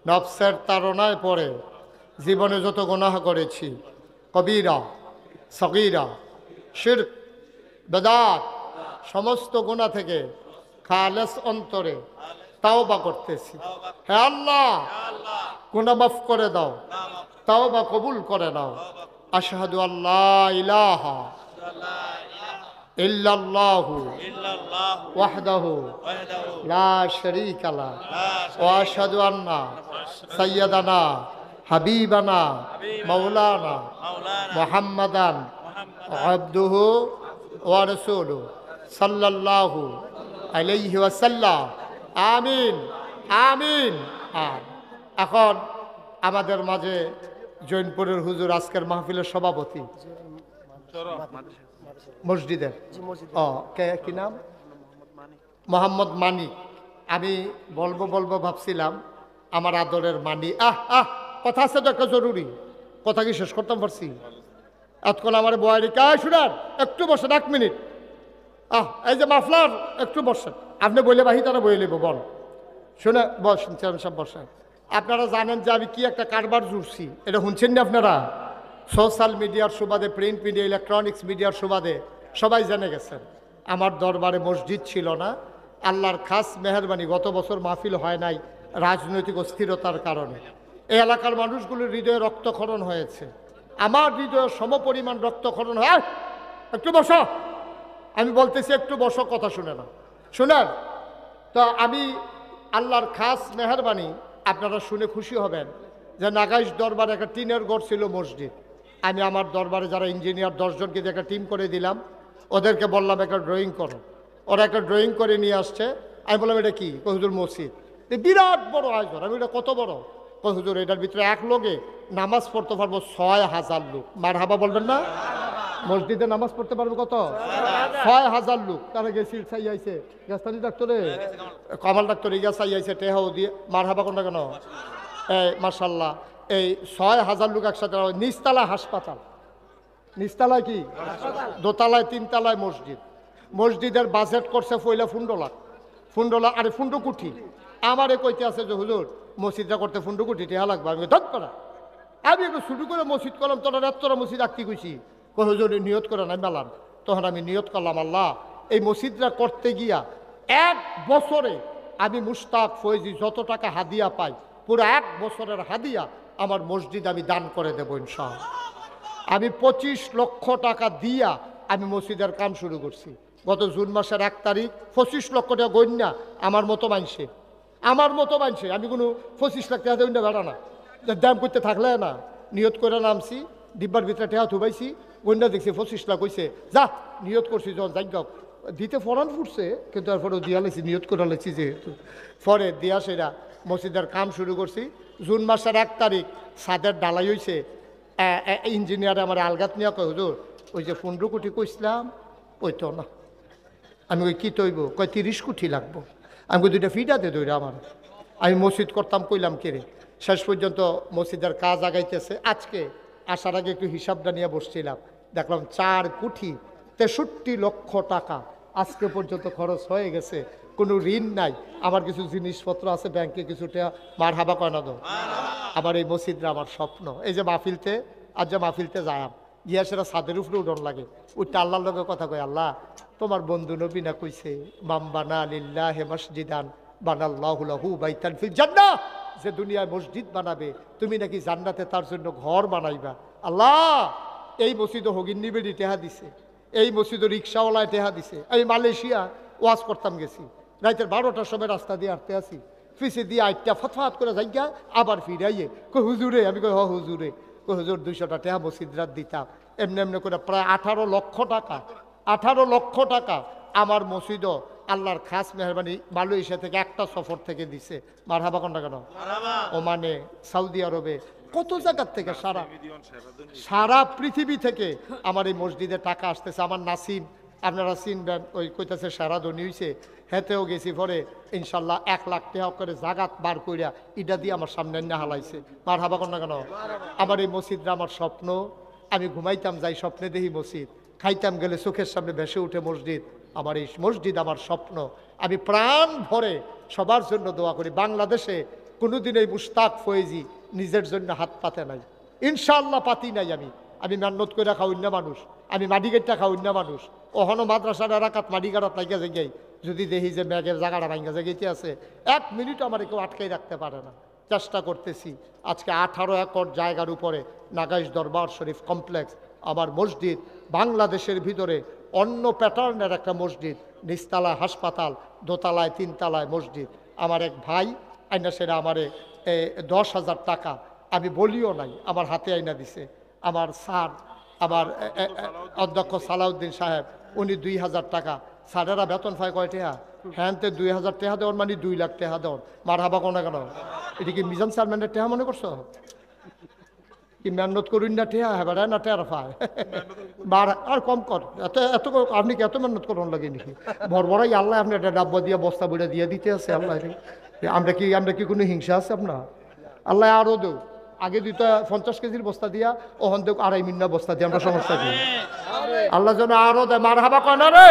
নফসের তাড়নায় পড়ে জীবনে যত গুনাহ করেছি, কবিরা সগীরা, শিরক, বেদাত, সমস্ত গুনাহ থেকে খালেস অন্তরে তাওবা করতেছি। হে আল্লাহ, গুনাহ মাফ করে দাও, তাওবা কবুল করে নাও। আশহাদু আল্লা ইলাহা ইল্লাল্লাহু ওয়াহদাহু লা শারীকা লা ওয়া আশহাদু আন্না সাইয়্যিদানা হাবিবানা মাওলানা মুহাম্মাদান আবদুহু ওয়া রাসূলুহু সাল্লাল্লাহু আলাইহি ওয়াসাল্লাম। আমিন আমিন। আর এখন আমাদের মাঝে জৈনপুরের হুজুর আজকের মাহফিলের সভাপতি মসজিদের, কি নাম? মোহাম্মদ মানিক। আমি বলবো ভাবছিলাম আমার আদরের মানি। কথা আছে তো একটা জরুরি কথা, কি শেষ করতাম পারছি? এতক্ষণ আমার বয়ারি কায় শুনার, একটু বসেন 1 মিনিট। এই যে মাফলার, একটু বসেন। আপনি বলে বাহি তারা বয়ে নেব, বল শুনে বসেন, চেয়ারম্যান সাহেব বসেন। আপনারা জানেন যে আমি কি একটা কারবার জুড়ছি, এটা শুনছেন না আপনারা? সোশ্যাল মিডিয়ার সুবাদে, প্রিন্ট মিডিয়া, ইলেকট্রনিক্স মিডিয়ার সুবাদে সবাই জেনে গেছেন আমার দরবারে মসজিদ ছিল না। আল্লাহর খাস মেহরবানি, গত বছর মাহফিল হয় নাই রাজনৈতিক অস্থিরতার কারণে। এই এলাকার মানুষগুলোর হৃদয়ে রক্তক্ষরণ হয়েছে, আমার হৃদয়ে সমপরিমাণ রক্তক্ষরণ হয়। একটু বসো, আমি বলতেছি একটু বসো, কথা শুনে না, শুনেন তো। আমি আল্লাহর খাস মেহরবানি, আপনারা শুনে খুশি হবেন যে নাগাইশ দরবারে একটা টিনের ঘর ছিল মসজিদ। আমি আমার দরবারে যারা ইঞ্জিনিয়ার 10 জনকে একটা টিম করে দিলাম, ওদেরকে বললাম একটা ড্রয়িং করো। ওরা একটা ড্রয়িং করে নিয়ে আসছে। আমি বললাম এটা কি? হুজুর মসজিদ। বিরাট বড় আয়োজন। আমি এটা কত বড়? হুজুর এটার ভিতরে এক লোকে নামাজ পড়তে পারবো 6000 লোক। মারহাবা বলবেন না? মসজিদে নামাজ পড়তে পারবো কত? 6000 লোক। তারা গেছি চাইয়াইছে গাছতানি ডাক্তারে, কামাল ডাক্তার ইয়া চাইয়াইছে টেহাও দিয়ে। মারহাবা কোনটা কেন? মাশাল্লাহ, এই 6000 লোক একসাথে। নিচতলায় হাসপাতাল, নিচতলায় কি দোতলায় 3 তলায় মসজিদ। মসজিদের বাজেট করছে পয়লা 15 লাখ। 15 লাখ, আরে 15 কোটি। আমারে কইতে আছে যে হুজুর মসজিদটা করতে 15 কোটি টাকা লাগবে। আমি ধর করা, আমি একটু শুরু করে মসজিদ করলাম, তোরা এতটা মসজিদ আঁকতে কইছি। হুজুর নিয়ত করে নাই মেলান। তখন আমি নিয়ত করলাম, আল্লাহ এই মসজিদটা করতে গিয়া 1 বছরে আমি মুশতাক ফয়েজি যত টাকা হাদিয়া পাই, পুরো 1 বছরের হাদিয়া আমার মসজিদ আমি দান করে দেবো ইনশাআল্লাহ। আমি 25 লক্ষ টাকা দিয়া আমি মসজিদের কাম শুরু করছি। গত জুন মাসের 1 তারিখ 25 লক্ষ টাকা গণ্যা আমার মতো মানছে, আমি কোনো 25 লাখ টাকা গণ্যা বেড়া না, দাম করতে থাকলে না। নিয়ত করে নামছি, ডিব্বার ভিতরে টেহা থুবাইছি, গণ্যা দেখছি 25 লাখ হয়েছে। যা নিয়ত করছি যখন যাই দিতে ফরান ফুটছে, কিন্তু এরপরেও দিয়া লেছি, নিয়ত করে লেছি যেহেতু। পরে দিয়া সেরা মসজিদের কাম শুরু করছি। জুন মাসের 1 তারিখ ছাদের ডালাই হয়েছে। ইঞ্জিনিয়ার আমার আলগাত নিয়ে কয় হুজুর ওই যে 15 কোটি কইছিলাম ওই তো না। আমি ওই কী তৈব? কয় 30 কোটি লাগবো। আমি কই 2টা ফিডাতে দৌড়া আমার। আমি মসজিদ করতাম, কইলাম কেরে। শেষ পর্যন্ত মসজিদের কাজ আগাইতেছে। আজকে আসার আগে একটু হিসাবটা নিয়ে বসছিলাম, দেখলাম 4 কোটি 63 লক্ষ টাকা আজকে পর্যন্ত খরচ হয়ে গেছে। কোনো ঋণ নাই, আমার কিছু জিনিসপত্র আছে ব্যাংকে, কিছুটা। মার হাবা কয় না দো। আমার এই মসজিদটা আমার স্বপ্ন। এই যে মাহফিলতে, আজ যে মাহফিলতে যায় গিয়া সেটা ছাদের উপরে উঠন লাগে, ওইটা আল্লাহর লগে কথা কয়, আল্লাহ তোমার বন্ধু নবী না কইছে মামবানা লিল্লাহি মসজিদান বানাল্লাহু লাহু বাইতান ফিল জান্নাহ, যে দুনিয়ায় মসজিদ বানাবে তুমি নাকি জান্নাতে তার জন্য ঘর বানাইবা। আল্লাহ এই মসজিদও হগিন্নি বেড়ি টেহা দিছে, এই মসজিদও রিক্সাওয়ালায় টেহা দিছে। আমি মালয়েশিয়া ওয়াজ করতাম গেছি, রাতের 12টার সময় রাস্তা দিয়ে হাঁটতে আসি, ফিসে দিয়ে আইটা ফতফাত করে যাইয়া আবার ফিরাইয়ে কই হুজুরে। আমি কই হ হুজুরে। কই হুজুর 200টা টেহা মসজিদ রাত দিতাম। এমনি এমনি করে প্রায় 18 লক্ষ টাকা, 18 লক্ষ টাকা আমার মসজিদও আল্লাহর খাস মেহরবানি মালয়েশিয়া থেকে একটা সফর থেকে দিছে। মারহাবা কোনটা কেন? ওমানে, সৌদি আরবে, কত জায়গার থেকে সারা পৃথিবী থেকে আমার এই মসজিদে টাকা আসতেছে। আমার নাসিম, আপনারা চিনবেন, ওই কইতাছে সারা ধনী হয়েছে, হেতেও গেছি। পরে ইনশাল্লাহ 1 লাখ টাকা করে জাগাত বার কইরা ইটা দিয়ে আমার সামনে না হালাইছে। মারহাবা কোনটা কেন? আমার এই মসজিদটা আমার স্বপ্ন। আমি ঘুমাইতাম যাই, স্বপ্নে দেখি মসজিদ, খাইতাম গেলে চোখের সামনে ভেসে উঠে মসজিদ। আমার এই মসজিদ আমার স্বপ্ন। আমি প্রাণ ভরে সবার জন্য দোয়া করি। বাংলাদেশে কোনোদিন এই মুশতাক ফয়েজি নিজের জন্য হাত পাতে নাই, ইনশাআল্লাহ পাতি নাই। আমি মেহনত করে খাওয়ান্য মানুষ, আমি মাডিগেটটা খাওয়ান্য মানুষ। ওহনো মাদ্রাসার এলাকাত মাডিগাড়াত লাগিয়া যাই যদি দেখি যে ব্যাগের জায়গাটা ভাঙ্গা জায়গাতে আছে 1 মিনিট আমার কেউ আটকাই রাখতে পারে না। চেষ্টা করতেছি। আজকে 18 একর জায়গার উপরে নাগাইশ দরবার শরীফ কমপ্লেক্স আমার মসজিদ, বাংলাদেশের ভিতরে অন্য প্যাটার্নের একটা মসজিদ, নিচতলায় হাসপাতাল, দোতলায় 3 তলায় মসজিদ। আমার এক ভাই আইনা সেটা আমারে 10,000 টাকা, আমি বলিও নাই, আমার হাতে আইনা দিছে। আমার স্যার, আমার অধ্যক্ষ সালাউদ্দিন সাহেব, উনি 2,000 টাকা। স্যারেরা বেতন পায় কয় টাকা? হ্যাঁ, 2,000 টাকা দেওয়ার মানে 2 লাখ টাকা দেওয়ার। মার হাবা কোনো কেন? এটা কি মিজান চেয়ারম্যানের টাকা মনে করছো? কি মেহনত করুন না টেহা হ্যাঁ বেড়ায় না টের পায় বার আর কম কর। এত এত আপনি কি এত মেহনত করুন লাগে নাকি? বড়াই আল্লাহ আপনি একটা ডাব্বা দিয়ে বস্তা বইটা দিয়ে দিতে আছে আল্লাহ। আমরা কি কোনো হিংসা আছে আপনার? আল্লাহ আরও দেও, আগে দিত 50 কেজির বস্তা দিয়া, ওখান থেকে 2.5 মিন্না বস্তা দিয়ে, আমরা সমস্যা কি? আল্লাহ যেন আরও দেয়। মার হাবা কয় না রে।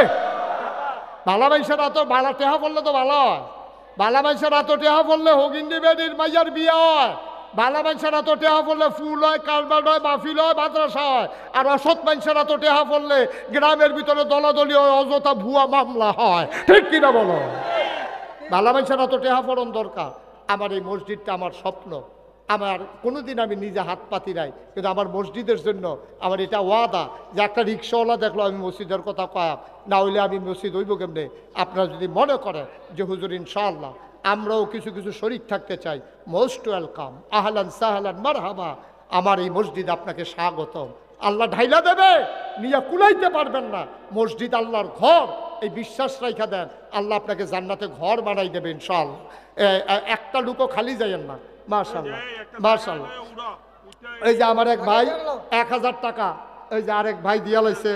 ভালা মানুষের এত ভালা টেহা পড়লে তো ভালো হয়। ভালা মানুষের এত টেহা পড়লে হগিন্দি বেডির মাইয়ার বিয়ে হয়। ভালা মানুষের এত টেহা পড়লে ফুল হয়, কারবার হয়, মাহফিল হয়, মাদ্রাসা হয়। আর অসৎ মানুষের এত টেহা পড়লে গ্রামের ভিতরে দলাদলি হয়, অযথা ভুয়া মামলা হয়। ঠিক কিনা বলো? ভালা মানুষের এত টেহা পড়ন দরকার। আমার এই মসজিদটা আমার স্বপ্ন। আমার কোনোদিন আমি নিজে হাত পাতি নাই, কিন্তু আমার মসজিদের জন্য আমার এটা ওয়াদা যে একটা রিক্সাওয়ালা দেখলো আমি মসজিদের কথা কয়াব, না হইলে আমি মসজিদ হইব কেমনে? আপনারা যদি মনে করেন যে হুজুর ইনশাআল্লাহ আমরাও কিছু কিছু শরীক থাকতে চাই, মোস্ট ওয়েলকাম, আহলান সাহলান মারহাবা। আমার এই মসজিদ আপনাকে স্বাগতম। আল্লাহ ঢাইলা দেবে, নিয়ে কুলাইতে পারবেন না। মসজিদ আল্লাহর ঘর, এই বিশ্বাস রাইখা দেন, আল্লাহ আপনাকে জান্নাতে ঘর বানাই দেবে ইনশাআল্লাহ। একটা লুকও খালি যাইয়েন না। মাশাআল্লাহ মাশাআল্লাহ। এই যে আমার এক ভাই 1,000 টাকা, এই যে আরেক ভাই দিয়া লাইছে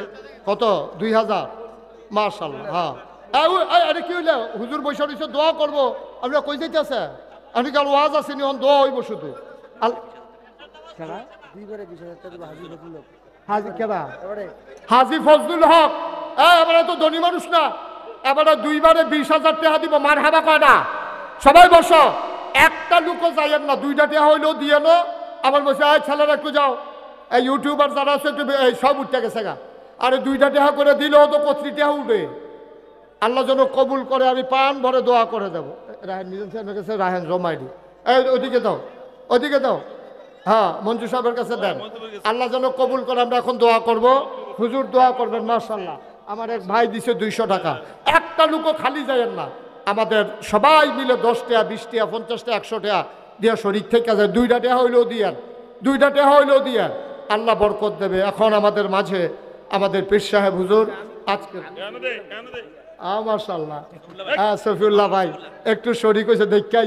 কত? 2,000। মাশাআল্লাহ। হ্যাঁ, আরে কি হইলে হুজুর বৈশা রয়েছে, দোয়া করবো। আপনারা কই যাইতেছে? আমি কাল ওয়াজ আছে নি, দোয়া হইব শুধু। হাজি ফজলুল হক, এবারে তো ধনী মানুষ না, এবারে 2বারে 20,000 টাকা দিব। মার হাবা কয় না? সবাই বসো, একটা লুকও যাইয়েন না, 2টা টাকা হইলেও দিয়ে নো। আমার বসে ছেলেরা একটু যাও, এই ইউটিউবার যারা আছে একটু সব উঠতে গেছে গা। আরে 2টা টাকা করে দিলেও তো 25 টাকা উঠবে। আল্লাহ যেন কবুল করে, আমি পান ভরে দোয়া করে দেবো। রাহেন নিজের সাহেবের কাছে রাহেন জমাইডি, এই ওদিকে দাও, ওদিকে দাও। হ্যাঁ, মঞ্জু সাহেবের কাছে দেন। আল্লাহ যেন কবুল করে, আমরা এখন দোয়া করব। হুজুর দোয়া করবেন। মাশাআল্লাহ। আমার এক ভাই দিছে 200 টাকা। একটা লুকও খালি যায়েন না। আমাদের সবাই মিলে 10 টাকা, 20 টাকা, 50 টাকা, 100 টাকা দিয়া শরীর থেকে যায়। 2টা টাকা হইলেও দিয়েন, 2টা টাকা হইলেও দিয়েন, আল্লাহ বরকত দেবে। এখন আমাদের মাঝে আমাদের পীর সাহেব হুজুর আজকে মাশাআল্লাহ, সফিউল্লাহ ভাই একটু শরীক হয়েছে, দেখে